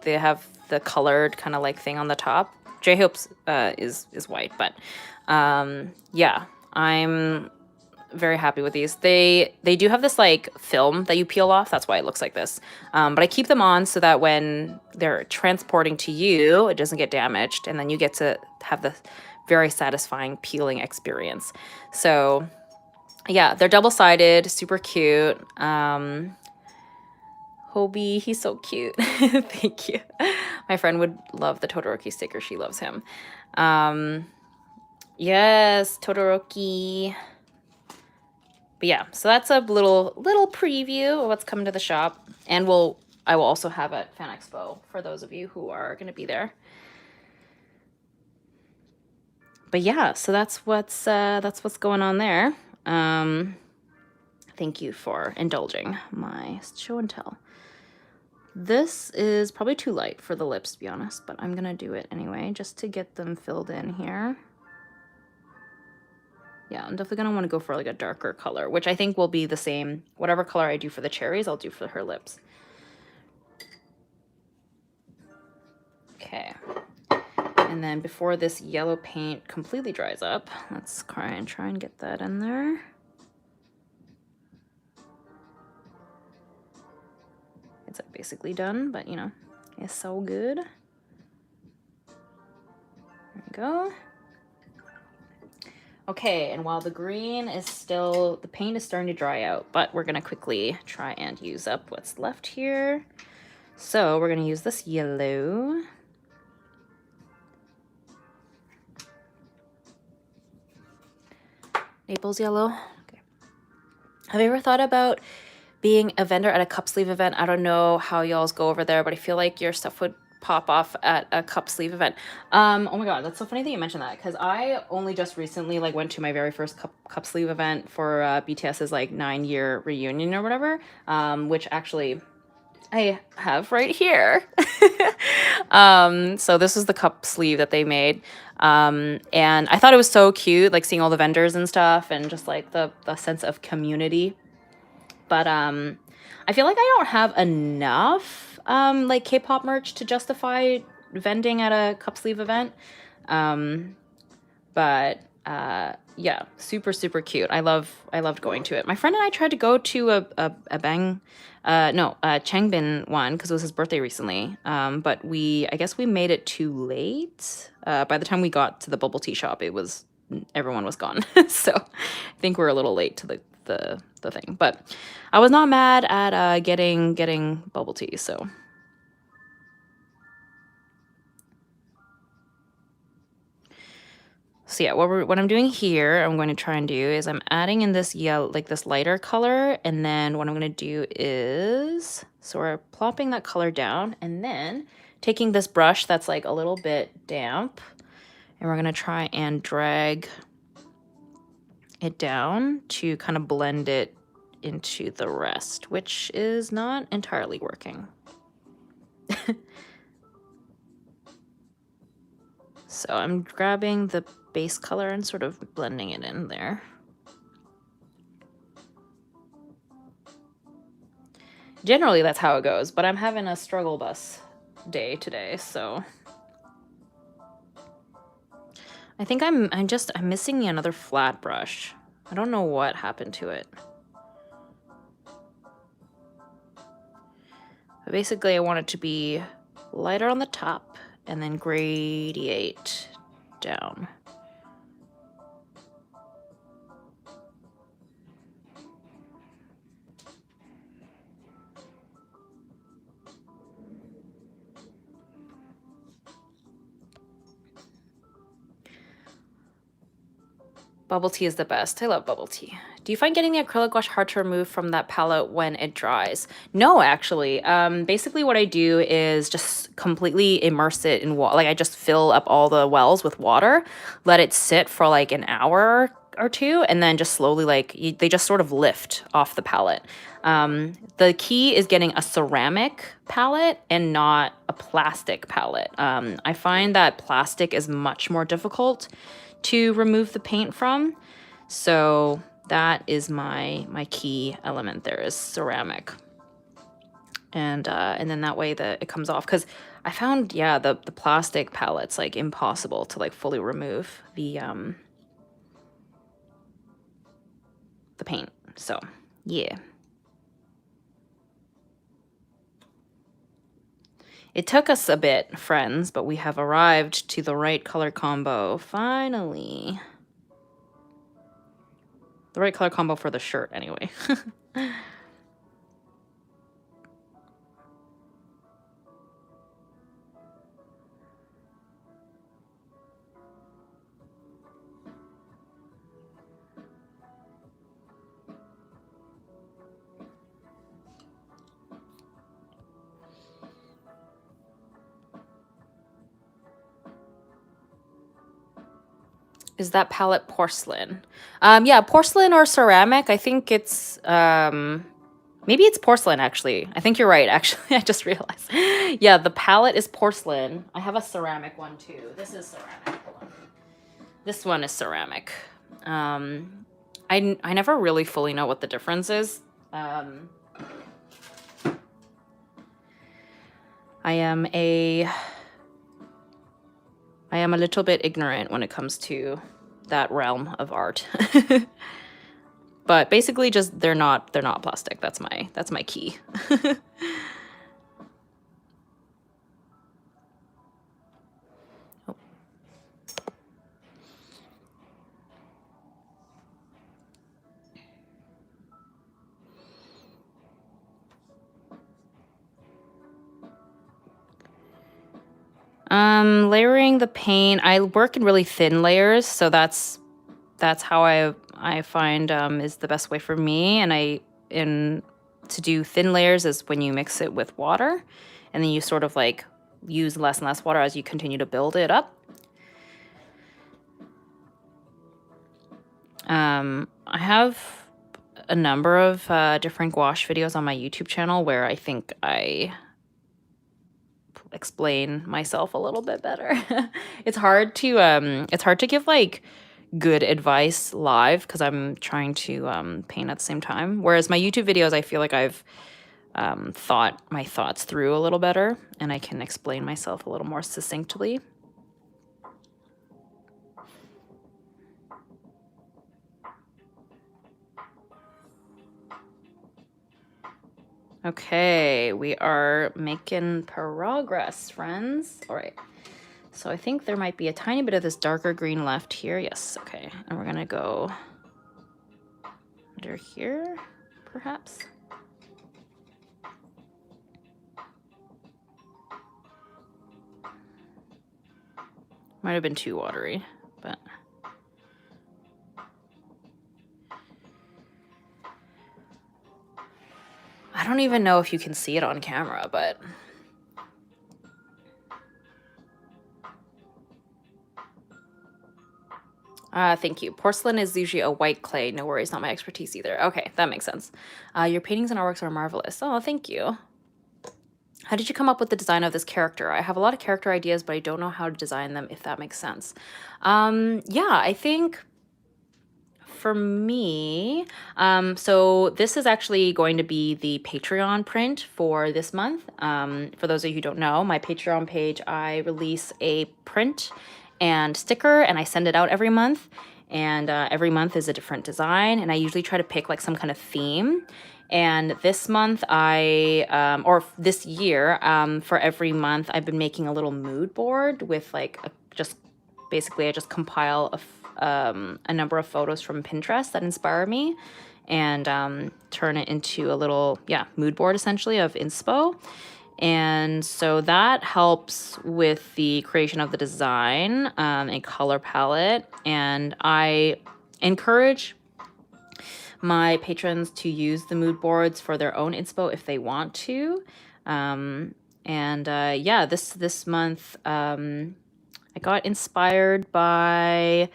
they have the colored kind of like thing on the top. J-Hope's is white, but yeah, I'm very happy with these. They do have this like film that you peel off. That's why it looks like this. But I keep them on so that when they're transporting to you, it doesn't get damaged, and then you get to have the very satisfying peeling experience. So yeah, they're double-sided, super cute. Hobie, he's so cute. Thank you. My friend would love the Todoroki sticker. She loves him. Yes, Todoroki. But yeah, so that's a little preview of what's coming to the shop. And I will also have at Fan Expo for those of you who are going to be there. But yeah, so that's what's going on there. Thank you for indulging my show and tell. This is probably too light for the lips, to be honest, but I'm gonna do it anyway, just to get them filled in here. Yeah, I'm definitely gonna want to go for like a darker color, which I think will be the same. Whatever color I do for the cherries, I'll do for her lips. Okay. And then before this yellow paint completely dries up, let's try and get that in there. It's like basically done, but you know, it's so good. There we go. Okay, and while the green is still, the paint is starting to dry out, but we're gonna quickly try and use up what's left here. So we're gonna use this yellow. Naples yellow. Okay. Have you ever thought about being a vendor at a cup sleeve event? I don't know how y'all's go over there, but I feel like your stuff would pop off at a cup sleeve event. Oh my god, that's so funny that you mentioned that, because I only just recently like went to my very first cup sleeve event for BTS's like 9-year reunion or whatever, which actually I have right here. So this is the cup sleeve that they made. And I thought it was so cute, like seeing all the vendors and stuff, and just like the sense of community. But I feel like I don't have enough like K-pop merch to justify vending at a cup sleeve event. But yeah, super cute. I loved going to it. My friend and I tried to go to a Changbin one because it was his birthday recently. But I guess we made it too late. By the time we got to the bubble tea shop, everyone was gone. So I think we're a little late to the thing. But I was not mad at getting bubble tea. So. So yeah, what I'm doing here, I'm going to try and do is I'm adding in this yellow, like this lighter color, and then what I'm going to do is, so we're plopping that color down, and then taking this brush that's like a little bit damp, and we're going to try and drag it down to kind of blend it into the rest, which is not entirely working. So I'm grabbing the base color and sort of blending it in there. Generally, that's how it goes, but I'm having a struggle bus day today, so I think I'm missing another flat brush. I don't know what happened to it. But basically, I want it to be lighter on the top and then gradiate down. Bubble tea is the best. I love bubble tea. Do you find getting the acrylic gouache hard to remove from that palette when it dries? No, actually. Basically what I do is just completely immerse it in water. Like I just fill up all the wells with water, let it sit for like an hour or two, and then just slowly they just sort of lift off the palette. The key is getting a ceramic palette and not a plastic palette. I find that plastic is much more difficult to remove the paint from. So that is my key element there is ceramic. And then that way it comes off. Because I found, yeah, the plastic palette's like impossible to like fully remove the paint. So yeah. It took us a bit, friends, but we have arrived to the right color combo, finally. The right color combo for the shirt, anyway. Is that palette porcelain? Yeah, porcelain or ceramic. I think it's maybe it's porcelain actually. I think you're right actually. I just realized. Yeah, the palette is porcelain. I have a ceramic one too. This is ceramic. Hold on. This one is ceramic. I never really fully know what the difference is. I am a little bit ignorant when it comes to that realm of art. But basically just they're not plastic. That's my key. Layering the paint, I work in really thin layers, so that's how I find is the best way for me. And to do thin layers is when you mix it with water, and then you sort of like use less and less water as you continue to build it up. I have a number of different gouache videos on my YouTube channel where I think I explain myself a little bit better. It's hard to give like good advice live because I'm trying to paint at the same time. Whereas my YouTube videos, I feel like I've thought my thoughts through a little better and I can explain myself a little more succinctly. Okay, we are making progress, friends. All right. So I think there might be a tiny bit of this darker green left here. Yes, okay. And we're gonna go under here, perhaps. Might have been too watery, but... I don't even know if you can see it on camera, but... Thank you. Porcelain is usually a white clay. No worries, not my expertise either. Okay, that makes sense. Your paintings and artworks are marvelous. Oh, thank you. How did you come up with the design of this character? I have a lot of character ideas, but I don't know how to design them, if that makes sense. Yeah, I think for me, so this is actually going to be the Patreon print for this month. For those of you who don't know, my Patreon page, I release a print and sticker and I send it out every month. And every month is a different design. And I usually try to pick like some kind of theme. And this month or this year, for every month, I've been making a little mood board with like basically I just compile a number of photos from Pinterest that inspire me and turn it into a little, mood board essentially of inspo. And so that helps with the creation of the design and color palette. And I encourage my patrons to use the mood boards for their own inspo if they want to. This month I got inspired by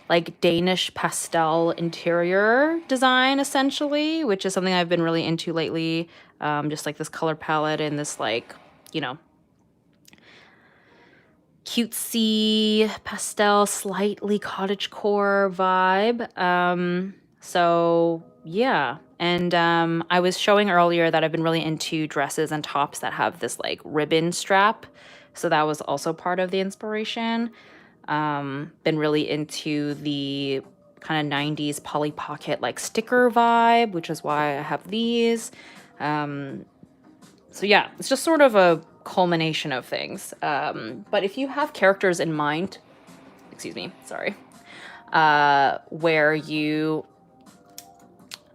like Danish pastel interior design, essentially, which is something I've been really into lately. Just like this color palette and this like, cutesy pastel, slightly cottagecore vibe. So yeah. And I was showing earlier that I've been really into dresses and tops that have this like ribbon strap. So that was also part of the inspiration. Been really into the kind of 90s Polly Pocket like sticker vibe, which is why I have these. So yeah, it's just sort of a culmination of things. But if you have characters in mind, where you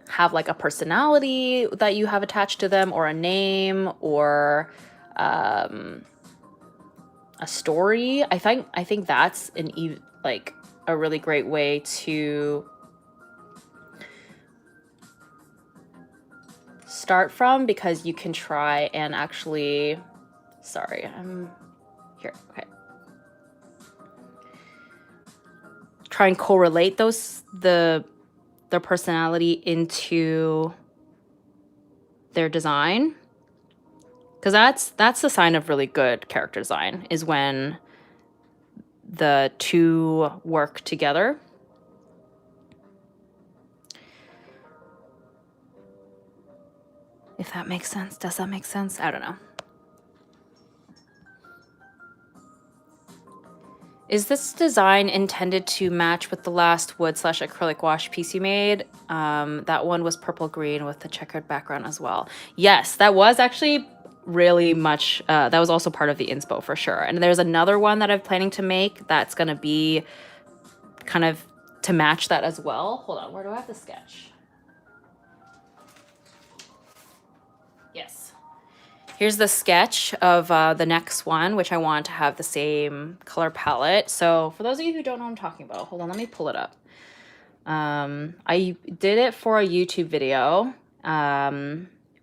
have like a personality that you have attached to them, or a name, or a story, I think that's a really great way to start from, because you can try and actually, I'm here, okay. Try and correlate their personality into their design. Because that's the sign of really good character design, is when the two work together. If that makes sense. Does that make sense? I don't know. Is this design intended to match with the last wood/acrylic wash piece you made? That one was purple green with the checkered background as well. Yes, that was actually really much, that was also part of the inspo for sure. And there's another one that I'm planning to make that's going to be kind of to match that as well. Hold on, where do I have the sketch? Yes. Here's the sketch of the next one, which I want to have the same color palette. So for those of you who don't know what I'm talking about, hold on, let me pull it up. I did it for a YouTube video,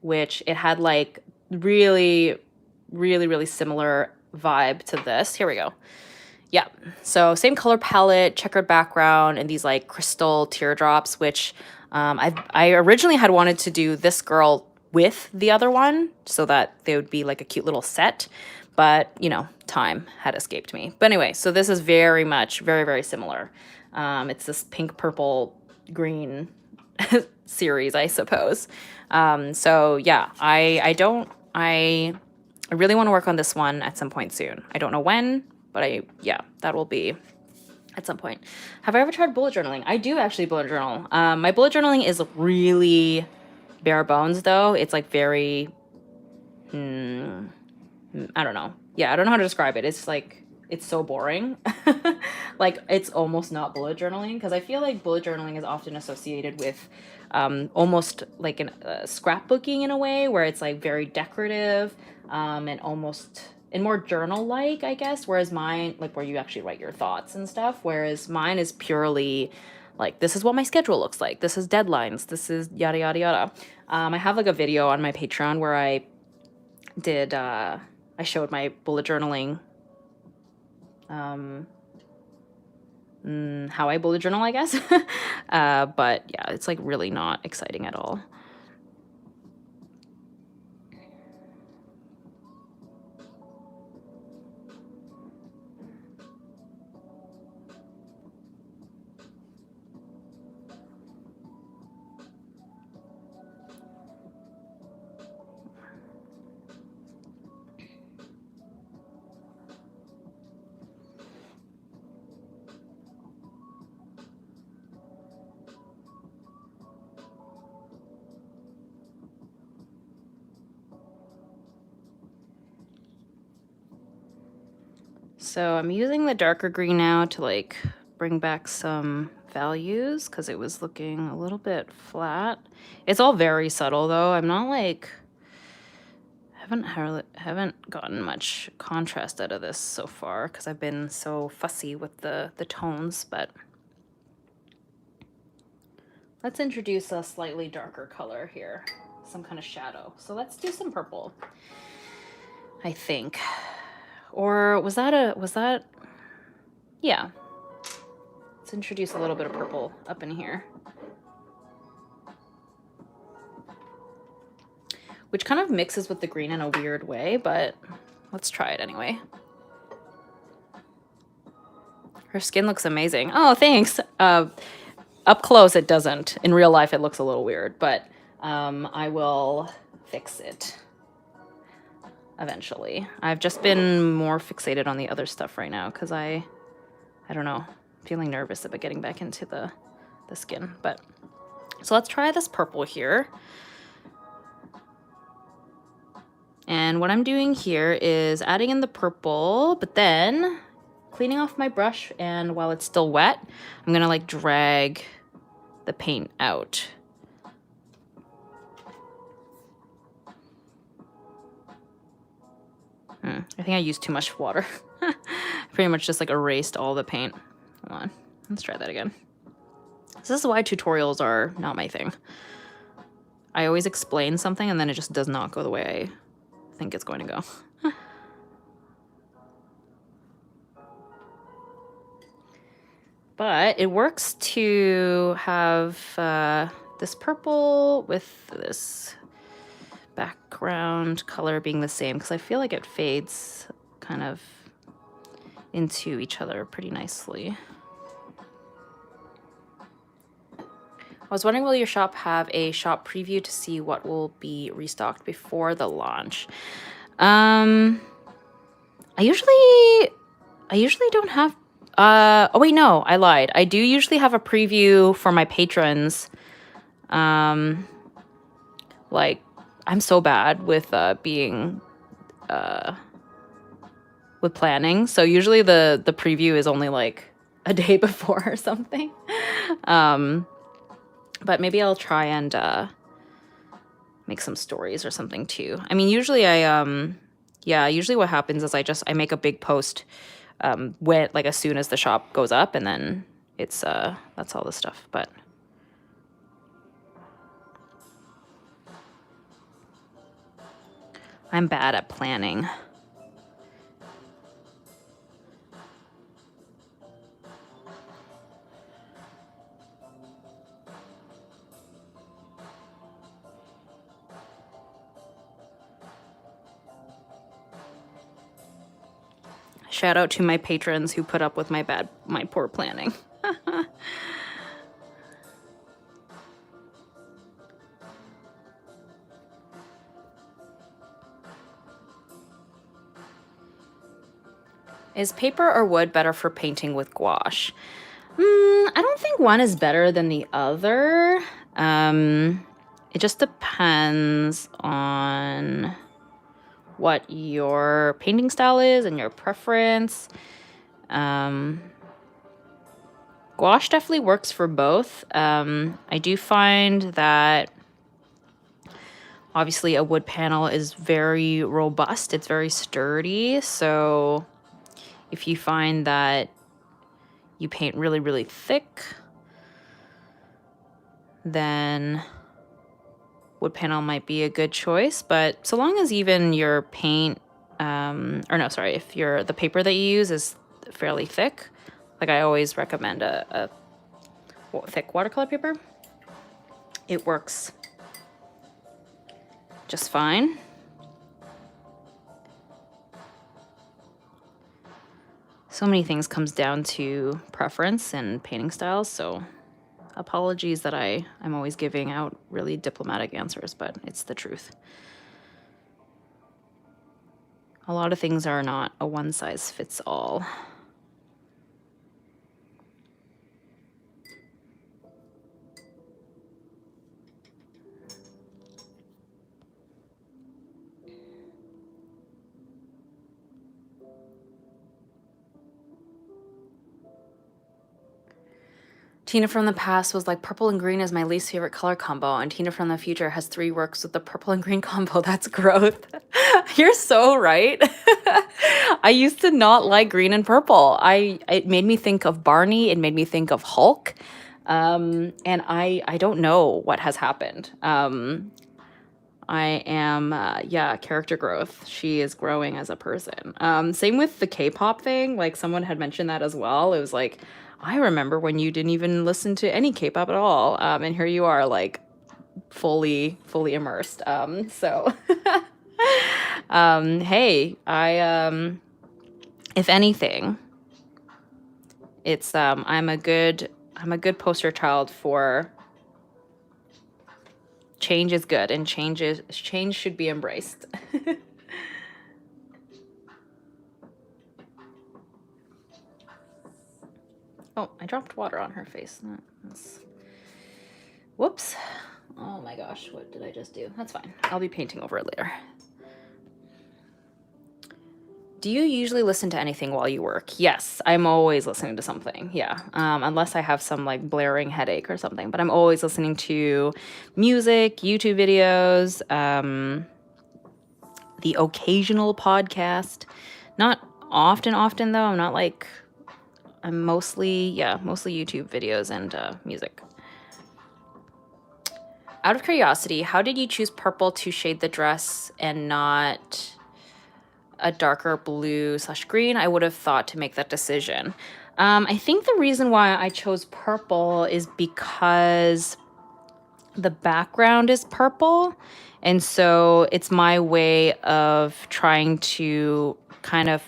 which it had like really, really, really similar vibe to this. Here we go. Yeah, so same color palette, checkered background, and these like crystal teardrops, which I originally had wanted to do this girl with the other one so that they would be like a cute little set, but time had escaped me. But anyway, so this is very much, very, very similar. It's this pink, purple, green series, I suppose. So yeah, I really want to work on this one at some point soon. I don't know when, but that will be at some point. Have I ever tried bullet journaling? I do actually bullet journal. My bullet journaling is really bare bones though. It's like very, I don't know. Yeah, I don't know how to describe it. It's like, it's so boring. Like, it's almost not bullet journaling, because I feel like bullet journaling is often associated with almost like scrapbooking in a way, where it's like very decorative and almost and more journal-like, I guess, whereas mine, like where you actually write your thoughts and stuff, whereas mine is purely like, this is what my schedule looks like, this is deadlines, this is yada yada yada. I have like a video on my Patreon where I did I showed my bullet journaling, how I bullet journal, I guess. But yeah, it's like really not exciting at all. So I'm using the darker green now to like bring back some values because it was looking a little bit flat. It's all very subtle though. I'm not like, haven't gotten much contrast out of this so far because I've been so fussy with the tones, but let's introduce a slightly darker color here, some kind of shadow. So let's do some purple, I think. Or was that, yeah. Let's introduce a little bit of purple up in here. Which kind of mixes with the green in a weird way, but let's try it anyway. Her skin looks amazing. Oh, thanks. Up close, it doesn't. In real life, it looks a little weird, but I will fix it eventually. I've just been more fixated on the other stuff right now because I don't know, feeling nervous about getting back into the skin. But so let's try this purple here. And what I'm doing here is adding in the purple, but then cleaning off my brush, and while it's still wet, I'm gonna like drag the paint out. I think I used too much water. Pretty much just like erased all the paint. Hold on, let's try that again. This is why tutorials are not my thing. I always explain something and then it just does not go the way I think it's going to go. But it works to have this purple with this background color being the same, because I feel like it fades kind of into each other pretty nicely. I was wondering, will your shop have a shop preview to see what will be restocked before the launch? I usually don't have. Oh wait, no, I lied. I do usually have a preview for my patrons. Like, I'm so bad with being with planning. So usually the preview is only like a day before or something. But maybe I'll try and make some stories or something too. I mean, usually usually what happens is I make a big post when, like, as soon as the shop goes up, and then it's that's all the stuff. But I'm bad at planning. Shout out to my patrons who put up with my poor planning. Is paper or wood better for painting with gouache? I don't think one is better than the other. It just depends on what your painting style is and your preference. Gouache definitely works for both. I do find that obviously a wood panel is very robust. It's very sturdy. So if you find that you paint really, really thick, then wood panel might be a good choice. But so long as even your paint, if the paper that you use is fairly thick, like I always recommend a thick watercolor paper. It works just fine. So many things comes down to preference and painting styles, so apologies that I'm always giving out really diplomatic answers, but it's the truth. A lot of things are not a one-size-fits-all. Tina from the past was like, purple and green is my least favorite color combo, and Tina from the future has 3 works with the purple and green combo. That's growth. You're so right. I used to not like green and purple. It made me think of Barney. It made me think of Hulk. And I don't know what has happened. I am, yeah, character growth. She is growing as a person. Same with the K-pop thing. Like, someone had mentioned that as well. It was like, I remember when you didn't even listen to any K-pop at all. And here you are, like, fully immersed. So, hey, if anything, it's, I'm a good poster child for change is good, and change should be embraced. Oh, I dropped water on her face. Whoops. Oh my gosh, what did I just do? That's fine. I'll be painting over it later. Do you usually listen to anything while you work? Yes, I'm always listening to something. Yeah, unless I have some like blaring headache or something. But I'm always listening to music, YouTube videos, the occasional podcast. Not often though. I'm mostly YouTube videos and music. Out of curiosity, how did you choose purple to shade the dress and not a darker blue/green? I would have thought to make that decision. I think the reason why I chose purple is because the background is purple. And so it's my way of trying to kind of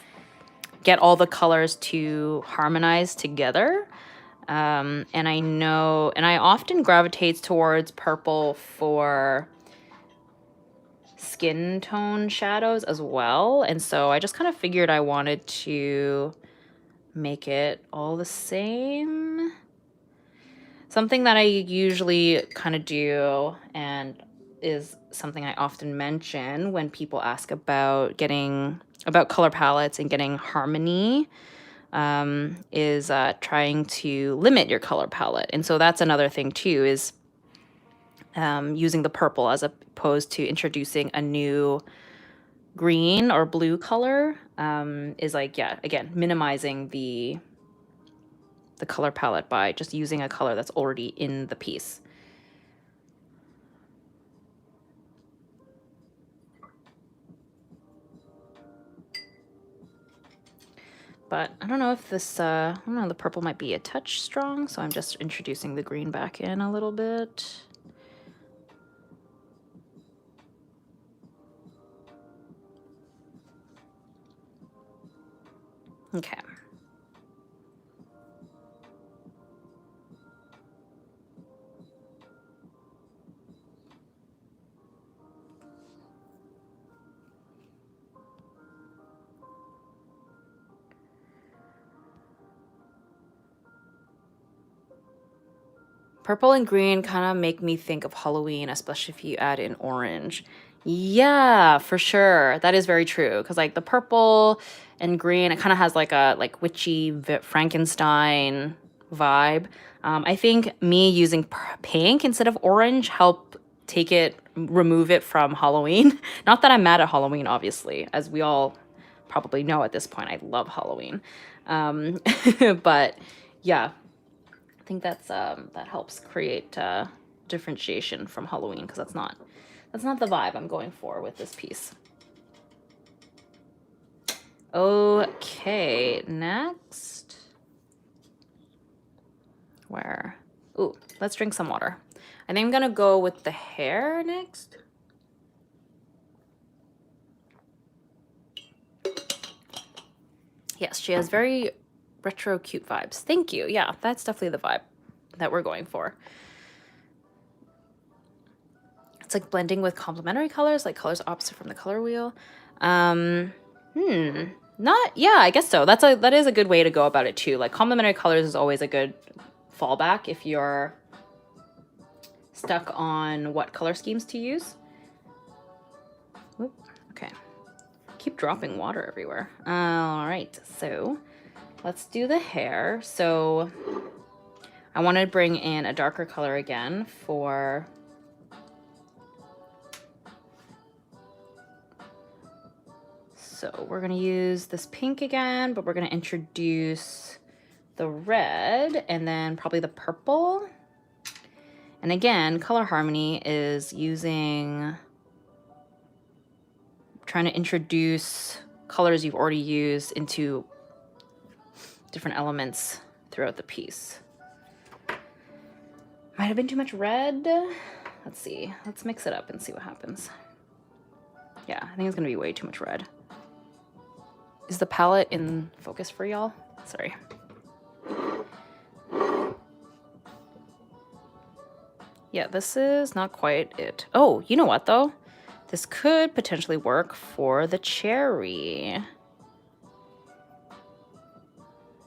get all the colors to harmonize together. And I often gravitate towards purple for skin tone shadows as well. And so I just kind of figured I wanted to make it all the same. Something that I usually kind of do, and is something I often mention when people ask about color palettes and getting harmony, is trying to limit your color palette. And so that's another thing too, is using the purple as opposed to introducing a new green or blue color, is like, yeah, again, minimizing the color palette by just using a color that's already in the piece. But I don't know if this, I don't know, the purple might be a touch strong, so I'm just introducing the green back in a little bit. Okay. Purple and green kind of make me think of Halloween, especially if you add in orange. Yeah, for sure. That is very true. Because like the purple and green, it kind of has like a witchy Frankenstein vibe. I think me using pink instead of orange help remove it from Halloween. Not that I'm mad at Halloween, obviously, as we all probably know at this point. I love Halloween. But yeah, I think that helps create differentiation from Halloween, because that's not the vibe I'm going for with this piece. Okay, next. Where? Ooh, let's drink some water. I think I'm gonna go with the hair next. Yes, she has very retro cute vibes. Thank you. Yeah, that's definitely the vibe that we're going for. It's like blending with complementary colors, like colors opposite from the color wheel. Yeah, I guess so. That is a good way to go about it too. Like complementary colors is always a good fallback if you're stuck on what color schemes to use. Oop, okay. Keep dropping water everywhere. All right, so let's do the hair. So I want to bring in a darker color again for so we're going to use this pink again, but we're going to introduce the red and then probably the purple. And again, color harmony is trying to introduce colors you've already used into different elements throughout the piece. Might have been too much red. Let's see. Let's mix it up and see what happens. Yeah, I think it's gonna be way too much red. Is the palette in focus for y'all? Sorry. Yeah, this is not quite it. Oh, you know what though? This could potentially work for the cherry.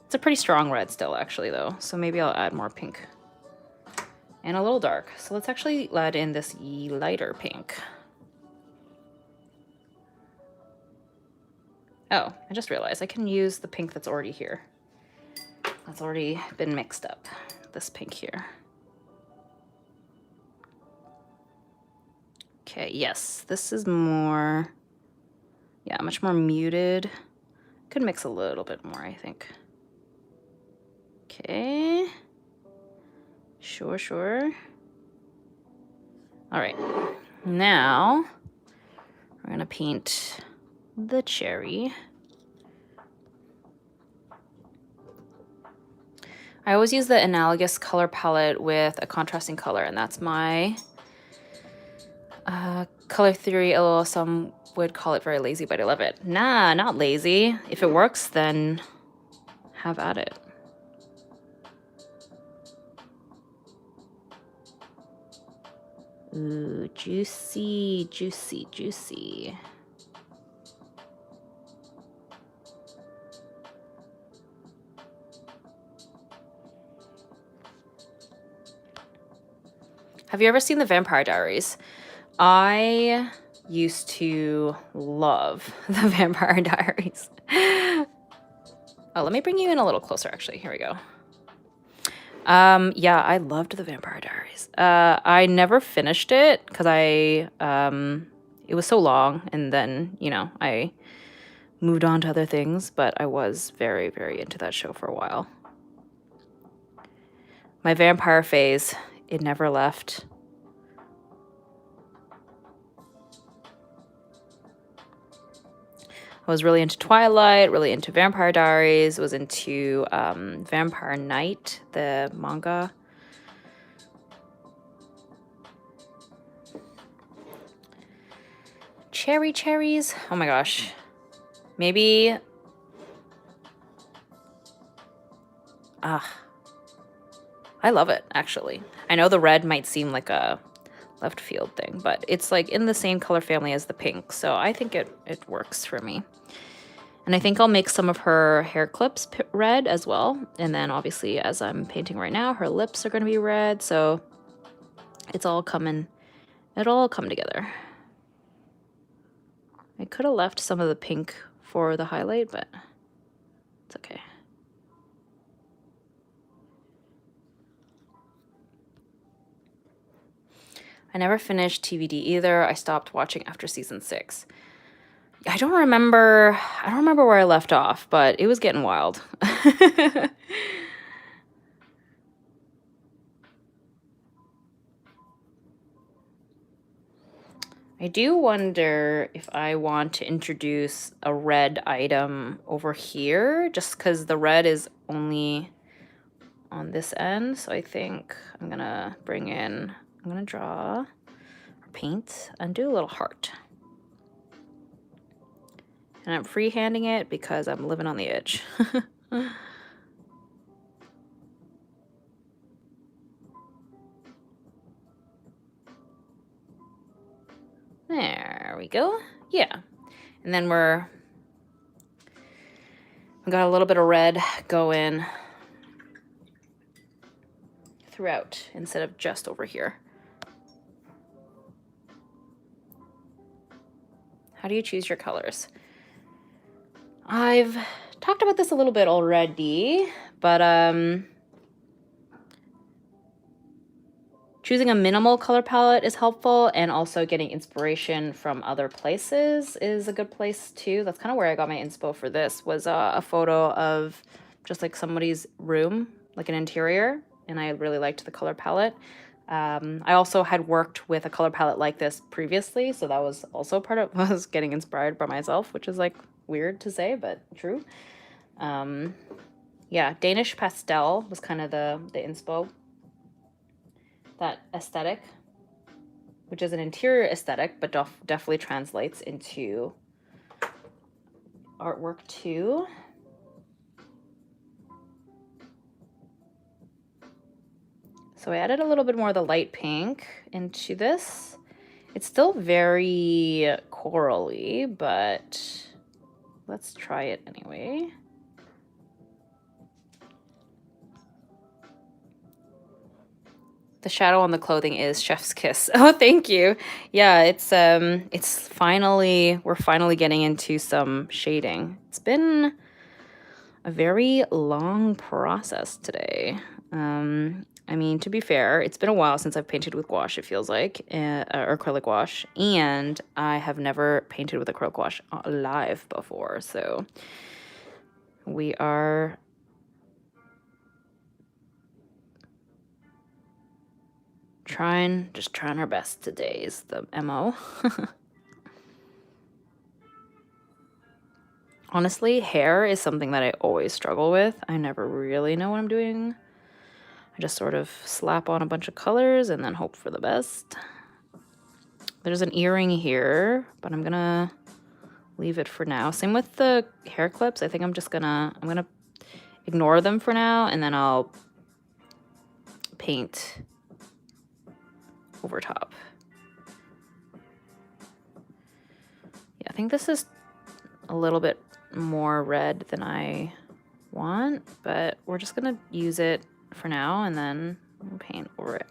It's a pretty strong red still actually though, so maybe I'll add more pink. And a little dark. So let's actually add in this lighter pink. Oh, I just realized I can use the pink that's already here. That's already been mixed up. This pink here. Okay, yes, this is more, yeah, much more muted. Could mix a little bit more, I think. Okay. Sure. All right, now we're gonna paint the cherry. I always use the analogous color palette with a contrasting color, and that's my color theory. Although some would call it very lazy, but I love it. Nah, not lazy. If it works, then have at it. Ooh, juicy, juicy, juicy. Have you ever seen The Vampire Diaries? I used to love The Vampire Diaries. Oh, let me bring you in a little closer, actually. Here we go. Yeah, I loved The Vampire Diaries. I never finished it because it was so long, and then, you know, I moved on to other things, but I was very, very into that show for a while. My vampire phase, it never left. I was really into Twilight, really into Vampire Diaries, was into Vampire Knight, the manga. Cherries. Oh my gosh. Maybe. I love it, actually. I know the red might seem like a left field thing, but it's like in the same color family as the pink, so I think it works for me. And I think I'll make some of her hair clips red as well. And then obviously, as I'm painting right now, her lips are going to be red. So it'll all come together. I could have left some of the pink for the highlight, but it's okay. I never finished TVD either. I stopped watching after season 6. I don't remember where I left off, but it was getting wild. I do wonder if I want to introduce a red item over here, just because the red is only on this end. So I think I'm gonna draw or paint and do a little heart. And I'm freehanding it because I'm living on the edge. There we go. Yeah. And then we got a little bit of red going throughout instead of just over here. How do you choose your colors? I've talked about this a little bit already, but choosing a minimal color palette is helpful, and also getting inspiration from other places is a good place too. That's kind of where I got my inspo for this, was a photo of just like somebody's room, like an interior, and I really liked the color palette. I also had worked with a color palette like this previously, so that was also part of was getting inspired by myself, which is like weird to say, but true. Yeah, Danish pastel was kind of the inspo. That aesthetic, which is an interior aesthetic, but definitely translates into artwork too. So I added a little bit more of the light pink into this. It's still very corally, but let's try it anyway. The shadow on the clothing is Chef's Kiss. Oh, thank you. Yeah, it's finally, we're finally getting into some shading. It's been a very long process today. I mean, to be fair, it's been a while since I've painted with gouache, it feels like, or acrylic gouache, and I have never painted with acrylic gouache live before, so we are just trying our best today is the MO. Honestly, hair is something that I always struggle with. I never really know what I'm doing. I just sort of slap on a bunch of colors and then hope for the best. There's an earring here, but I'm gonna leave it for now. Same with the hair clips. I think I'm gonna ignore them for now, and then I'll paint over top. Yeah, I think this is a little bit more red than I want, but we're just gonna use it for now and then we'll paint over it.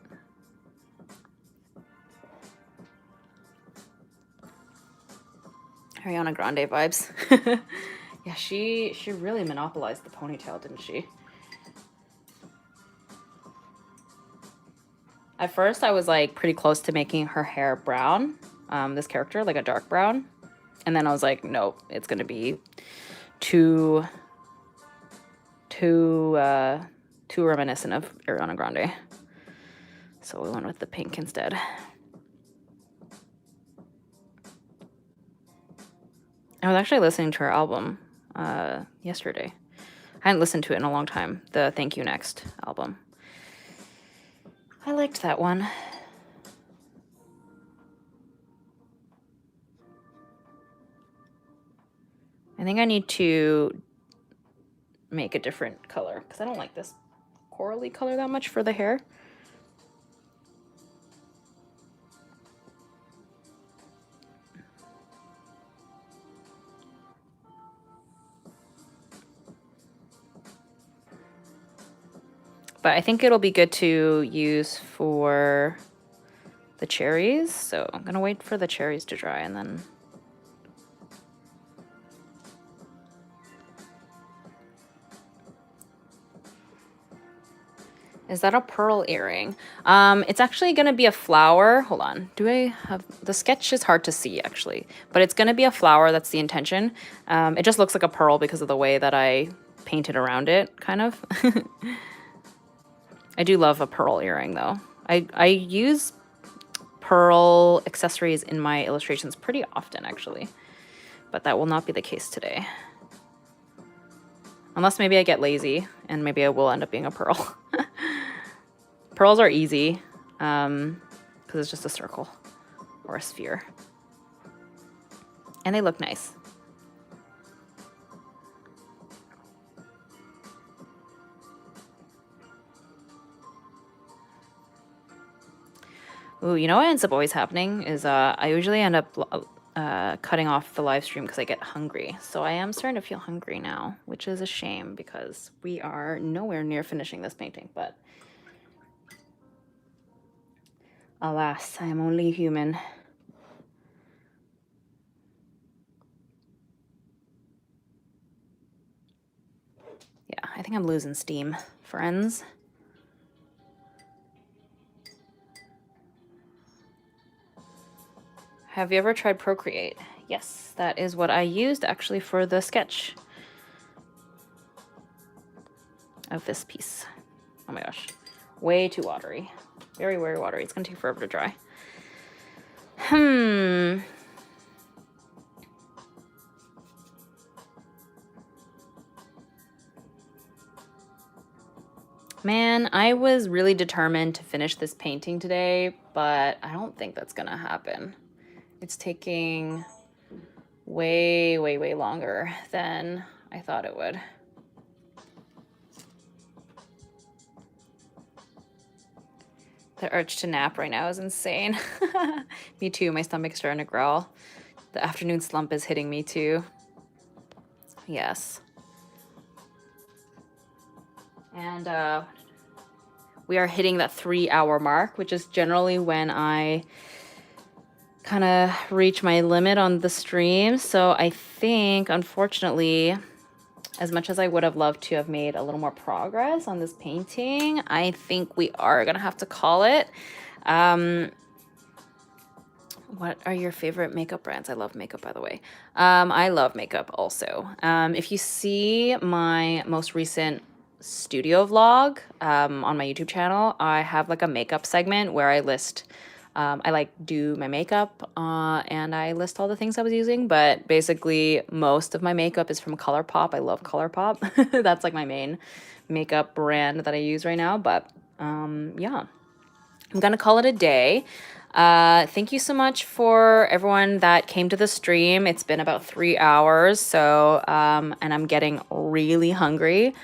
Ariana Grande vibes. Yeah, she really monopolized the ponytail, didn't she? At first, I was like pretty close to making her hair brown, this character, like a dark brown. And then I was like, nope, it's gonna be too reminiscent of Ariana Grande. So we went with the pink instead. I was actually listening to her album yesterday. I hadn't listened to it in a long time, the Thank You Next album. I liked that one. I think I need to make a different color because I don't like this corally color that much for the hair. But I think it'll be good to use for the cherries. So I'm gonna wait for the cherries to dry and then. Is that a pearl earring? It's actually gonna be a flower. Hold on, do I have, the sketch is hard to see actually, but it's gonna be a flower, that's the intention. It just looks like a pearl because of the way that I painted around it, kind of. I do love a pearl earring though. I use pearl accessories in my illustrations pretty often actually, but that will not be the case today. Unless maybe I get lazy and maybe I will end up being a pearl. Pearls are easy because it's just a circle or a sphere. And they look nice. Ooh, you know what ends up always happening is I usually end up cutting off the live stream because I get hungry. So I am starting to feel hungry now, which is a shame because we are nowhere near finishing this painting, but alas, I am only human. Yeah, I think I'm losing steam, friends. Have you ever tried Procreate? Yes, that is what I used actually for the sketch of this piece. Oh my gosh, way too watery. Very, very watery. It's gonna take forever to dry. Man, I was really determined to finish this painting today, but I don't think that's gonna happen. It's taking way, way, way longer than I thought it would. The urge to nap right now is insane. Me too, my stomach's starting to growl. The afternoon slump is hitting me too. Yes. And we are hitting that 3-hour mark, which is generally when I kind of reach my limit on the stream. So I think, unfortunately, as much as I would have loved to have made a little more progress on this painting, I think we are gonna have to call it. What are your favorite makeup brands? I love makeup, by the way. I love makeup also. If you see my most recent studio vlog on my YouTube channel, I have like a makeup segment where I list, I like do my makeup and I list all the things I was using, but basically most of my makeup is from ColourPop. I love ColourPop. That's like my main makeup brand that I use right now, but yeah, I'm gonna call it a day. Thank you so much for everyone that came to the stream. It's been about 3 hours, so and I'm getting really hungry,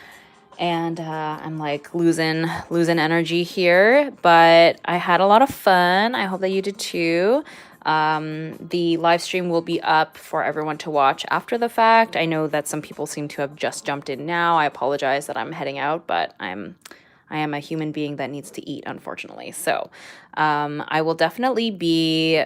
and I'm like losing energy here, but I had a lot of fun. I hope that you did too. The live stream will be up for everyone to watch after the fact. I know that some people seem to have just jumped in now. I apologize that I'm heading out, but I am a human being that needs to eat, unfortunately. So I will definitely be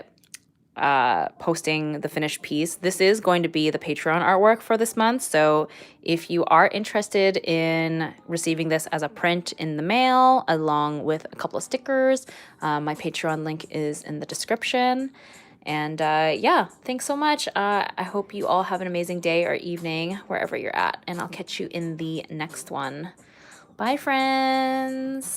posting the finished piece. This is going to be the Patreon artwork for this month. So if you are interested in receiving this as a print in the mail, along with a couple of stickers, my Patreon link is in the description. And yeah, thanks so much. I hope you all have an amazing day or evening wherever you're at. And I'll catch you in the next one. Bye, friends.